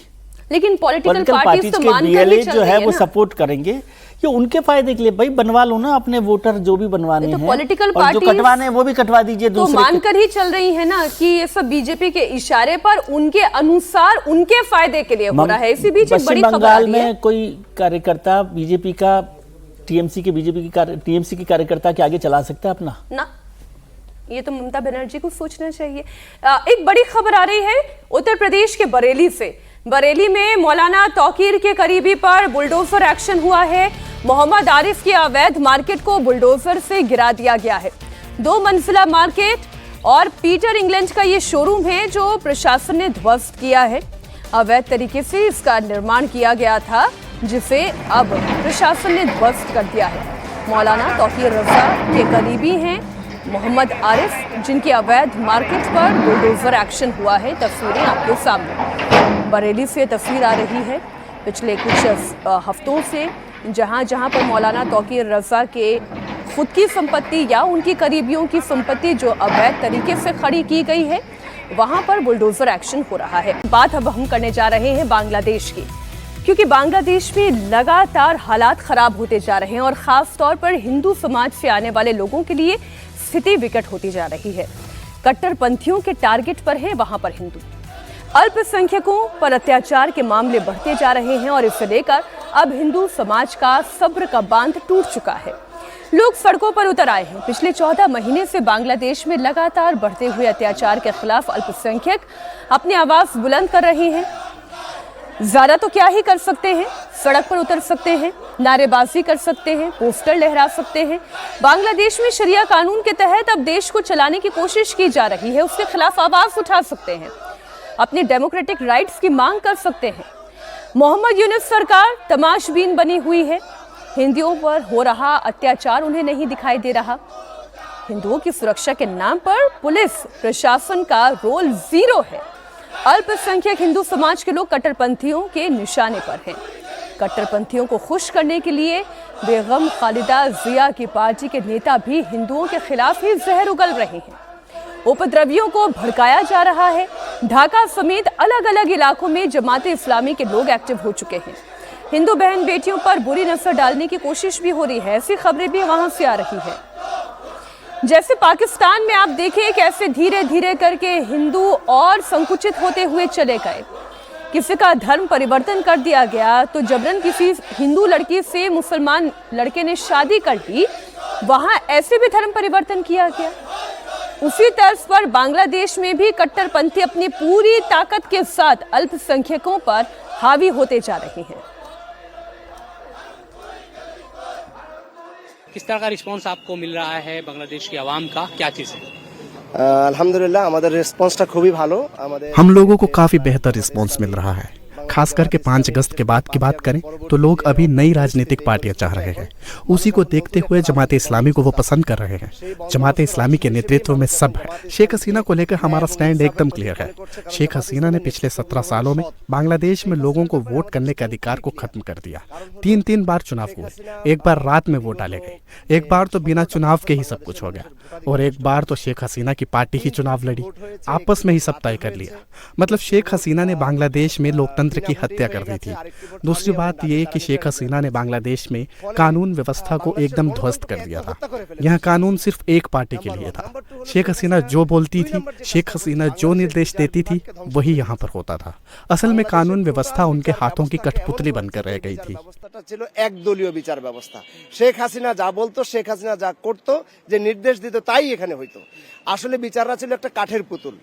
लेकिन पॉलिटिकल पार्टीज तो BLA जो है वो सपोर्ट करेंगे, ये उनके फायदे के लिए। भाई बनवा लो ना अपने वोटर, जो भी बनवाने हैं, पॉलिटिकल और जो कटवाने हैं वो भी कटवा दीजिए। तो मानकर ही चल रही है ना कि ये सब बीजेपी के इशारे पर, उनके अनुसार, उनके फायदे के लिए हो रहा है। इसी बीच बड़ी खबर बंगाल में कोई कार्यकर्ता बीजेपी का TMC की कार्यकर्ता के आगे चला सकता है अपना ना? ये तो ममता बनर्जी को सोचना चाहिए। एक बड़ी खबर आ रही है उत्तर प्रदेश के बरेली से। बरेली में मौलाना तौकीर के करीबी पर बुलडोजर एक्शन हुआ है। मोहम्मद आरिफ की अवैध मार्केट को बुलडोजर से गिरा दिया गया है। 2 मंजिला मार्केट और पीटर इंग्लैंड का ये शोरूम है जो प्रशासन ने ध्वस्त किया है। अवैध तरीके से इसका निर्माण किया गया था, जिसे अब प्रशासन ने ध्वस्त कर दिया है। मौलाना तौकीर रजा के करीबी हैं मोहम्मद आरिफ, जिनकी अवैध मार्केट पर बुलडोजर एक्शन हुआ है। तस्वीरें आपके सामने बरेली से तस्वीर आ रही है पिछले कुछ हफ्तों से, जहां जहां पर मौलाना तौकीर रजा के खुद की संपत्ति या उनकी करीबियों की संपत्ति जो अवैध तरीके से खड़ी की गई है, वहां पर बुलडोजर एक्शन हो रहा है। बात अब हम करने जा रहे हैं बांग्लादेश की, क्योंकि बांग्लादेश में लगातार हालात खराब होते जा रहे हैं और खास तौर पर हिंदू समाज से आने वाले लोगों के लिए स्थिति विकट होती जा रही है। कट्टरपंथियों के टारगेट पर है वहां पर हिंदू। अल्पसंख्यकों पर अत्याचार के मामले बढ़ते जा रहे हैं और इसे लेकर अब हिंदू समाज का सब्र का बांध टूट चुका है। लोग सड़कों पर उतर आए हैं। पिछले 14 महीने से बांग्लादेश में लगातार बढ़ते हुए अत्याचार के खिलाफ अल्पसंख्यक अपनी आवाज बुलंद कर रहे हैं। ज्यादा तो क्या ही कर सकते हैं, सड़क पर उतर सकते हैं, नारेबाजी कर सकते हैं, पोस्टर लहरा सकते हैं। बांग्लादेश में शरिया कानून के तहत अब देश को चलाने की कोशिश की जा रही है, उसके खिलाफ आवाज उठा सकते हैं, अपनी डेमोक्रेटिक राइट्स की मांग कर सकते हैं। मोहम्मद यूनुस सरकार तमाशबीन बनी हुई है। हिंदुओं पर हो रहा अत्याचार उन्हें नहीं दिखाई दे रहा। हिंदुओं की सुरक्षा के नाम पर पुलिस प्रशासन का रोल जीरो है। अल्पसंख्यक हिंदू समाज के लोग कट्टरपंथियों के निशाने पर हैं। कट्टरपंथियों को खुश करने के लिए बेगम खालिदा जिया की पार्टी के नेता भी हिंदुओं के खिलाफ ही जहर उगल रहे हैं। उपद्रवियों को भड़काया जा रहा है। ढाका समेत अलग अलग इलाकों में जमाते इस्लामी के लोग एक्टिव हो चुके हैं। हिंदू बहन बेटियों पर बुरी नजर डालने की कोशिश भी हो रही है। ऐसी खबरें भी वहां से आ रही है। जैसे पाकिस्तान में आप देखें कैसे धीरे धीरे करके हिंदू और संकुचित होते हुए चले गए। किसी का धर्म परिवर्तन कर दिया गया तो जबरन किसी हिंदू लड़की से मुसलमान लड़के ने शादी कर ली, वहां ऐसे भी धर्म परिवर्तन किया गया। उसी तर्ज पर बांग्लादेश में भी कट्टरपंथी अपनी पूरी ताकत के साथ अल्पसंख्यकों पर हावी होते जा रहे हैं। किस तरह का रिस्पांस आपको मिल रहा है बांग्लादेश की आवाम का, क्या चीज है? अल्हम्दुलिल्लाह हमारे रिस्पांसটা খুবই ভালো। हम लोगों को काफी बेहतर रिस्पांस मिल रहा है। खास करके 5 अगस्त के बाद की बात करें तो लोग अभी नई राजनीतिक पार्टियां चाह रहे हैं। उसी को देखते हुए जमात इस्लामी को वो पसंद कर रहे हैं। जमात इस्लामी के नेतृत्व में सब है। शेख हसीना को लेकर हमारा स्टैंड एकदम क्लियर है। शेख हसीना ने पिछले 17 सालों में बांग्लादेश में लोगों को वोट करने के अधिकार को खत्म कर दिया। 3 बार चुनाव हुए। एक बार रात में वोट डाले गए, एक बार तो बिना चुनाव के ही सब कुछ हो गया, और एक बार तो शेख हसीना की पार्टी ही चुनाव लड़ी। आपस में ही सब तय कर लिया। मतलब शेख हसीना ने बांग्लादेश में लोकतंत्र की हत्या कर दी थी। दूसरी बात यह कि शेख हसीना ने बांग्लादेश में कानून व्यवस्था को एकदम ध्वस्त कर दिया था। यह कानून सिर्फ एक पार्टी के लिए था। शेख हसीना जो बोलती थी, शेख हसीना जो निर्देश देती थी, वही यहाँ पर होता था। असल में कानून व्यवस्था उनके हाथों की कठपुतली बनकर रह गई थी। ছিল একদলীয় বিচার ব্যবস্থা। শেখ হাসিনা যা বলতো, শেখ হাসিনা যা করতো, যে নির্দেশ দিত তাই এখানে হইতো। আসলে বিচাররা ছিল একটা কাঠের পুতুল।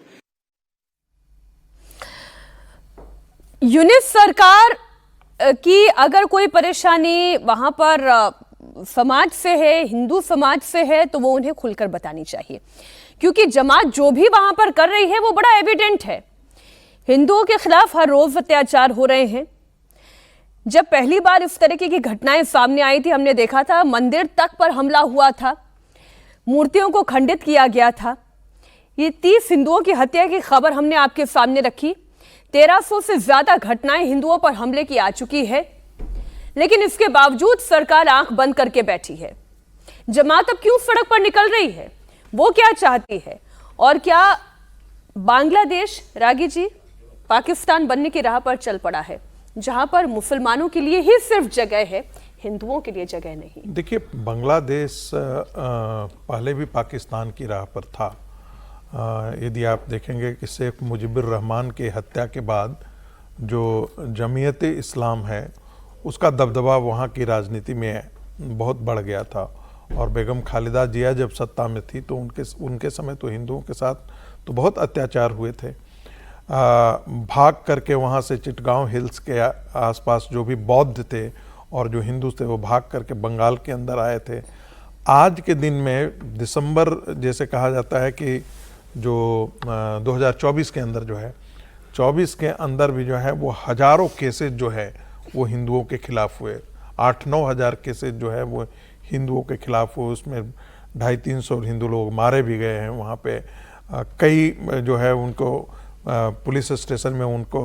यूनिस सरकार की अगर कोई परेशानी वहां पर समाज से है, हिंदू समाज से है, तो वो उन्हें खुलकर बतानी चाहिए, क्योंकि जमात जो भी वहां पर कर रही है वो बड़ा एविडेंट है। हिंदुओं के खिलाफ हर रोज अत्याचार हो रहे हैं। जब पहली बार इस तरीके की घटनाएं सामने आई थी, हमने देखा था मंदिर तक पर हमला हुआ था, मूर्तियों को खंडित किया गया था। ये 30 हिंदुओं की हत्या की खबर हमने आपके सामने रखी। 1300 से ज्यादा घटनाएं हिंदुओं पर हमले की आ चुकी है, लेकिन इसके बावजूद सरकार आंख बंद करके बैठी है। जमात अब क्यों सड़क पर निकल रही है, वो क्या चाहती है, और क्या बांग्लादेश, रागी जी, पाकिस्तान बनने की राह पर चल पड़ा है, जहां पर मुसलमानों के लिए ही सिर्फ जगह है, हिंदुओं के लिए जगह नहीं? देखिए, बांग्लादेश पहले भी पाकिस्तान की राह पर था। यदि आप देखेंगे कि शेख मुजीबुर रहमान की हत्या के बाद जो जमीयत इस्लाम है उसका दबदबा वहाँ की राजनीति में बहुत बढ़ गया था, और बेगम खालिदा जिया जब सत्ता में थी तो उनके समय तो हिंदुओं के साथ तो बहुत अत्याचार हुए थे। भाग करके वहाँ से चिटगांव हिल्स के आसपास जो भी बौद्ध थे और जो हिंदू थे वो भाग करके बंगाल के अंदर आए थे। आज के दिन में दिसंबर जैसे कहा जाता है कि जो 2024 के अंदर जो है, 24 के अंदर भी जो है वो हजारों केसेस जो है वो हिंदुओं के खिलाफ हुए। 8-9 हज़ार केसेस जो है वो हिंदुओं के खिलाफ हुए। उसमें 250-300 हिंदू लोग मारे भी गए हैं। वहाँ पे कई जो है उनको पुलिस स्टेशन में उनको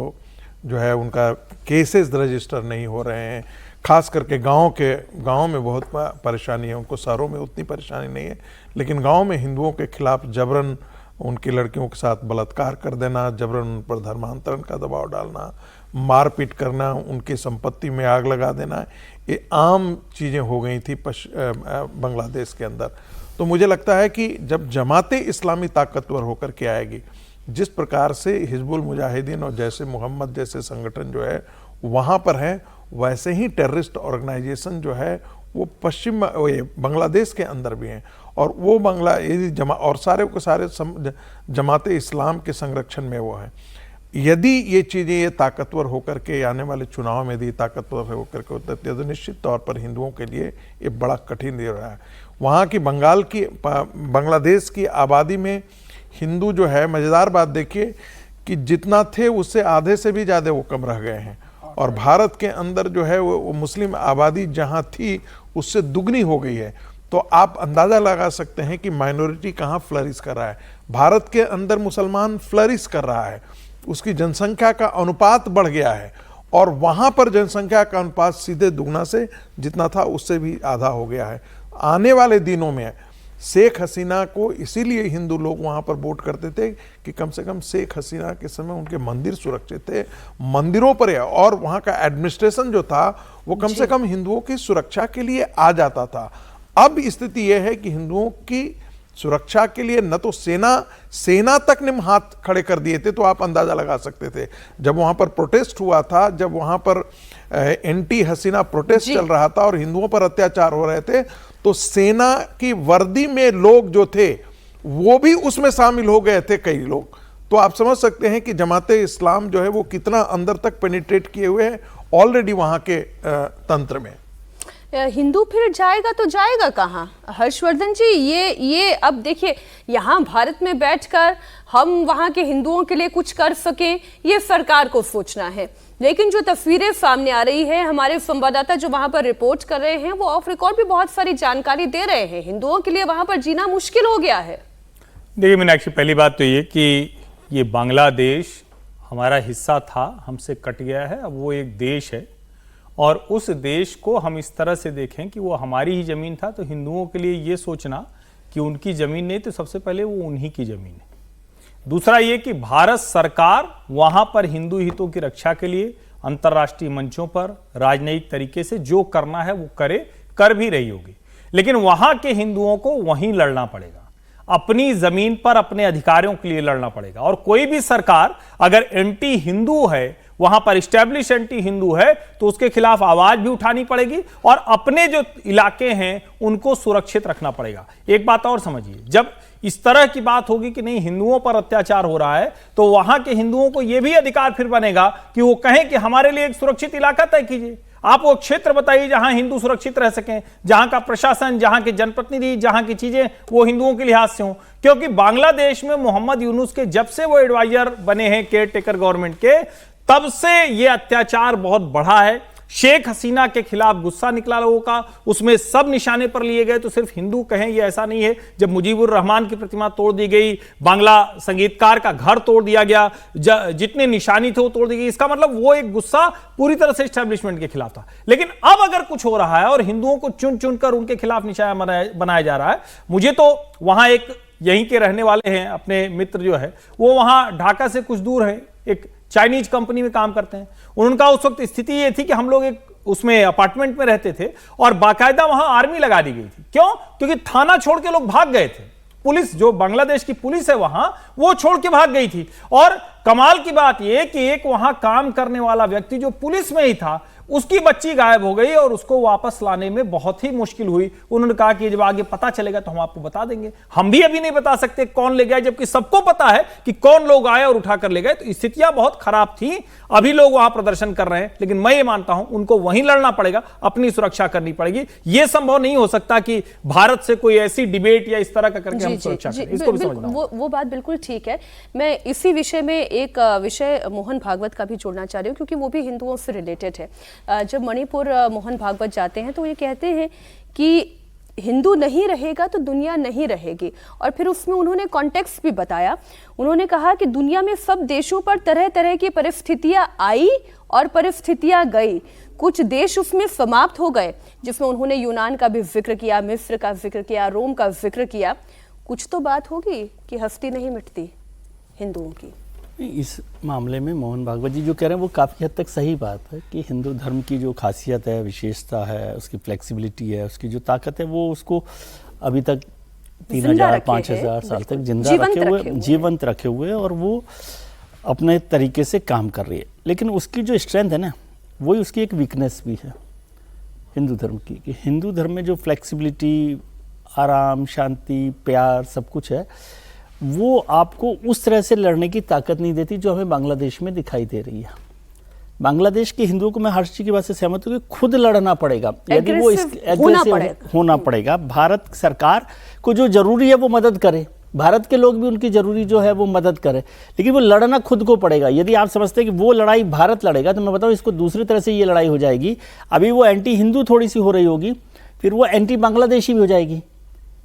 जो है उनका केसेस रजिस्टर नहीं हो रहे हैं। खास करके गांव में बहुत परेशानी है, उनको शहरों में उतनी परेशानी नहीं है, लेकिन गांव में हिंदुओं के खिलाफ जबरन उनकी लड़कियों के साथ बलात्कार कर देना, जबरन उन पर धर्मांतरण का दबाव डालना, मारपीट करना, उनकी संपत्ति में आग लगा देना, ये आम चीज़ें हो गई थी बांग्लादेश के अंदर। तो मुझे लगता है कि जब जमात इस्लामी ताकतवर होकर के आएगी, जिस प्रकार से हिजबुल मुजाहिदीन और जैसे मोहम्मद जैसे संगठन जो है वहाँ पर हैं, वैसे ही टेररिस्ट ऑर्गेनाइजेशन जो है वो बांग्लादेश के अंदर भी हैं, और वो और सारे के सारे जमात इस्लाम के संरक्षण में वो हैं। यदि ये चीज़ें ये ताकतवर होकर के आने वाले चुनाव में यदि ताकतवर होकर के उतरती है तो निश्चित तौर पर हिंदुओं के लिए ये बड़ा कठिन दे रहा है। वहाँ की बांग्लादेश की आबादी में हिंदू जो है, मज़ेदार बात देखिए कि जितना थे उससे आधे से भी ज़्यादा वो कम रह गए हैं, और भारत के अंदर जो है वो मुस्लिम आबादी जहाँ थी उससे दुगनी हो गई है। तो आप अंदाज़ा लगा सकते हैं कि माइनॉरिटी कहाँ फ्लरिश कर रहा है। भारत के अंदर मुसलमान फ्लरिश कर रहा है, उसकी जनसंख्या का अनुपात बढ़ गया है, और वहाँ पर जनसंख्या का अनुपात सीधे दुगना से जितना था उससे भी आधा हो गया है। आने वाले दिनों में शेख हसीना को इसीलिए हिंदू लोग वहाँ पर वोट करते थे कि कम से कम शेख हसीना के समय उनके मंदिर सुरक्षित थे, मंदिरों पर, और वहाँ का एडमिनिस्ट्रेशन जो था वो कम से कम हिंदुओं की सुरक्षा के लिए आ जाता था। अब स्थिति यह है कि हिंदुओं की सुरक्षा के लिए न तो सेना तक ने हाथ खड़े कर दिए थे। तो आप अंदाजा लगा सकते थे जब वहाँ पर प्रोटेस्ट हुआ था, जब वहाँ पर एंटी हसीना प्रोटेस्ट चल रहा था और हिंदुओं पर अत्याचार हो रहे थे, तो सेना की वर्दी में लोग जो थे वो भी उसमें शामिल हो गए थे कई लोग। तो आप समझ सकते हैं कि जमाते इस्लाम जो है वो कितना अंदर तक पेनिट्रेट किए हुए हैं ऑलरेडी वहां के तंत्र में। हिंदू फिर जाएगा तो जाएगा कहाँ? हर्षवर्धन जी, ये अब देखिए, यहाँ भारत में बैठकर हम वहाँ के हिंदुओं के लिए कुछ कर सकें, ये सरकार को सोचना है। लेकिन जो तस्वीरें सामने आ रही है, हमारे संवाददाता जो वहां पर रिपोर्ट कर रहे हैं वो ऑफ रिकॉर्ड भी बहुत सारी जानकारी दे रहे हैं। हिंदुओं के लिए वहां पर जीना मुश्किल हो गया है। देखिए मीनाक्षी, पहली बात तो ये कि ये बांग्लादेश हमारा हिस्सा था, हमसे कट गया है, अब वो एक देश है और उस देश को हम इस तरह से देखें कि वो हमारी ही जमीन था, तो हिंदुओं के लिए ये सोचना कि उनकी जमीन नहीं, तो सबसे पहले वो उन्हीं की जमीन है। दूसरा ये कि भारत सरकार वहां पर हिंदू हितों की रक्षा के लिए अंतर्राष्ट्रीय मंचों पर राजनयिक तरीके से जो करना है वो कर भी रही होगी, लेकिन वहां के हिंदुओं को वहीं लड़ना पड़ेगा, अपनी जमीन पर अपने अधिकारों के लिए लड़ना पड़ेगा। और कोई भी सरकार अगर एंटी हिंदू है, वहां पर स्टैब्लिश एंटी हिंदू है, तो उसके खिलाफ आवाज भी उठानी पड़ेगी और अपने जो इलाके हैं उनको सुरक्षित रखना पड़ेगा। एक बात और समझिए, जब इस तरह की बात होगी कि नहीं हिंदुओं पर अत्याचार हो रहा है, तो वहां के हिंदुओं को यह भी अधिकार फिर बनेगा कि वो कहें कि हमारे लिए एक सुरक्षित इलाका तय कीजिए। आप वो क्षेत्र बताइए जहां हिंदू सुरक्षित रह सकें, जहां का प्रशासन, जहां के जनप्रतिनिधि, जहां की चीजें वो हिंदुओं के लिहाज से हों। क्योंकि बांग्लादेश में मोहम्मद यूनुस के जब से वो एडवाइजर बने हैं केयर टेकर गवर्नमेंट के, तब से ये अत्याचार बहुत बढ़ा है। शेख हसीना के खिलाफ गुस्सा निकला लोगों का, उसमें सब निशाने पर लिए गए, तो सिर्फ हिंदू कहें ये ऐसा नहीं है। जब मुजीबुर रहमान की प्रतिमा तोड़ दी गई, बांग्ला संगीतकार का घर तोड़ दिया गया, जितने निशानी थे वो तोड़ दी गई, इसका मतलब वो एक गुस्सा पूरी तरह से एस्टैब्लिशमेंट के खिलाफ था। लेकिन अब अगर कुछ हो रहा है और हिंदुओं को चुन चुनकर उनके खिलाफ निशाना बनाया जा रहा है, मुझे तो वहां एक यहीं के रहने वाले हैं अपने मित्र जो है वो वहां ढाका से कुछ दूर है, एक चाइनीज कंपनी में काम करते हैं। उनका उस वक्त स्थिति ये थी कि हम लोग एक उसमें अपार्टमेंट में रहते थे और बाकायदा वहां आर्मी लगा दी गई थी। क्यों? क्योंकि थाना छोड़ के लोग भाग गए थे। पुलिस, जो बांग्लादेश की पुलिस है वहां, वो छोड़ के भाग गई थी। और कमाल की बात यह कि एक वहां काम करने वाला व्यक्ति जो पुलिस में ही था, उसकी बच्ची गायब हो गई और उसको वापस लाने में बहुत ही मुश्किल हुई। उन्होंने कहा कि जब आगे पता चलेगा तो हम आपको बता देंगे। हम भी अभी नहीं बता सकते कौन ले गया, जबकि सबको पता है कि कौन लोग आए और उठाकर ले गए। तो स्थितियां बहुत खराब थी। अभी लोग वहां प्रदर्शन कर रहे हैं, लेकिन मैं ये मानता हूं उनको वहीं लड़ना पड़ेगा, अपनी सुरक्षा करनी पड़ेगी। यह संभव नहीं हो सकता कि भारत से कोई ऐसी डिबेट या इस तरह का करके हम सुरक्षा करें। इसको भी समझना वो बात बिल्कुल ठीक है। मैं इसी विषय में एक विषय मोहन भागवत का भी जोड़ना चाह रही हूँ, क्योंकि वो भी हिंदुओं से रिलेटेड है। जब मणिपुर मोहन भागवत जाते हैं तो ये कहते हैं कि हिंदू नहीं रहेगा तो दुनिया नहीं रहेगी। और फिर उसमें उन्होंने कॉन्टेक्स्ट भी बताया। उन्होंने कहा कि दुनिया में सब देशों पर तरह तरह की परिस्थितियां आई और परिस्थितियां गई। कुछ देश उसमें समाप्त हो गए, जिसमें उन्होंने यूनान का भी जिक्र किया, मिस्र का जिक्र किया, रोम का जिक्र किया। कुछ तो बात होगी कि हस्ती नहीं मिटती हिंदुओं की। इस मामले में मोहन भागवत जी जो कह रहे हैं वो काफ़ी हद तक सही बात है कि हिंदू धर्म की जो खासियत है, विशेषता है, उसकी फ्लेक्सिबिलिटी है, उसकी जो ताकत है, वो उसको अभी तक 3000 5000 साल तक जीवंत रखे हुए और वो अपने तरीके से काम कर रही है। लेकिन उसकी जो स्ट्रेंथ है ना, वही उसकी एक वीकनेस भी है हिंदू धर्म की, कि हिंदू धर्म में जो फ्लेक्सिबिलिटी, आराम, शांति, प्यार सब कुछ है, वो आपको उस तरह से लड़ने की ताकत नहीं देती जो हमें बांग्लादेश में दिखाई दे रही है। बांग्लादेश के हिंदुओं को मैं हर्ष जी की बात से सहमत हूँ कि खुद लड़ना पड़ेगा, यदि वो होना पड़ेगा। भारत सरकार को जो जरूरी है वो मदद करे, भारत के लोग भी उनकी जरूरी जो है वो मदद करे, लेकिन वो लड़ना खुद को पड़ेगा। यदि आप समझते हैं कि वो लड़ाई भारत लड़ेगा, तो मैं बताऊँ इसको दूसरी तरह से ये लड़ाई हो जाएगी। अभी वो एंटी हिंदू थोड़ी सी हो रही होगी, फिर वो एंटी बांग्लादेशी भी हो जाएगी।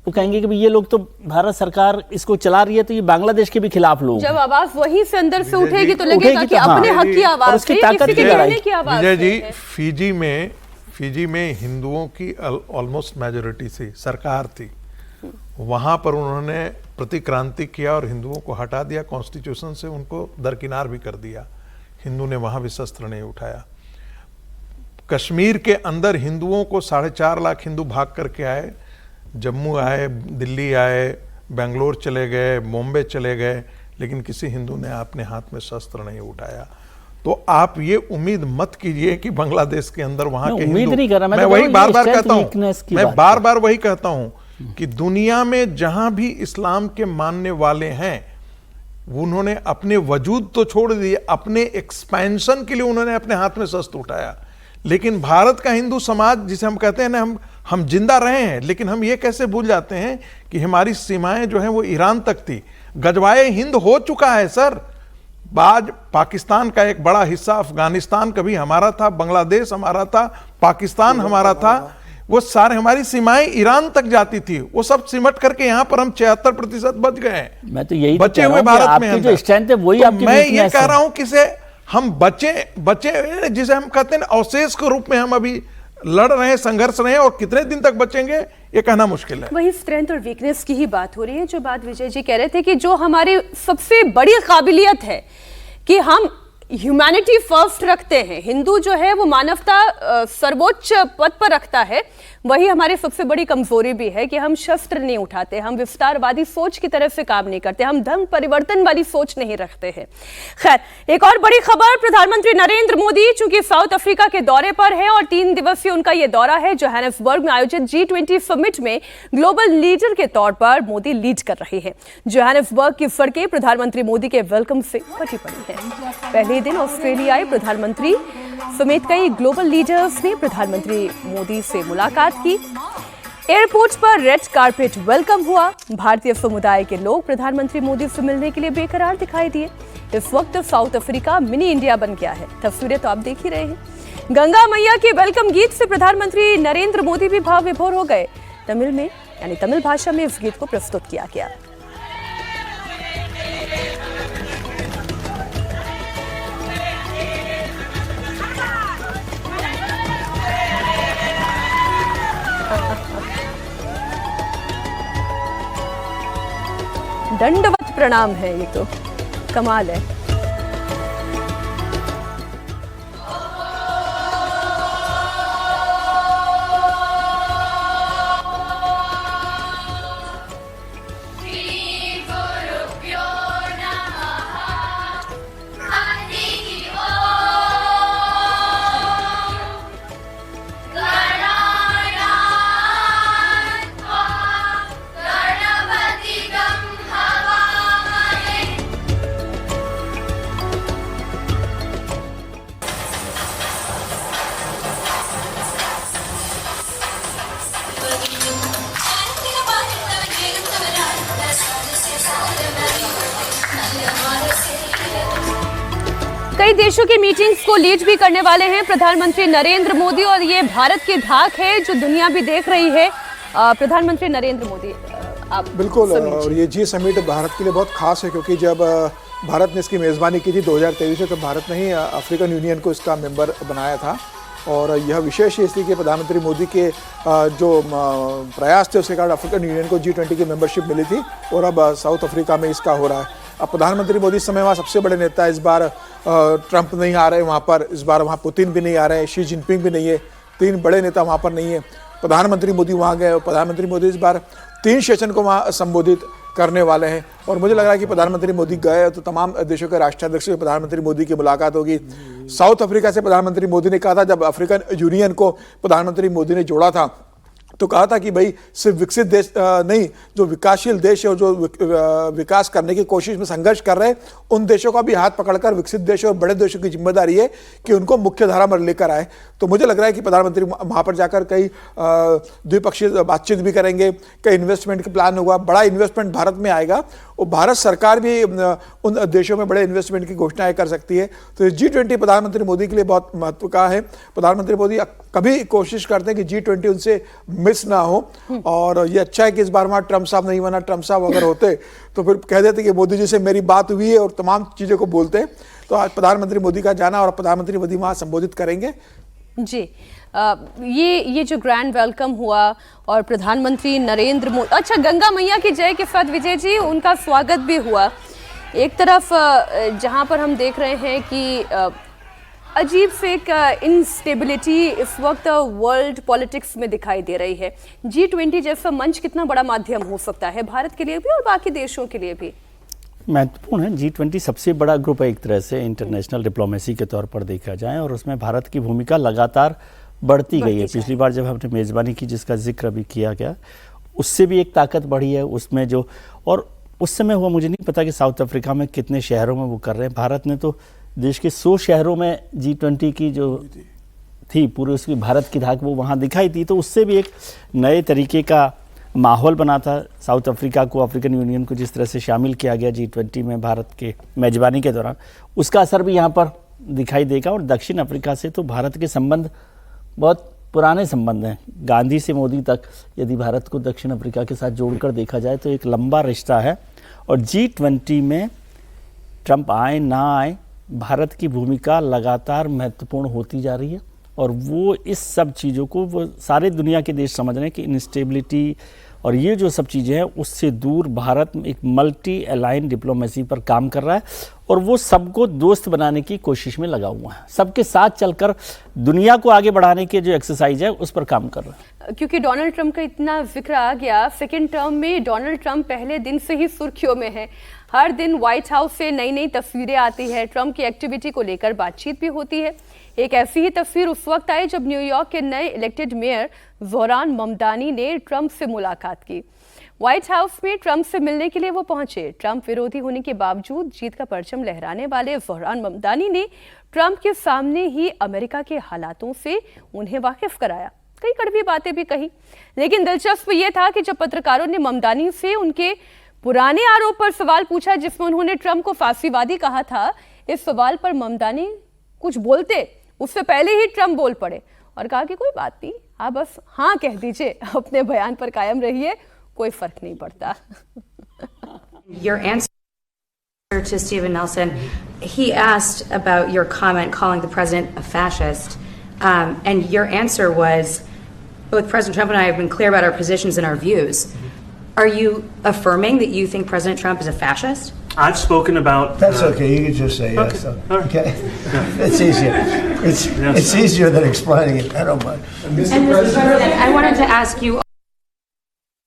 वो कहेंगे कि ये लोग तो भारत सरकार इसको चला रही है, तो ये बांग्लादेश के भी खिलाफ लोग। जब आवाज वहीं से अंदर से उठेगी तो लगेगा कि अपने हक की आवाज है, किसी के कहने की आवाज है। विजय जी, फिजी में हिंदुओं की ऑलमोस्ट मेजोरिटी थी, सरकार थी। वहां पर उन्होंने प्रतिक्रांति किया और हिंदुओं को हटा दिया, कॉन्स्टिट्यूशन से उनको दरकिनार भी कर दिया। हिंदू ने वहां भी शस्त्र नहीं उठाया। कश्मीर के अंदर हिंदुओं को 4.5 लाख हिंदू भाग करके आए, जम्मू आए, दिल्ली आए, बेंगलोर चले गए, बॉम्बे चले गए, लेकिन किसी हिंदू ने अपने हाथ में शस्त्र नहीं उठाया। तो आप ये उम्मीद मत कीजिए कि बांग्लादेश के अंदर वहां के उम्मीद नहीं कर रहा, मैं वही बार बार कहता हूं, मैं बार बार वही कहता हूं कि दुनिया में जहां भी इस्लाम के मानने वाले हैं उन्होंने अपने वजूद तो छोड़ दिए, अपने एक्सपेंशन के लिए उन्होंने अपने हाथ में शस्त्र उठाया। लेकिन भारत का हिंदू समाज जिसे हम कहते हैं ना, हम जिंदा रहे हैं, लेकिन हम ये कैसे भूल जाते हैं कि हमारी सीमाएं जो हैं वो ईरान तक थी। गजवाए हिंद हो चुका है सर। आज पाकिस्तान का एक बड़ा हिस्सा, अफगानिस्तान कभी हमारा था, बांग्लादेश हमारा था, पाकिस्तान हमारा था, वो सारे हमारी सीमाएं ईरान तक जाती थी, वो सब सिमट करके यहाँ पर हम 76% बच गए हैं। मैं तो यही बचे हुए भारत में जो स्ट्रेंथ है वही तो आपकी मैं ये weakness कह है। रहा हूं कि से हम बचे जिसे हम कहते हैं अवशेष के रूप में हम अभी लड़ रहे हैं, संघर्ष रहे हैं, और कितने दिन तक बचेंगे ये कहना मुश्किल है। वही स्ट्रेंथ और वीकनेस की ही बात हो रही है। जो बात विजय जी कह रहे थे कि जो हमारी सबसे बड़ी काबिलियत है कि हम ह्यूमैनिटी फर्स्ट रखते हैं, हिंदू जो है वो मानवता सर्वोच्च पद पर रखता है, वही हमारी सबसे बड़ी कमजोरी भी है कि हम शस्त्र नहीं उठाते, हम विस्तारवादी सोच की तरफ से काम नहीं करते, हम धर्म परिवर्तन वाली सोच नहीं रखते हैं। खैर, एक और बड़ी खबर, प्रधानमंत्री नरेंद्र मोदी चूंकि साउथ अफ्रीका के दौरे पर है और 3 दिवसीय उनका यह दौरा है, जोहानिसबर्ग में आयोजित G20 समिट में ग्लोबल लीडर के तौर पर मोदी लीड कर रहे हैं। जोहानिसबर्ग की सड़कें प्रधानमंत्री मोदी के वेलकम से फटी पड़ी हैं। पहले दिन ऑस्ट्रेलिया आए प्रधानमंत्री समेत कई ग्लोबल लीडर्स ने प्रधानमंत्री मोदी से मुलाकात की। एयरपोर्ट पर रेड कारपेट वेलकम हुआ। भारतीय समुदाय के लोग प्रधानमंत्री मोदी से मिलने के लिए बेकरार दिखाई दिए। इस वक्त साउथ अफ्रीका मिनी इंडिया बन गया है। तस्वीरें तो आप देख ही रहे हैं। गंगा मैया के वेलकम गीत से प्रधानमंत्री नरेंद्र मोदी भी भाव विभोर हो गए। तमिल में यानी तमिल भाषा में इस गीत को प्रस्तुत किया गया। दंडवत प्रणाम है, ये तो कमाल है। कई देशों की मीटिंग्स को लीड भी करने वाले हैं प्रधानमंत्री नरेंद्र मोदी, और ये भारत की धाक है जो दुनिया भी देख रही है। प्रधानमंत्री नरेंद्र मोदी, आप बिल्कुल, और ये जी समिट भारत के लिए बहुत खास है क्योंकि जब भारत ने इसकी मेज़बानी की थी 2023 में, तो भारत ने ही अफ्रीकन यूनियन को इसका मेंबर बनाया था। और यह विशेष है इसलिए कि प्रधानमंत्री मोदी के जो प्रयास थे उसके कारण अफ्रीकन यूनियन को G20 की मेंबरशिप मिली थी, और अब साउथ अफ्रीका में इसका हो रहा है। अब प्रधानमंत्री मोदी इस समय वहाँ सबसे बड़े नेता है। इस बार ट्रंप नहीं आ रहे वहाँ पर, इस बार वहाँ पुतिन भी नहीं आ रहे, शी जिनपिंग भी नहीं है, 3 बड़े नेता वहाँ पर नहीं है। प्रधानमंत्री मोदी वहाँ गए और प्रधानमंत्री मोदी इस बार 3 सेशन को वहाँ संबोधित करने वाले हैं। और मुझे लग रहा है कि प्रधानमंत्री मोदी गए तो तमाम देशों के राष्ट्राध्यक्षों से प्रधानमंत्री मोदी की मुलाकात होगी। साउथ अफ्रीका से प्रधानमंत्री मोदी ने कहा था, जब अफ्रीकन यूनियन को प्रधानमंत्री मोदी ने जोड़ा था तो कहा था कि भाई सिर्फ विकसित देश नहीं, जो विकासशील देश है और जो विकास करने की कोशिश में संघर्ष कर रहे हैं उन देशों का भी हाथ पकड़कर विकसित देशों और बड़े देशों की जिम्मेदारी है कि उनको मुख्य धारा में लेकर आए। तो मुझे लग रहा है कि प्रधानमंत्री वहाँ पर जाकर कई द्विपक्षीय बातचीत भी करेंगे, कई इन्वेस्टमेंट का प्लान होगा, बड़ा इन्वेस्टमेंट भारत में आएगा और भारत सरकार भी उन देशों में बड़े इन्वेस्टमेंट की घोषणाएं कर सकती है। तो G20 प्रधानमंत्री मोदी के लिए बहुत महत्व का है। प्रधानमंत्री मोदी कभी कोशिश करते हैं कि G20 उनसे मिस ना हो, और ये अच्छा है कि इस बार वहाँ ट्रंप साहब नहीं बना। ट्रंप साहब अगर होते तो फिर कह देते कि मोदी जी से मेरी बात हुई है और तमाम चीज़ों को बोलते। तो आज प्रधानमंत्री मोदी का जाना और प्रधानमंत्री मोदी वहाँ संबोधित करेंगे। जी, ये जो ग्रैंड वेलकम हुआ और प्रधानमंत्री नरेंद्र मोदी, अच्छा, गंगा मैया की जय के साथ विजय जी उनका स्वागत भी हुआ। एक तरफ जहां पर हम देख रहे हैं कि अजीब से एक इनस्टेबिलिटी इस वक्त वर्ल्ड पॉलिटिक्स में दिखाई दे रही है। G20 जैसा मंच कितना बड़ा माध्यम हो सकता है भारत के लिए भी और बाकी देशों के लिए भी? महत्वपूर्ण है। G20 सबसे बड़ा ग्रुप है एक तरह से इंटरनेशनल डिप्लोमेसी के तौर पर देखा जाए, और उसमें भारत की भूमिका लगातार बढ़ती गई है। पिछली बार जब हमने मेज़बानी की, जिसका जिक्र अभी किया गया, उससे भी एक ताकत बढ़ी है उसमें जो, और उस समय हुआ मुझे नहीं पता कि साउथ अफ्रीका में कितने शहरों में वो कर रहे हैं। भारत ने तो देश के 100 शहरों में G20 की जो थी पूरे उसकी भारत की धाक वो वहाँ दिखाई थी, तो उससे भी एक नए तरीके का माहौल बना था। साउथ अफ्रीका को, अफ्रीकन यूनियन को जिस तरह से शामिल किया गया G20 में भारत के मेजबानी के दौरान, उसका असर भी यहाँ पर दिखाई देगा। और दक्षिण अफ्रीका से तो भारत के संबंध बहुत पुराने संबंध हैं, गांधी से मोदी तक यदि भारत को दक्षिण अफ्रीका के साथ जोड़कर देखा जाए तो एक लंबा रिश्ता है। और G20 में ट्रंप आए ना आए, भारत की भूमिका लगातार महत्वपूर्ण होती जा रही है। और वो इस सब चीज़ों को वो सारे दुनिया के देश समझ रहे हैं कि इंस्टेबिलिटी और ये जो सब चीज़ें हैं उससे दूर भारत एक मल्टी अलाइन डिप्लोमेसी पर काम कर रहा है और वो सबको दोस्त बनाने की कोशिश में लगा हुआ है। सबके साथ चलकर दुनिया को आगे बढ़ाने के जो एक्सरसाइज है उस पर काम कर रहा है। क्योंकि डोनाल्ड ट्रंप का इतना जिक्र आ गया, सेकेंड टर्म में डोनाल्ड ट्रंप पहले दिन से ही सुर्खियों में है। हर दिन व्हाइट हाउस से नई नई तस्वीरें आती है, ट्रंप की एक्टिविटी को लेकर बातचीत भी होती है। एक ऐसी ही तस्वीर उस वक्त आई जब न्यूयॉर्क के नए इलेक्टेड मेयर ज़ोहरान ममदानी ने ट्रंप से मुलाकात की। व्हाइट हाउस में ट्रंप से मिलने के लिए वो पहुंचे। ट्रंप विरोधी होने के बावजूद जीत का परचम लहराने वाले ज़ोहरान ममदानी ने ट्रंप के सामने ही अमेरिका के हालातों से उन्हें वाकिफ कराया, कई कड़वी बातें भी कही। लेकिन दिलचस्प ये था कि जब पत्रकारों ने ममदानी से उनके पुराने आरोप पर सवाल पूछा जिसमें उन्होंने ट्रंप को फांसीवादी कहा था, इस सवाल पर ममदानी कुछ बोलते उससे पहले ही ट्रंप बोल पड़े और कहा कि कोई बात नहीं, आप बस हाँ कह दीजिए, अपने बयान पर कायम रहिए, कोई फर्क नहीं पड़ता। Your answer to Stephen Nelson, he asked about your comment calling the president a fascist, and your answer was, both President Trump and I have been clear about our positions and our views. Are you affirming that you think President Trump is a fascist? I've spoken about... That's okay, you can just say yes. Okay? It's easier. It's easier than explaining it. I don't mind. And Mr. President, I wanted to ask you...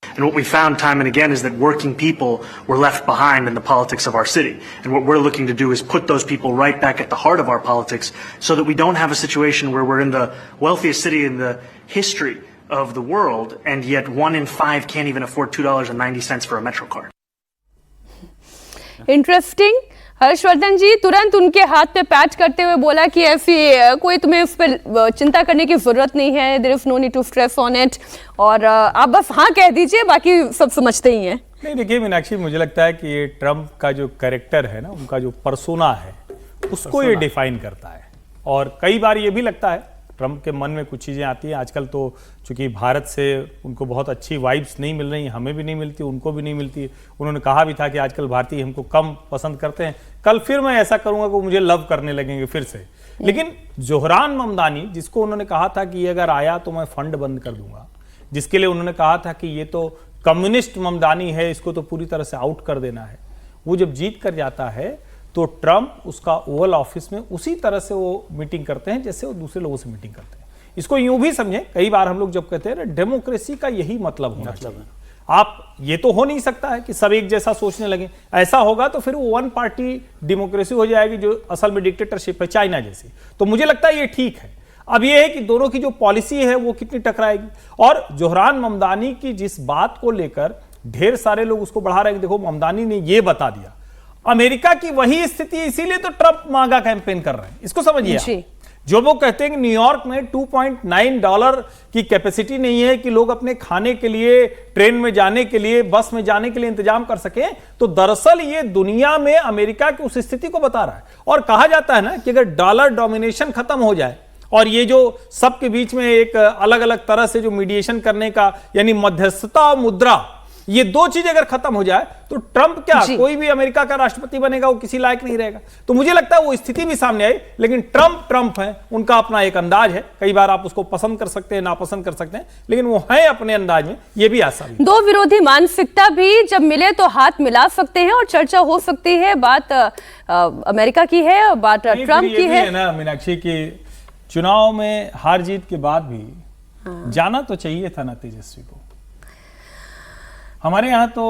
And what we found time and again is that working people were left behind in the politics of our city. And what we're looking to do is put those people right back at the heart of our politics so that we don't have a situation where we're in the wealthiest city in the history of the world, and yet 1 in 5 can't even afford $2.90 for a Metro card. Interesting. Harshvardhan ji तुरंत उनके हाथ पे पैच करते हुए बोला कि ऐसी कोई तुम्हें उस पर चिंता करने की जरूरत नहीं है, there is no need to stress on it, और आप बस हाँ कह दीजिए, बाकी सब समझते ही हैं। नहीं देखिए मीनाक्षी, मुझे लगता है कि ये ट्रंप का जो कैरेक्टर है ना, उनका जो पर्सोना है उसको ये डिफाइन करता है। और कई बार ये भी लगता है ट्रंप के मन में कुछ चीज़ें आती हैं। आजकल तो चूंकि भारत से उनको बहुत अच्छी वाइब्स नहीं मिल रही, हमें भी नहीं मिलती, उनको भी नहीं मिलती। उन्होंने कहा भी था कि आजकल भारतीय हमको कम पसंद करते हैं, कल फिर मैं ऐसा करूंगा कि मुझे लव करने लगेंगे फिर से। लेकिन ज़ोहरान ममदानी, जिसको उन्होंने कहा था कि ये अगर आया तो मैं फंड बंद कर दूंगा, जिसके लिए उन्होंने कहा था कि ये तो कम्युनिस्ट ममदानी है, इसको तो पूरी तरह से आउट कर देना है, वो जब जीत कर जाता है तो ट्रंप उसका ओवल ऑफिस में उसी तरह से वो मीटिंग करते हैं जैसे वो दूसरे लोगों से मीटिंग करते हैं। इसको यूं भी समझें, कई बार हम लोग जब कहते हैं डेमोक्रेसी का यही मतलब होना चाहिए। आप ये तो हो नहीं सकता है कि सब एक जैसा सोचने लगे, ऐसा होगा तो फिर वो वन पार्टी डेमोक्रेसी हो जाएगी जो असल में डिक्टेटरशिप है, चाइना जैसी। तो मुझे लगता है ये ठीक है। अब ये है कि दोनों की जो पॉलिसी है वो कितनी टकराएगी। और ज़ोहरान ममदानी की जिस बात को लेकर ढेर सारे लोग उसको बढ़ा रहे हैं, देखो ममदानी ने ये बता दिया, अमेरिका की वही स्थिति, इसीलिए तो ट्रंप मांगा कैंपेन कर रहे हैं। इसको समझिए, जो वो कहते हैं कि न्यूयॉर्क में $2.9 की कैपेसिटी नहीं है कि लोग अपने खाने के लिए, ट्रेन में जाने के लिए, बस में जाने के लिए इंतजाम कर सकें, तो दरअसल ये दुनिया में अमेरिका की उस स्थिति को बता रहा है। और कहा जाता है ना कि अगर डॉलर डोमिनेशन खत्म हो जाए और ये जो सबके बीच में एक अलग अलग तरह से जो मीडिएशन करने का, यानी मध्यस्थता और मुद्रा, ये दो चीजें अगर खत्म हो जाए तो ट्रंप क्या कोई भी अमेरिका का राष्ट्रपति बनेगा, वो किसी लायक नहीं रहेगा। तो मुझे लगता है वो स्थिति भी सामने आई। लेकिन ट्रंप है, उनका अपना एक अंदाज है, कई बार आप उसको पसंद कर सकते हैं, नापसंद कर सकते हैं, लेकिन वो है अपने अंदाज में, ये भी आसान। दो विरोधी मानसिकता भी जब मिले तो हाथ मिला सकते हैं और चर्चा हो सकती है। बात अमेरिका की है, बात ट्रंप की है ना मीनाक्षी, की चुनाव में हार जीत के बाद भी जाना तो चाहिए था ना तेजस्वी को। हमारे यहाँ तो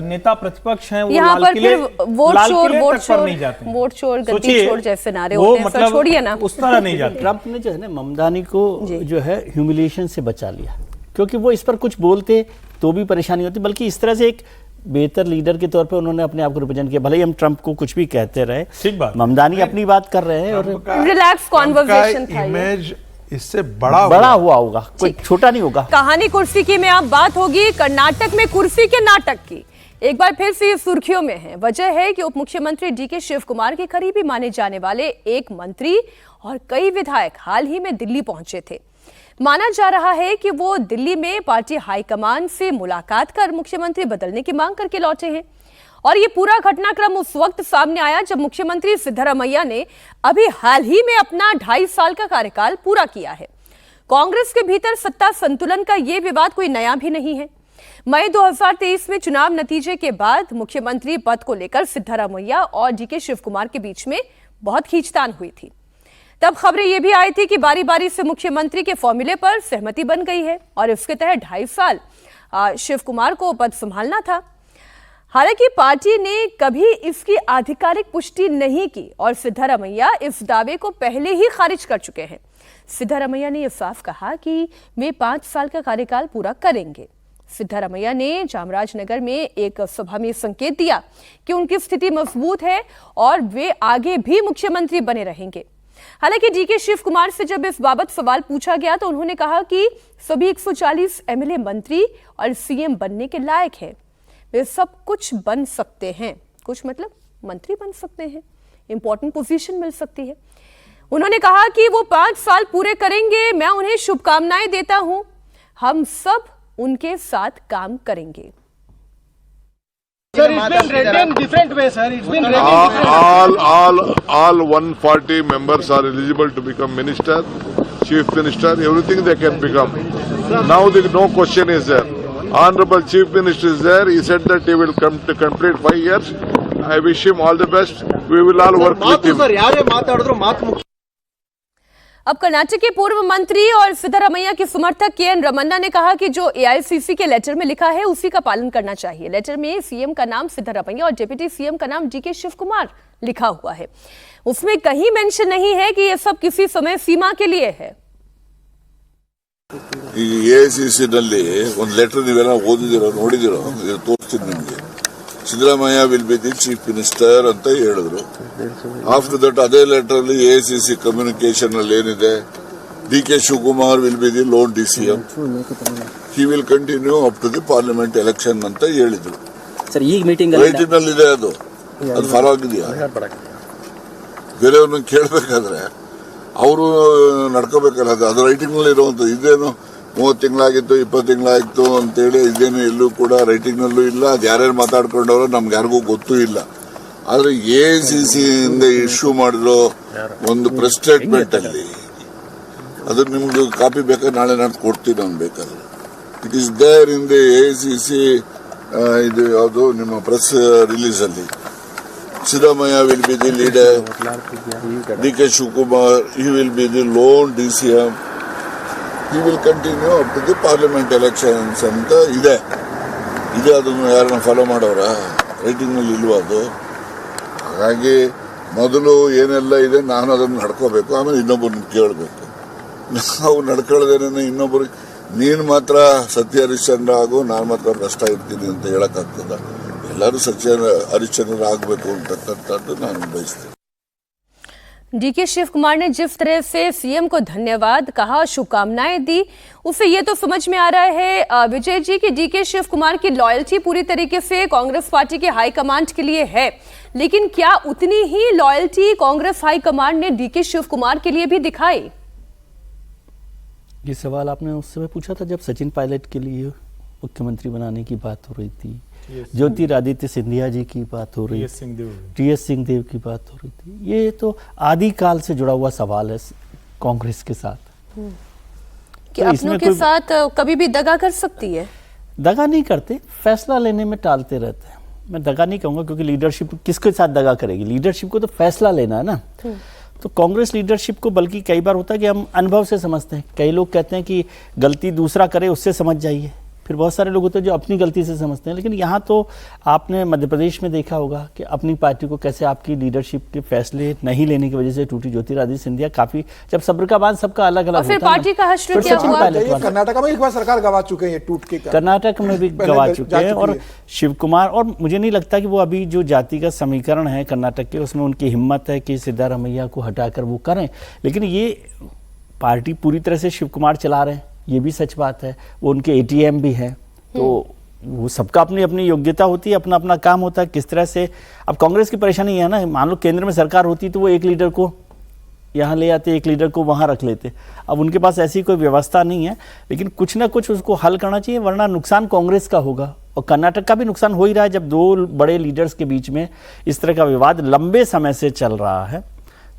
नेता प्रतिपक्ष हैं, वो यहाँ पर फिर वोट चोर गद्दी चोर जैसे नारे होते हैं, मतलब छोड़िए ना, उस तरह नहीं जाते। ट्रंप ने जो है ना ममदानी को जो है ह्यूमिलिएशन से बचा लिया, क्योंकि वो इस पर कुछ बोलते तो भी परेशानी होती। बल्कि इस तरह से एक बेहतर लीडर के तौर पे उन्होंने अपने आप को रिप्रेजेंट किया। भले ही हम ट्रंप को कुछ भी कहते रहे, ठीक बात, ममदानी अपनी बात कर रहे हैं और रिलैक्स कॉन्वर्सेशन था। इमेज इससे बड़ा हुआ होगा, कोई छोटा नहीं होगा। कहानी कुर्सी की में अब बात होगी कर्नाटक में कुर्सी के नाटक की। एक बार फिर से ये सुर्खियों में है। वजह है कि उप मुख्यमंत्री डीके शिव कुमार के करीबी माने जाने वाले एक मंत्री और कई विधायक हाल ही में दिल्ली पहुंचे थे। माना जा रहा है कि वो दिल्ली में पार्टी हाईकमान से मुलाकात कर मुख्यमंत्री बदलने की मांग करके लौटे हैं। और ये पूरा घटनाक्रम उस वक्त सामने आया जब मुख्यमंत्री सिद्धरामैया ने अभी हाल ही में अपना 2.5 साल का कार्यकाल पूरा किया है। कांग्रेस के भीतर सत्ता संतुलन का ये विवाद कोई नया भी नहीं है। मई 2023 में चुनाव नतीजे के बाद मुख्यमंत्री पद को लेकर सिद्धरामैया और डीके शिव कुमार के बीच में बहुत खींचतान हुई थी। तब खबरें ये भी आई थी कि बारी बारी से मुख्यमंत्री के फॉर्मूले पर सहमति बन गई है और इसके तहत 2.5 साल शिव कुमार को पद संभालना था। हालांकि पार्टी ने कभी इसकी आधिकारिक पुष्टि नहीं की और सिद्धरामैया इस दावे को पहले ही खारिज कर चुके हैं। सिद्धरामैया ने यह साफ कहा कि वे 5 साल का कार्यकाल पूरा करेंगे। सिद्धरामैया ने चामराजनगर में एक सभा में संकेत दिया कि उनकी स्थिति मजबूत है और वे आगे भी मुख्यमंत्री बने रहेंगे। हालांकि डीके शिव कुमार से जब इस बाबत सवाल पूछा गया तो उन्होंने कहा कि सभी 140 एमएलए मंत्री और सीएम बनने के लायक हैं। वे सब कुछ बन सकते हैं, कुछ मतलब मंत्री बन सकते हैं, इंपॉर्टेंट पोजीशन मिल सकती है। उन्होंने कहा कि वो 5 साल पूरे करेंगे। मैं उन्हें शुभकामनाएं देता हूं, हम सब उनके साथ काम करेंगे। Sir, it's been read in different ways, sir. It's been read in different ways. All 140 members are eligible to become minister, chief minister, everything they can become. Now no question is there. Honorable Chief Minister is there. He said that he will come to complete 5 years. I wish him all the best. We will all work with him. अब कर्नाटक के पूर्व मंत्री और सिद्धरामैया के समर्थक के.एन. रमन्ना ने कहा कि जो एआईसीसी के लेटर में लिखा है उसी का पालन करना चाहिए। लेटर में सीएम का नाम सिद्धरामैया और डिप्टी सीएम का नाम डीके शिव कुमार लिखा हुआ है। उसमें कहीं मेंशन नहीं है कि ये सब किसी समय सीमा के लिए है। ಎಐಸಿಸಿ ನಲ್ಲಿ ಒಂದು ಲೆಟರ್ ನೀವೆಲ್ಲ ಓದಿದಿರೋ ನೋಡಿದಿರೋ ತೋರಿಸ್ತೀನಿ ನಿಮಗೆ. Siddaramaiah will be the chief minister ಅಂತ ಹೇಳಿದ್ರು. ಆಫ್ಟರ್ ದಟ್ ಅದೇ ಲೆಟರ್ ಅಲ್ಲಿ ಎಐಸಿಸಿ ಕಮ್ಯುನಿಕೇಶನ್ ಅಲ್ಲಿ ಏನಿದೆ, DK Shivakumar will be the lone DCM, he will continue up to the parliament election ಅಂತ ಹೇಳಿದ್ರು. ರೈಟಿಂಗ್ ನಲ್ಲಿ ಇದೆ, ಅದು ಫಾಲೋ ಆಗಿದೆಯಾ? ಬೇರೆಯವ್ರನ್ನ ಕೇಳಬೇಕಾದ್ರೆ ಅವರು ನಡ್ಕೋಬೇಕಲ್ಲ, ಅದು ರೈಟಿಂಗ್ ನಲ್ಲಿ ಇರುವಂತದ್ದು. ಇದೇನು 30 ತಿಂಗಳಾಗಿತ್ತು 20 ತಿಂಗಳಾಗಿತ್ತು ಅಂತೇಳಿ ಇದೇನು ಎಲ್ಲೂ ಕೂಡ ರೈಟಿಂಗ್ ನಲ್ಲೂ ಇಲ್ಲ. ಅದು ಯಾರ್ಯಾರು ಮಾತಾಡ್ಕೊಂಡವರು ನಮ್ಗೆ ಯಾರಿಗೂ ಗೊತ್ತೂ ಇಲ್ಲ. ಆದ್ರೆ ಎಐಸಿಸಿ ಇಂದ ಇಶ್ಯೂ ಮಾಡಿರೋ ಒಂದು ಪ್ರೆಸ್ ಸ್ಟೇಟ್ಮೆಂಟ್ ಅಲ್ಲಿ ಅದು ನಿಮ್ಗೆ ಕಾಪಿ ಬೇಕಾದ್ರೆ ನಾಳೆ ನಾನು ಕೊಡ್ತೀನಿ ನಾನು ಬೇಕಾದ್ರೆ. It is there in the AICC ಇದು ಯಾವುದು ನಿಮ್ಮ ಪ್ರೆಸ್ ರಿಲೀಸ್ ಅಲ್ಲಿ. Siddhamaya will be the leader, DK Shivakumar, he will be the lone DCM, he will continue up to the parliament elections ಅಂತ ಇದೆ. ಅದನ್ನು ಯಾರನ್ನ ಫಾಲೋ ಮಾಡೋರ? ರೈಟಿಂಗ್ ನಲ್ಲಿ ಇಲ್ವಾ ಅದು? ಹಾಗಾಗಿ ಮೊದಲು ಏನೆಲ್ಲ ಇದೆ ನಾನು ಅದನ್ನು ನಡ್ಕೋಬೇಕು, ಆಮೇಲೆ ಇನ್ನೊಬ್ಬರನ್ನ ಕೇಳಬೇಕು. ನಾವು ನಡ್ಕೊಳ್ಳೋದೇನೆ ಇನ್ನೊಬ್ಬರು ನೀನು ಮಾತ್ರ ಸತ್ಯ ಹರಿಶ್ಚಂದ್ರ ಆಗು, ನಾನು ಮಾತ್ರ ಕಷ್ಟ ಇರ್ತೀನಿ ಅಂತ ಹೇಳಕ್ಕಾಗ್ತದ? ಎಲ್ಲರೂ ಸತ್ಯ ಹರಿಶ್ಚಂದ್ರ ಆಗಬೇಕು ಅಂತಕ್ಕಂಥದ್ದು ನಾನು ಬಯಸ್ತೇನೆ. डीके शिव कुमार ने जिस तरह से सीएम को धन्यवाद कहा, शुभकामनाएं दी, उससे ये तो समझ में आ रहा है विजय जी कि डीके शिव कुमार की लॉयल्टी पूरी तरीके से कांग्रेस पार्टी के हाईकमांड के लिए है, लेकिन क्या उतनी ही लॉयल्टी कांग्रेस हाईकमांड ने डीके शिव कुमार के लिए भी दिखाई? ये सवाल आपने उस समय पूछा था जब सचिन पायलट के लिए मुख्यमंत्री बनाने की बात हो रही थी, ज्योतिरादित्य सिंधिया जी की बात हो रही थी, टीएस सिंहदेव की बात हो रही थी। ये तो आदिकाल से जुड़ा हुआ सवाल है कांग्रेस के साथ कि तो अपनों के साथ कभी भी दगा कर सकती है। दगा नहीं करते, फैसला लेने में टालते रहते हैं। मैं दगा नहीं कहूंगा क्योंकि लीडरशिप किसके साथ दगा करेगी? लीडरशिप को तो फैसला लेना है ना। तो कांग्रेस लीडरशिप को बल्कि कई बार होता है कि हम अनुभव से समझते हैं। कई लोग कहते हैं कि गलती दूसरा करे उससे समझ जाइए, फिर बहुत सारे लोग होते हैं जो अपनी गलती से समझते हैं। लेकिन यहाँ तो आपने मध्य प्रदेश में देखा होगा कि अपनी पार्टी को कैसे आपकी लीडरशिप के फैसले नहीं लेने की वजह से टूटी। ज्योतिरादित्य सिंधिया काफी, जब सब्र का बांध सबका अलग अलग फिर पार्टी का हश्र क्या हुआ? कर्नाटक में एक बार सरकार गवा चुके हैं, ये टूट के कर्नाटक में भी गवा चुके हैं। और शिव कुमार, और मुझे नहीं लगता कि वो अभी जो जातिगत समीकरण है कर्नाटक के, उसमें उनकी हिम्मत है कि सिद्धारमैया को हटाकर वो करें। लेकिन ये पार्टी पूरी तरह से शिव कुमार चला रहे हैं, ये भी सच बात है। वो उनके एटीएम भी हैं, तो वो सबका अपनी अपनी योग्यता होती है, अपना अपना काम होता है किस तरह से। अब कांग्रेस की परेशानी है ना, मान लो केंद्र में सरकार होती तो वो एक लीडर को यहाँ ले आते, एक लीडर को वहाँ रख लेते। अब उनके पास ऐसी कोई व्यवस्था नहीं है, लेकिन कुछ ना कुछ उसको हल करना चाहिए, वरना नुकसान कांग्रेस का होगा। और कर्नाटक का भी नुकसान हो ही रहा है, जब दो बड़े लीडर्स के बीच में इस तरह का विवाद लंबे समय से चल रहा है।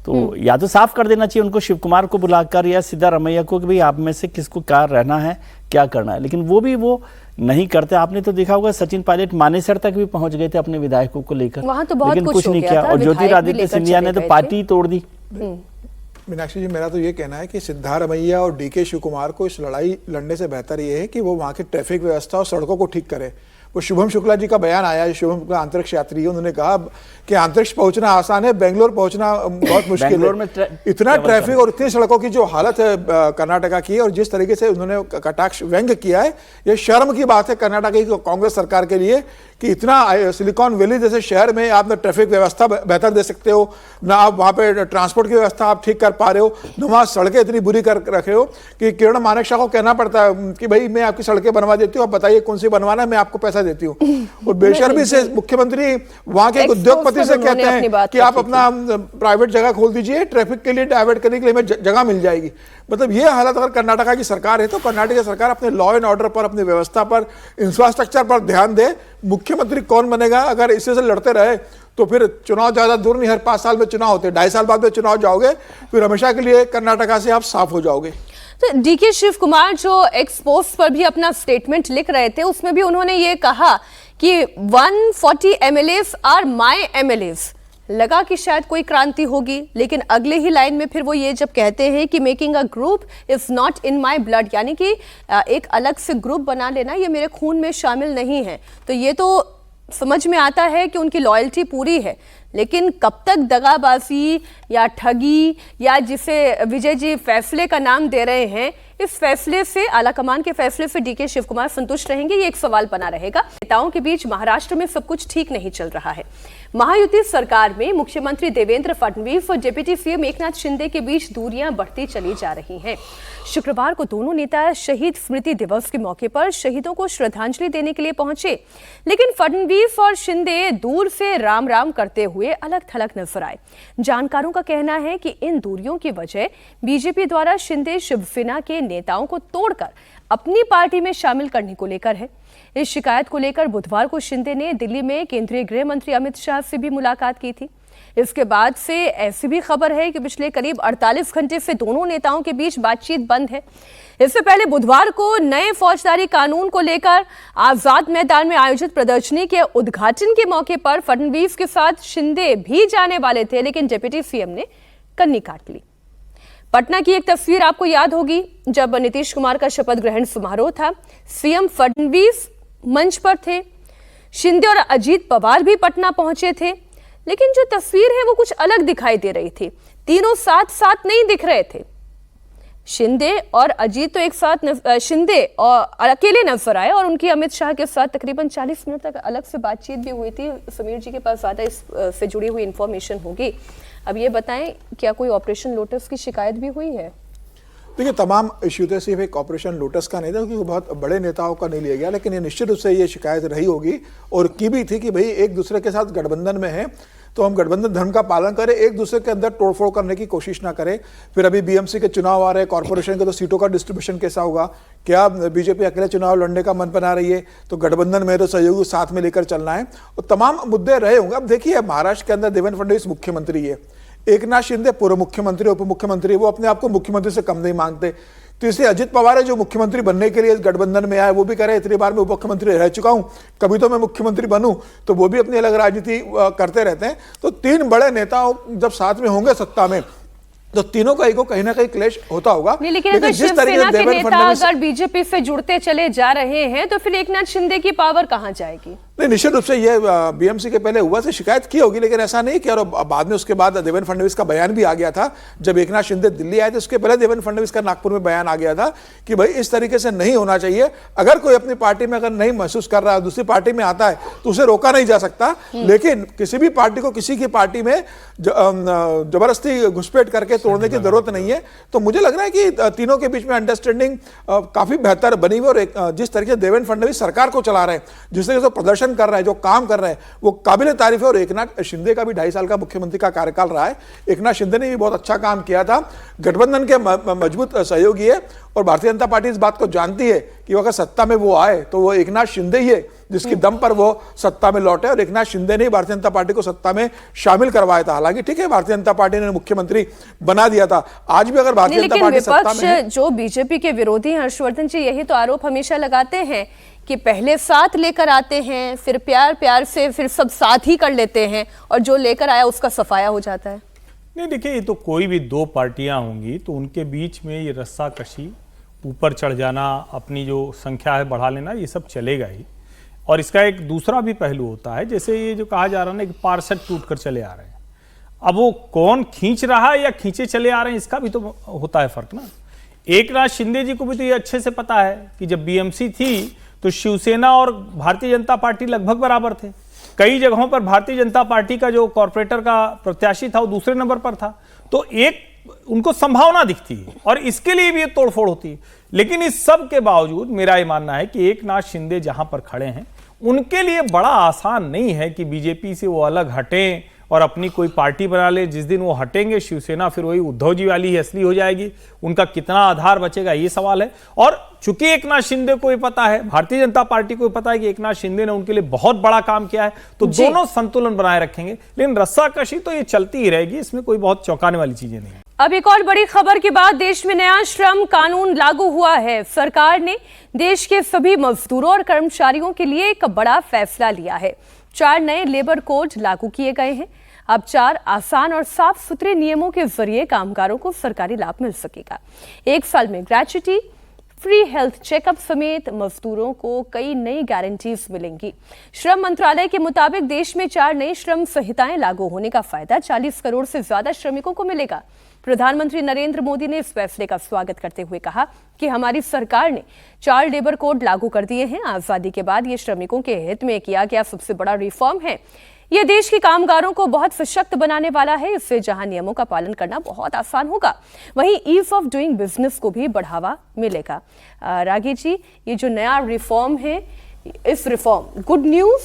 तो या तो साफ कर देना चाहिए उनको, शिव कुमार को बुलाकर, या सिद्धारमैया को कि भाई आप में से किसको क्या रहना है, क्या करना है। लेकिन वो भी वो नहीं करते। आपने तो देखा होगा सचिन पायलट मानेसर तक भी पहुंच गए थे अपने विधायकों को लेकर, वहां तो बहुत लेकिन कुछ नहीं किया। और ज्योतिरादित्य सिंधिया ने तो पार्टी तोड़ दी। मीनाक्षी जी, मेरा तो ये कहना है कि सिद्धारमैया और डीके शिव कुमार को इस लड़ाई लड़ने से बेहतर ये है कि वो वहाँ की ट्रैफिक व्यवस्था और सड़कों को ठीक करे। वो शुभम शुक्ला जी का बयान आया, शुभम शुक्ला अंतरिक्ष यात्री है, उन्होंने कहा कि अंतरिक्ष पहुंचना आसान है, बेंगलोर पहुंचना बहुत मुश्किल है। इतना ट्रैफिक और इतनी सड़कों की जो हालत है कर्नाटका की, और जिस तरीके से उन्होंने कटाक्ष व्यंग किया है, ये शर्म की बात है कर्नाटक की कांग्रेस सरकार के लिए कि इतना सिलिकॉन वैली जैसे शहर में आप ना ट्रैफिक व्यवस्था बेहतर दे सकते हो, ना आप वहाँ पे ट्रांसपोर्ट की व्यवस्था आप ठीक कर पा रहे हो, ना वहाँ सड़कें इतनी बुरी कर रखे हो कि किरण मानेकशॉ को कहना पड़ता है कि भाई मैं आपकी सड़कें बनवा देती हूँ, आप बताइए कौन सी बनवाना है, मैं आपको पैसा देती हूँ। और बेशर्मी से मुख्यमंत्री वहाँ के उद्योगपति से कहते हैं कि आप अपना प्राइवेट जगह खोल दीजिए, ट्रैफिक के लिए डाइवर्ट करने के लिए हमें जगह मिल जाएगी। मतलब ये हालत अगर कर्नाटका की सरकार है तो कर्नाटक की सरकार अपने लॉ एंड ऑर्डर पर, अपनी व्यवस्था पर, इंफ्रास्ट्रक्चर पर ध्यान दे। मुख्यमंत्री कौन बनेगा, अगर इसी से लड़ते रहे तो फिर चुनाव ज्यादा दूर नहीं, हर 5 साल में चुनाव होते, 2.5 साल बाद में चुनाव जाओगे, फिर हमेशा के लिए कर्नाटका से आप साफ हो जाओगे। तो डीके शिव कुमार जो एक्स पोस्ट पर भी अपना स्टेटमेंट लिख रहे थे, उसमें भी उन्होंने ये कहा कि 140 MLAs आर माई MLAs। लगा कि शायद कोई क्रांति होगी, लेकिन अगले ही लाइन में फिर वो ये जब कहते हैं कि making a group is not in my blood, यानी कि एक अलग से ग्रुप बना लेना ये मेरे खून में शामिल नहीं है। तो ये तो समझ में आता है कि उनकी लॉयल्टी पूरी है, लेकिन कब तक दगाबाजी या ठगी या जिसे विजय जी फैसले का नाम दे रहे हैं, इस फैसले से, आलाकमान के फैसले से डीके शिव कुमार संतुष्ट रहेंगे, ये एक सवाल बना रहेगा। नेताओं के बीच महाराष्ट्र में सब कुछ ठीक नहीं चल रहा है। महायुति सरकार में मुख्यमंत्री देवेंद्र फडणवीस और डिप्टी सीएम एकनाथ शिंदे के बीच दूरियां बढ़ती चली जा रही हैं। शुक्रवार को दोनों नेता शहीद स्मृति दिवस के मौके पर शहीदों को श्रद्धांजलि देने के लिए पहुंचे, लेकिन फडणवीस और शिंदे दूर से राम राम करते हुए अलग थलग नजर आए। जानकारों का कहना है कि इन दूरियों की वजह बीजेपी द्वारा शिंदे शिवसेना के नेताओं को तोड़कर अपनी पार्टी में शामिल करने को लेकर है। इस शिकायत को लेकर बुधवार को शिंदे ने दिल्ली में केंद्रीय गृह मंत्री अमित शाह से भी मुलाकात की थी। इसके बाद से ऐसी भी खबर है कि पिछले करीब 48 घंटे से दोनों नेताओं के बीच बातचीत बंद है। इससे पहले बुधवार को नए फौजदारी कानून को लेकर आजाद मैदान में आयोजित प्रदर्शनी के उद्घाटन के मौके पर फडणवीस के साथ शिंदे भी जाने वाले थे, लेकिन डिप्टी सीएम ने कन्नी काट ली। पटना की एक तस्वीर आपको याद होगी, जब नीतीश कुमार का शपथ ग्रहण समारोह था, सीएम फडणवीस मंच पर थे, शिंदे और अजीत पवार भी पटना पहुंचे थे, लेकिन जो तस्वीर है वो कुछ अलग दिखाई दे रही थी। तीनों साथ साथ नहीं दिख रहे थे। शिंदे और अजीत तो एक साथ, शिंदे और अकेले नजर आए और उनकी अमित शाह के साथ तकरीबन 40 मिनट तक अलग से बातचीत भी हुई थी। समीर जी के पास ज्यादा इससे जुड़ी हुई इंफॉर्मेशन होगी। अब ये बताएं, क्या कोई ऑपरेशन लोटस की शिकायत भी हुई है? देखिए, तमाम इश्यू थे, सिर्फ एक ऑपरेशन लोटस का नहीं था, क्योंकि बहुत बड़े नेताओं का नहीं लिया गया, लेकिन ये निश्चित रूप से ये शिकायत रही होगी और की भी थी कि भाई एक दूसरे के साथ गठबंधन में है तो हम गठबंधन धर्म का पालन करें, एक दूसरे के अंदर तोड़फोड़ करने की कोशिश ना करें। फिर अभी बीएमसी के चुनाव आ रहे हैं, कॉर्पोरेशन के, तो सीटों का डिस्ट्रीब्यूशन कैसा होगा, क्या बीजेपी अकेले चुनाव लड़ने का मन बना रही है, तो गठबंधन में तो सहयोगी साथ में लेकर चलना है, और तमाम मुद्दे रहे होंगे। अब देखिए, महाराष्ट्र के अंदर देवेंद्र फडणवीस मुख्यमंत्री है, एकनाथ शिंदे पूर्व मुख्यमंत्री, उप मुख्यमंत्री, वो अपने आप को मुख्यमंत्री से कम नहीं मांगते। तीसरे अजित पवार है जो मुख्यमंत्री बनने के लिए इस गठबंधन में आए, वो भी कह रहे इतनी बार मैं उप मुख्यमंत्री रह चुका हूं, कभी तो मैं मुख्यमंत्री बनूं, तो वो भी अपनी अलग राजनीति करते रहते हैं। तो तीन बड़े नेताओं जब साथ में होंगे सत्ता में, तो तीनों का ईगो कहीं ना कहीं क्लेश होता होगा। नहीं, लेकिन अगर जिस तरीके शिवसेना से के देवेंद्र नेता फडणवीस अगर बीजेपी से जुड़ते चले जा रहे हैं तो फिर एकनाथ शिंदे की पावर कहां जाएगी? नहीं, निश्चित रूप से ये बीएमसी के पहले हुआ से शिकायत की होगी, लेकिन ऐसा नहीं कि और बाद में उसके बाद देवेंद्र फडणवीस का बयान भी आ गया था। जब एकनाथ शिंदे दिल्ली आए थे उसके पहले देवेंद्र फडणवीस का नागपुर में बयान आ गया था कि भाई इस तरीके से नहीं होना चाहिए। अगर कोई अपनी पार्टी में अगर नहीं महसूस कर रहा है, दूसरी पार्टी में आता है तो उसे रोका नहीं जा सकता, लेकिन किसी भी पार्टी को किसी की पार्टी में जबरदस्ती घुसपैठ करके तोड़ने की जरूरत नहीं है। तो मुझे लग रहा है कि तीनों के बीच में अंडरस्टैंडिंग काफी बेहतर बनी हुई और जिस तरीके से देवेंद्र फडणवीस सरकार को चला रहे हैं, जिस तरीके से प्रदर्शन कर रहे हैं, जो काम कर रहे हैं, वो काबिल तारीफ है। और एकनाथ शिंदे का भी 2.5 साल का मुख्यमंत्री का कार्यकाल रहा है। एकनाथ शिंदे ने भी बहुत अच्छा काम किया था, गठबंधन के मजबूत सहयोगी है और भारतीय जनता पार्टी इस बात को जानती है कि अगर सत्ता में वो आए तो वो एकनाथ शिंदे ही है जिसकी दम पर वो सत्ता में लौटे। और एकनाथ शिंदे ने भारतीय जनता पार्टी को सत्ता में शामिल करवाया था। हालांकि ठीक है, भारतीय जनता पार्टी ने मुख्यमंत्री बना दिया था। आज भी अगर भारतीय जनता पार्टी सत्ता में है, जो बीजेपी के विरोधी हर्षवर्धन जी यही तो आरोप हमेशा लगाते हैं कि पहले साथ लेकर आते हैं, फिर प्यार प्यार से फिर सब साथ ही कर लेते हैं और जो लेकर आया उसका सफाया हो जाता है। नहीं, देखिए, ये तो कोई भी दो पार्टियां होंगी तो उनके बीच में ये रस्साकशी, ऊपर चढ़ जाना, अपनी जो संख्या है बढ़ा लेना, ये सब चलेगा ही। और इसका एक दूसरा भी पहलू होता है, जैसे ये जो कहा जा रहा है ना कि पार्षद टूट कर चले आ रहे हैं, अब वो कौन खींच रहा है या खींचे चले आ रहे हैं, इसका भी तो होता है फर्क ना। एकनाथ शिंदे जी को भी तो ये अच्छे से पता है कि जब बीएमसी थी तो शिवसेना और भारतीय जनता पार्टी लगभग बराबर थे। कई जगहों पर भारतीय जनता पार्टी का जो कॉर्पोरेटर का प्रत्याशी था वो दूसरे नंबर पर था, तो एक उनको संभावना दिखती है और इसके लिए भी ये तोड़फोड़ होती है। लेकिन इस सब के बावजूद मेरा ये मानना है कि एकनाथ शिंदे जहां पर खड़े हैं उनके लिए बड़ा आसान नहीं है कि बीजेपी से वो अलग हटें और अपनी कोई पार्टी बना ले। जिस दिन वो हटेंगे शिवसेना फिर वही उद्धव जी वाली ही असली हो जाएगी, उनका कितना आधार बचेगा ये सवाल है। और चूंकि एकनाथ शिंदे को भी पता है, भारतीय जनता पार्टी को भी पता है कि एकनाथ शिंदे ने उनके लिए बहुत बड़ा काम किया है, तो दोनों संतुलन बनाए रखेंगे। लेकिन रस्साकशी तो ये चलती ही रहेगी, इसमें कोई बहुत चौंकाने वाली चीजें नहीं है। अब एक और बड़ी खबर के बाद देश में नया श्रम कानून लागू हुआ है। सरकार ने देश के सभी मजदूरों और कर्मचारियों के लिए एक बड़ा फैसला लिया है। 4 नए लेबर कोड लागू किए गए हैं। अब 4 आसान और साफ सुथरे नियमों के जरिए कामगारों को सरकारी लाभ मिल सकेगा। 1 साल में ग्रेच्युटी, फ्री हेल्थ चेकअप समेत मजदूरों को कई नई गारंटीज मिलेंगी। श्रम मंत्रालय के मुताबिक देश में 4 नई श्रम संहिताएं लागू होने का फायदा 40 करोड़ से ज्यादा श्रमिकों को मिलेगा। प्रधानमंत्री नरेंद्र मोदी ने इस फैसले का स्वागत करते हुए कहा कि हमारी सरकार ने 4 लेबर कोड लागू कर दिए हैं। आजादी के बाद ये श्रमिकों के हित में किया गया सबसे बड़ा रिफॉर्म है। यह देश के कामगारों को बहुत सशक्त बनाने वाला है। इससे जहां नियमों का पालन करना बहुत आसान होगा, वहीं ईज ऑफ डूइंग बिजनेस को भी बढ़ावा मिलेगा। रागी जी, ये जो नया रिफॉर्म है, इस रिफॉर्म गुड न्यूज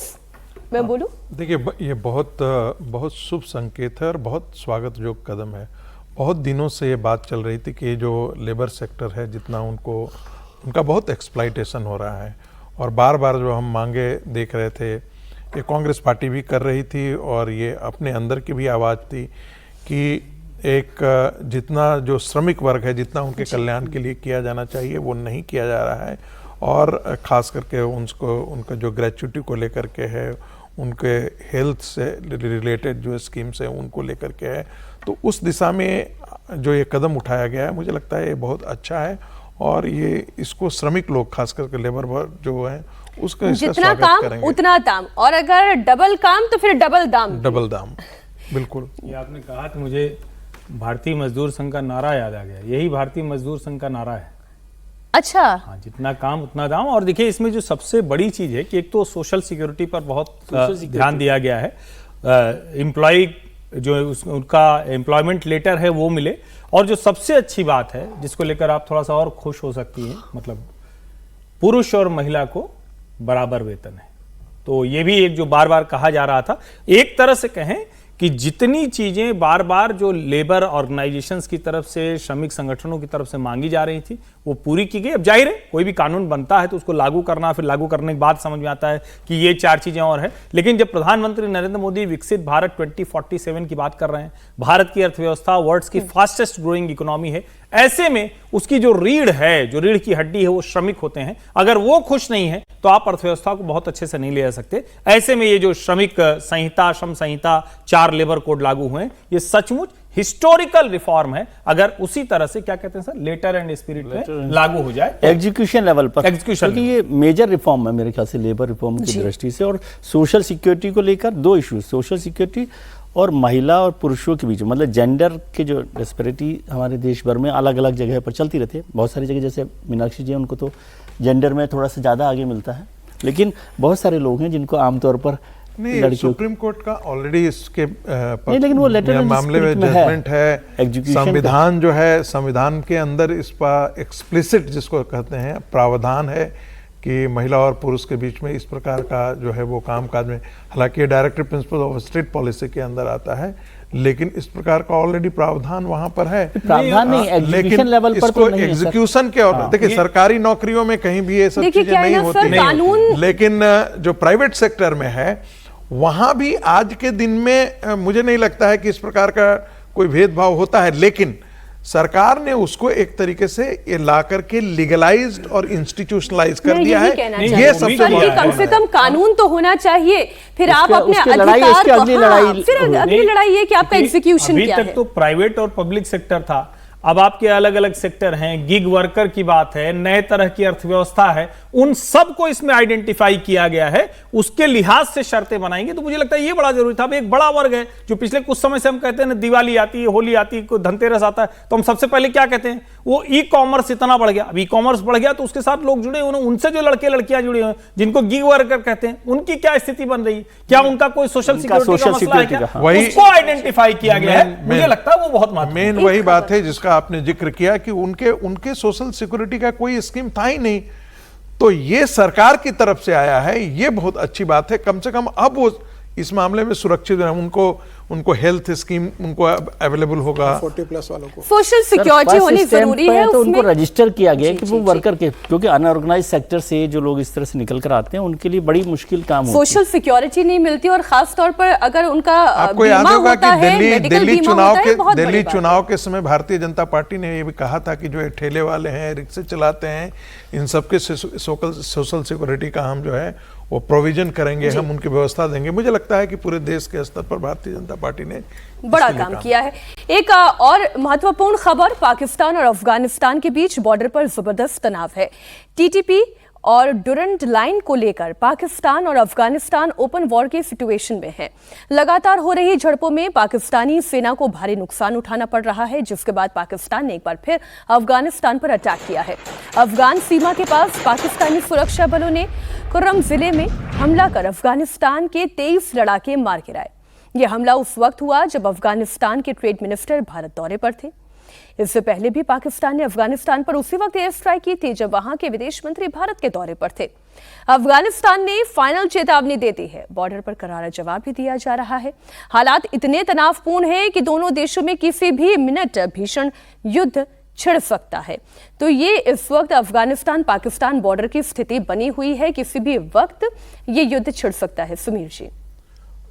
मैं बोलूं? देखिए, ये बहुत शुभ संकेत है और बहुत स्वागत योग्य कदम है। बहुत दिनों से ये बात चल रही थी कि जो लेबर सेक्टर है, जितना उनका बहुत एक्सप्लॉइटेशन हो रहा है और बार बार जो हम मांगे देख रहे थे, ये कांग्रेस पार्टी भी कर रही थी और ये अपने अंदर की भी आवाज़ थी कि एक जितना जो श्रमिक वर्ग है, जितना उनके कल्याण के लिए किया जाना चाहिए वो नहीं किया जा रहा है। और ख़ास करके उनका जो ग्रेच्युटी को लेकर के है, उनके हेल्थ से रिलेटेड जो स्कीम्स हैं उनको लेकर के है, तो उस दिशा में जो ये कदम उठाया गया है मुझे लगता है ये बहुत अच्छा है। और ये इसको श्रमिक लोग, खास करके लेबर वर्ग जो है, उसका जितना काम उतना दाम, और अगर डबल काम तो फिर डबल दाम। बिल्कुल। ये आपने कहा तो मुझे भारतीय मजदूर संघ का नारा याद आ गया। यही भारतीय मजदूर संघ का नारा है। अच्छा, हाँ, जितना काम उतना दाम। और देखिए, इसमें जो सबसे बड़ी चीज है कि एक तो सोशल सिक्योरिटी पर बहुत ध्यान दिया गया है। एम्प्लॉय जो उनका एम्प्लॉयमेंट लेटर है वो मिले, और जो सबसे अच्छी बात है जिसको लेकर आप थोड़ा सा और खुश हो सकती हैं, मतलब पुरुष और महिला को बराबर वेतन है। तो ये भी एक जो बार बार कहा जा रहा था, एक तरह से कहें कि जितनी चीजें बार बार जो लेबर ऑर्गेनाइजेशंस की तरफ से, श्रमिक संगठनों की तरफ से मांगी जा रही थी, वो पूरी की गई। अब जाहिर है कोई भी कानून बनता है तो उसको लागू करना, फिर लागू करने के बाद समझ में आता है कि ये 4 चीजें और है। लेकिन जब प्रधानमंत्री नरेंद्र मोदी विकसित भारत 2047 की बात कर रहे हैं, भारत की अर्थव्यवस्था वर्ल्ड की फास्टेस्ट ग्रोइंग इकोनॉमी है, ऐसे में उसकी जो रीढ़ है, जो रीढ़ की हड्डी है, वो श्रमिक होते हैं। अगर वो खुश नहीं है तो आप अर्थव्यवस्था को बहुत अच्छे से नहीं ले जा सकते। ऐसे में ये जो श्रमिक संहिता, श्रम संहिता, 4 लेबर कोड लागू हुए, ये सचमुच हिस्टोरिकल रिफॉर्म है, अगर उसी तरह से क्या कहते हैं सर, लेटर एंड स्पिरिट में लागू हो जाए एग्जीक्यूशन लेवल पर, एग्जीक्यूशन, क्योंकि ये मेजर रिफॉर्म है मेरे ख्याल से लेबर रिफॉर्म की दृष्टि से। और सोशल सिक्योरिटी को लेकर दो इश्यूज, सोशल सिक्योरिटी और महिला और पुरुषों के बीच, मतलब जेंडर के जो डिस्पैरिटी हमारे देश भर में अलग अलग जगह पर चलती रहती है। बहुत सारी जगह जैसे मीनाक्षी जी, उनको तो जेंडर में थोड़ा सा ज़्यादा आगे मिलता है, लेकिन बहुत सारे लोग हैं जिनको आमतौर पर नहीं, सुप्रीम कोर्ट का ऑलरेडी इसके नहीं, लेकिन वो लेटर मामले में जजमेंट है। संविधान जो है, संविधान के अंदर इस पर एक्सप्लिसिट जिसको कहते हैं प्रावधान है कि महिला और पुरुष के बीच में इस प्रकार का जो है वो कामकाज में, हालांकि ये directive principle of state policy के अंदर आता है, लेकिन इस प्रकार का ऑलरेडी प्रावधान वहां पर है। प्रावधान नहीं, एग्जीक्यूशन लेवल पर तो नहीं है एग्जीक्यूशन के, और देखिए सरकारी नौकरियों में कहीं भी ये सब चीजें नहीं होती, लेकिन जो प्राइवेट सेक्टर में है वहां भी आज के दिन में मुझे नहीं लगता है कि इस प्रकार का कोई भेदभाव होता है, लेकिन सरकार ने उसको एक तरीके से ये ला करके लीगलाइज्ड और इंस्टीट्यूशनलाइज कर दिया है। ये सबसे कम से कम कानून तो होना चाहिए, फिर आप अपने अधिकार को, फिर अगली लड़ाई है कि आपका एग्जीक्यूशन क्या है। अभी तक तो प्राइवेट और पब्लिक सेक्टर था, अब आपके अलग अलग सेक्टर हैं, गिग वर्कर की बात है, नए तरह की अर्थव्यवस्था है, उन सब को इसमें आइडेंटिफाई किया गया है, उसके लिहाज से शर्तें बनाएंगे। तो मुझे लगता है ये बड़ा जरूरी था। अब एक बड़ा वर्ग है जो पिछले कुछ समय से हम कहते हैं ना, दिवाली आती है, होली आती है, धनतेरस आता है, तो हम सबसे पहले क्या कहते हैं, वो ई कॉमर्स इतना बढ़ गया। अब ई कॉमर्स बढ़ गया तो उसके साथ लोग जुड़े हुए, उनसे जो लड़के लड़कियां जुड़े हुए जिनको गिग वर्कर कहते हैं, उनकी क्या स्थिति बन रही है, क्या उनका कोई सोशल सिक्योरिटी का मसला है क्या, उसको आइडेंटिफाई किया गया है। मुझे लगता है वो बहुत महत्वपूर्ण, मेन वही बात है जिसका आपने जिक्र किया कि उनके सोशल सिक्योरिटी का कोई स्कीम था ही नहीं, तो ये सरकार की तरफ से आया है, ये बहुत अच्छी बात है। कम से कम अब वो इस मामले में सुरक्षित है, उनको हेल्थ स्कीम उनको अवेलेबल होगा, 40+ वालों को सोशल सिक्योरिटी होनी जरूरी है, तो उनको रजिस्टर किया गया कि वो वर्कर के, क्योंकि अनऑर्गेनाइज सेक्टर से जो लोग इस तरह से निकल कर आते हैं उनके लिए बड़ी मुश्किल काम होती है। सोशल सिक्योरिटी नहीं मिलती, और खास तौर पर अगर उनका आपको याद होगा कि दिल्ली चुनाव के समय भारतीय जनता पार्टी ने ये भी कहा था कि जो ठेले वाले हैं, रिक्शे चलाते हैं, इन सबके सोशल सिक्योरिटी का हम जो है वो प्रोविजन करेंगे, हम उनकी व्यवस्था देंगे। मुझे लगता है कि पूरे देश के स्तर पर भारतीय जनता पार्टी ने बड़ा काम किया है। एक और महत्वपूर्ण खबर, पाकिस्तान और अफगानिस्तान के बीच बॉर्डर पर जबरदस्त तनाव है। टीटीपी और डुरंट लाइन को लेकर पाकिस्तान और अफगानिस्तान ओपन वॉर के सिचुएशन में है। लगातार हो रही झड़पों में पाकिस्तानी सेना को भारी नुकसान उठाना पड़ रहा है, जिसके बाद पाकिस्तान ने एक बार फिर अफगानिस्तान पर अटैक किया है। अफगान सीमा के पास पाकिस्तानी सुरक्षा बलों ने कुर्रम जिले में हमला कर अफगानिस्तान के 23 लड़ाके मार गिराए। यह हमला उस वक्त हुआ जब अफगानिस्तान के ट्रेड मिनिस्टर भारत दौरे पर थे। इससे पहले भी पाकिस्तान ने अफगानिस्तान पर उसी वक्त एयर स्ट्राइक की थी जब वहां के विदेश मंत्री भारत के दौरे पर थे। अफगानिस्तान ने फाइनल चेतावनी दे दी है, बॉर्डर पर करारा जवाब भी दिया जा रहा है। हालात इतने तनावपूर्ण हैं कि दोनों देशों में किसी भी मिनट भीषण युद्ध छिड़ सकता है। तो ये इस वक्त अफगानिस्तान पाकिस्तान बॉर्डर की स्थिति बनी हुई है, किसी भी वक्त ये युद्ध छिड़ सकता है। सुमीर जी,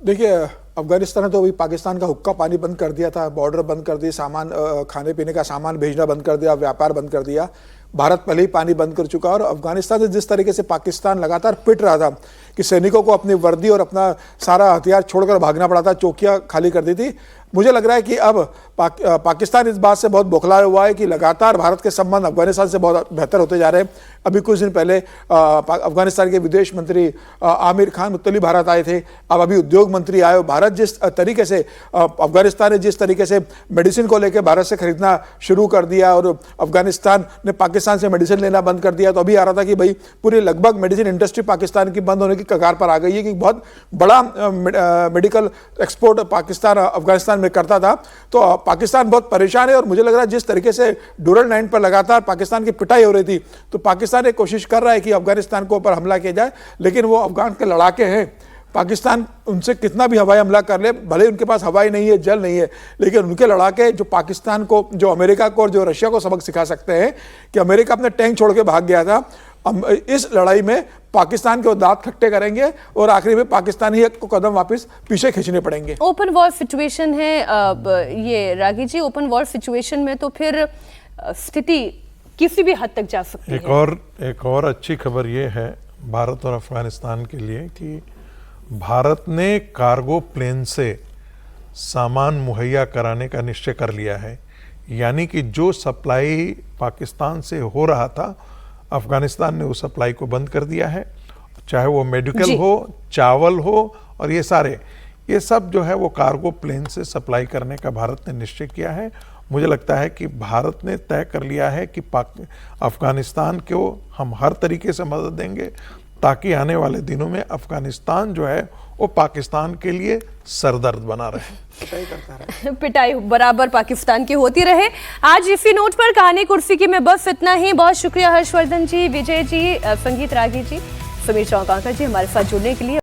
देखिए, अफगानिस्तान ने तो अभी पाकिस्तान का हुक्का पानी बंद कर दिया था, बॉर्डर बंद कर दिए, सामान खाने पीने का सामान भेजना बंद कर दिया, व्यापार बंद कर दिया। भारत पहले ही पानी बंद कर चुका। और अफगानिस्तान से जिस तरीके से पाकिस्तान लगातार पिट रहा था कि सैनिकों को अपनी वर्दी और अपना सारा हथियार छोड़कर भागना पड़ा था, चौकियां खाली कर दी थी, मुझे लग रहा है कि अब पाकिस्तान इस बात से बहुत बौखलाया हुआ है कि लगातार भारत के संबंध अफगानिस्तान से बहुत बेहतर होते जा रहे हैं। अभी कुछ दिन पहले अफगानिस्तान के विदेश मंत्री आमिर खान मुत्तली भारत आए थे, अब अभी उद्योग मंत्री आए। भारत जिस तरीके से अफगानिस्तान ने जिस तरीके से मेडिसिन को लेकर भारत से खरीदना शुरू कर दिया और अफगानिस्तान ने पाकिस्तान से मेडिसिन लेना बंद कर दिया, तो अभी आ रहा था कि भाई पूरी लगभग मेडिसिन इंडस्ट्री पाकिस्तान की बंद होने की कगार पर आ गई है कि बहुत बड़ा मेडिकल एक्सपोर्ट पाकिस्तान अफगानिस्तान में करता था। तो पाकिस्तान बहुत परेशान है और मुझे लग रहा है जिस तरीके से डुरल लाइन पर लगातार पाकिस्तान की पिटाई हो रही थी, तो पाकिस्तान एक कोशिश कर रहा है कि अफगानिस्तान के ऊपर हमला किया जाए, लेकिन वो अफगान के लड़ाके हैं। पाकिस्तान उनसे कितना भी हवाई हमला कर ले, भले उनके पास हवाई नहीं है, जल नहीं है, लेकिन उनके लड़ाके जो पाकिस्तान को, जो अमेरिका को और जो रशिया को सबक सिखा सकते हैं कि अमेरिका अपने टैंक छोड़ के भाग गया था, इस लड़ाई में पाकिस्तान के दांत खट्टे करेंगे और आखिरी में पाकिस्तानी को कदम वापस पीछे खींचने पड़ेंगे। ओपन वॉर सिचुएशन है ये रागी जी, ओपन वॉर सिचुएशन में तो फिर स्थिति किसी भी हद तक जा सकती है। एक और अच्छी खबर ये है भारत और अफगानिस्तान के लिए कि भारत ने कार्गो प्लेन से सामान मुहैया कराने का निश्चय कर लिया है। यानी कि जो सप्लाई पाकिस्तान से हो रहा था, अफगानिस्तान ने उस सप्लाई को बंद कर दिया है, चाहे वो मेडिकल हो, चावल हो, और ये सब जो है वो कार्गो प्लेन से सप्लाई करने का भारत ने निश्चय किया है। मुझे लगता है कि भारत ने तय कर लिया है कि अफगानिस्तान को हम हर तरीके से मदद देंगे ताकि आने वाले दिनों में अफगानिस्तान जो है वो पाकिस्तान के लिए सरदर्द बना रहे। पिटाई बराबर पाकिस्तान की होती रहे। आज इसी नोट पर कहानी कुर्सी की में बस इतना ही। बहुत शुक्रिया हर्षवर्धन जी, विजय जी, संगीत रागी जी, समीर चौकांकर जी हमारे साथ जुड़ने के लिए।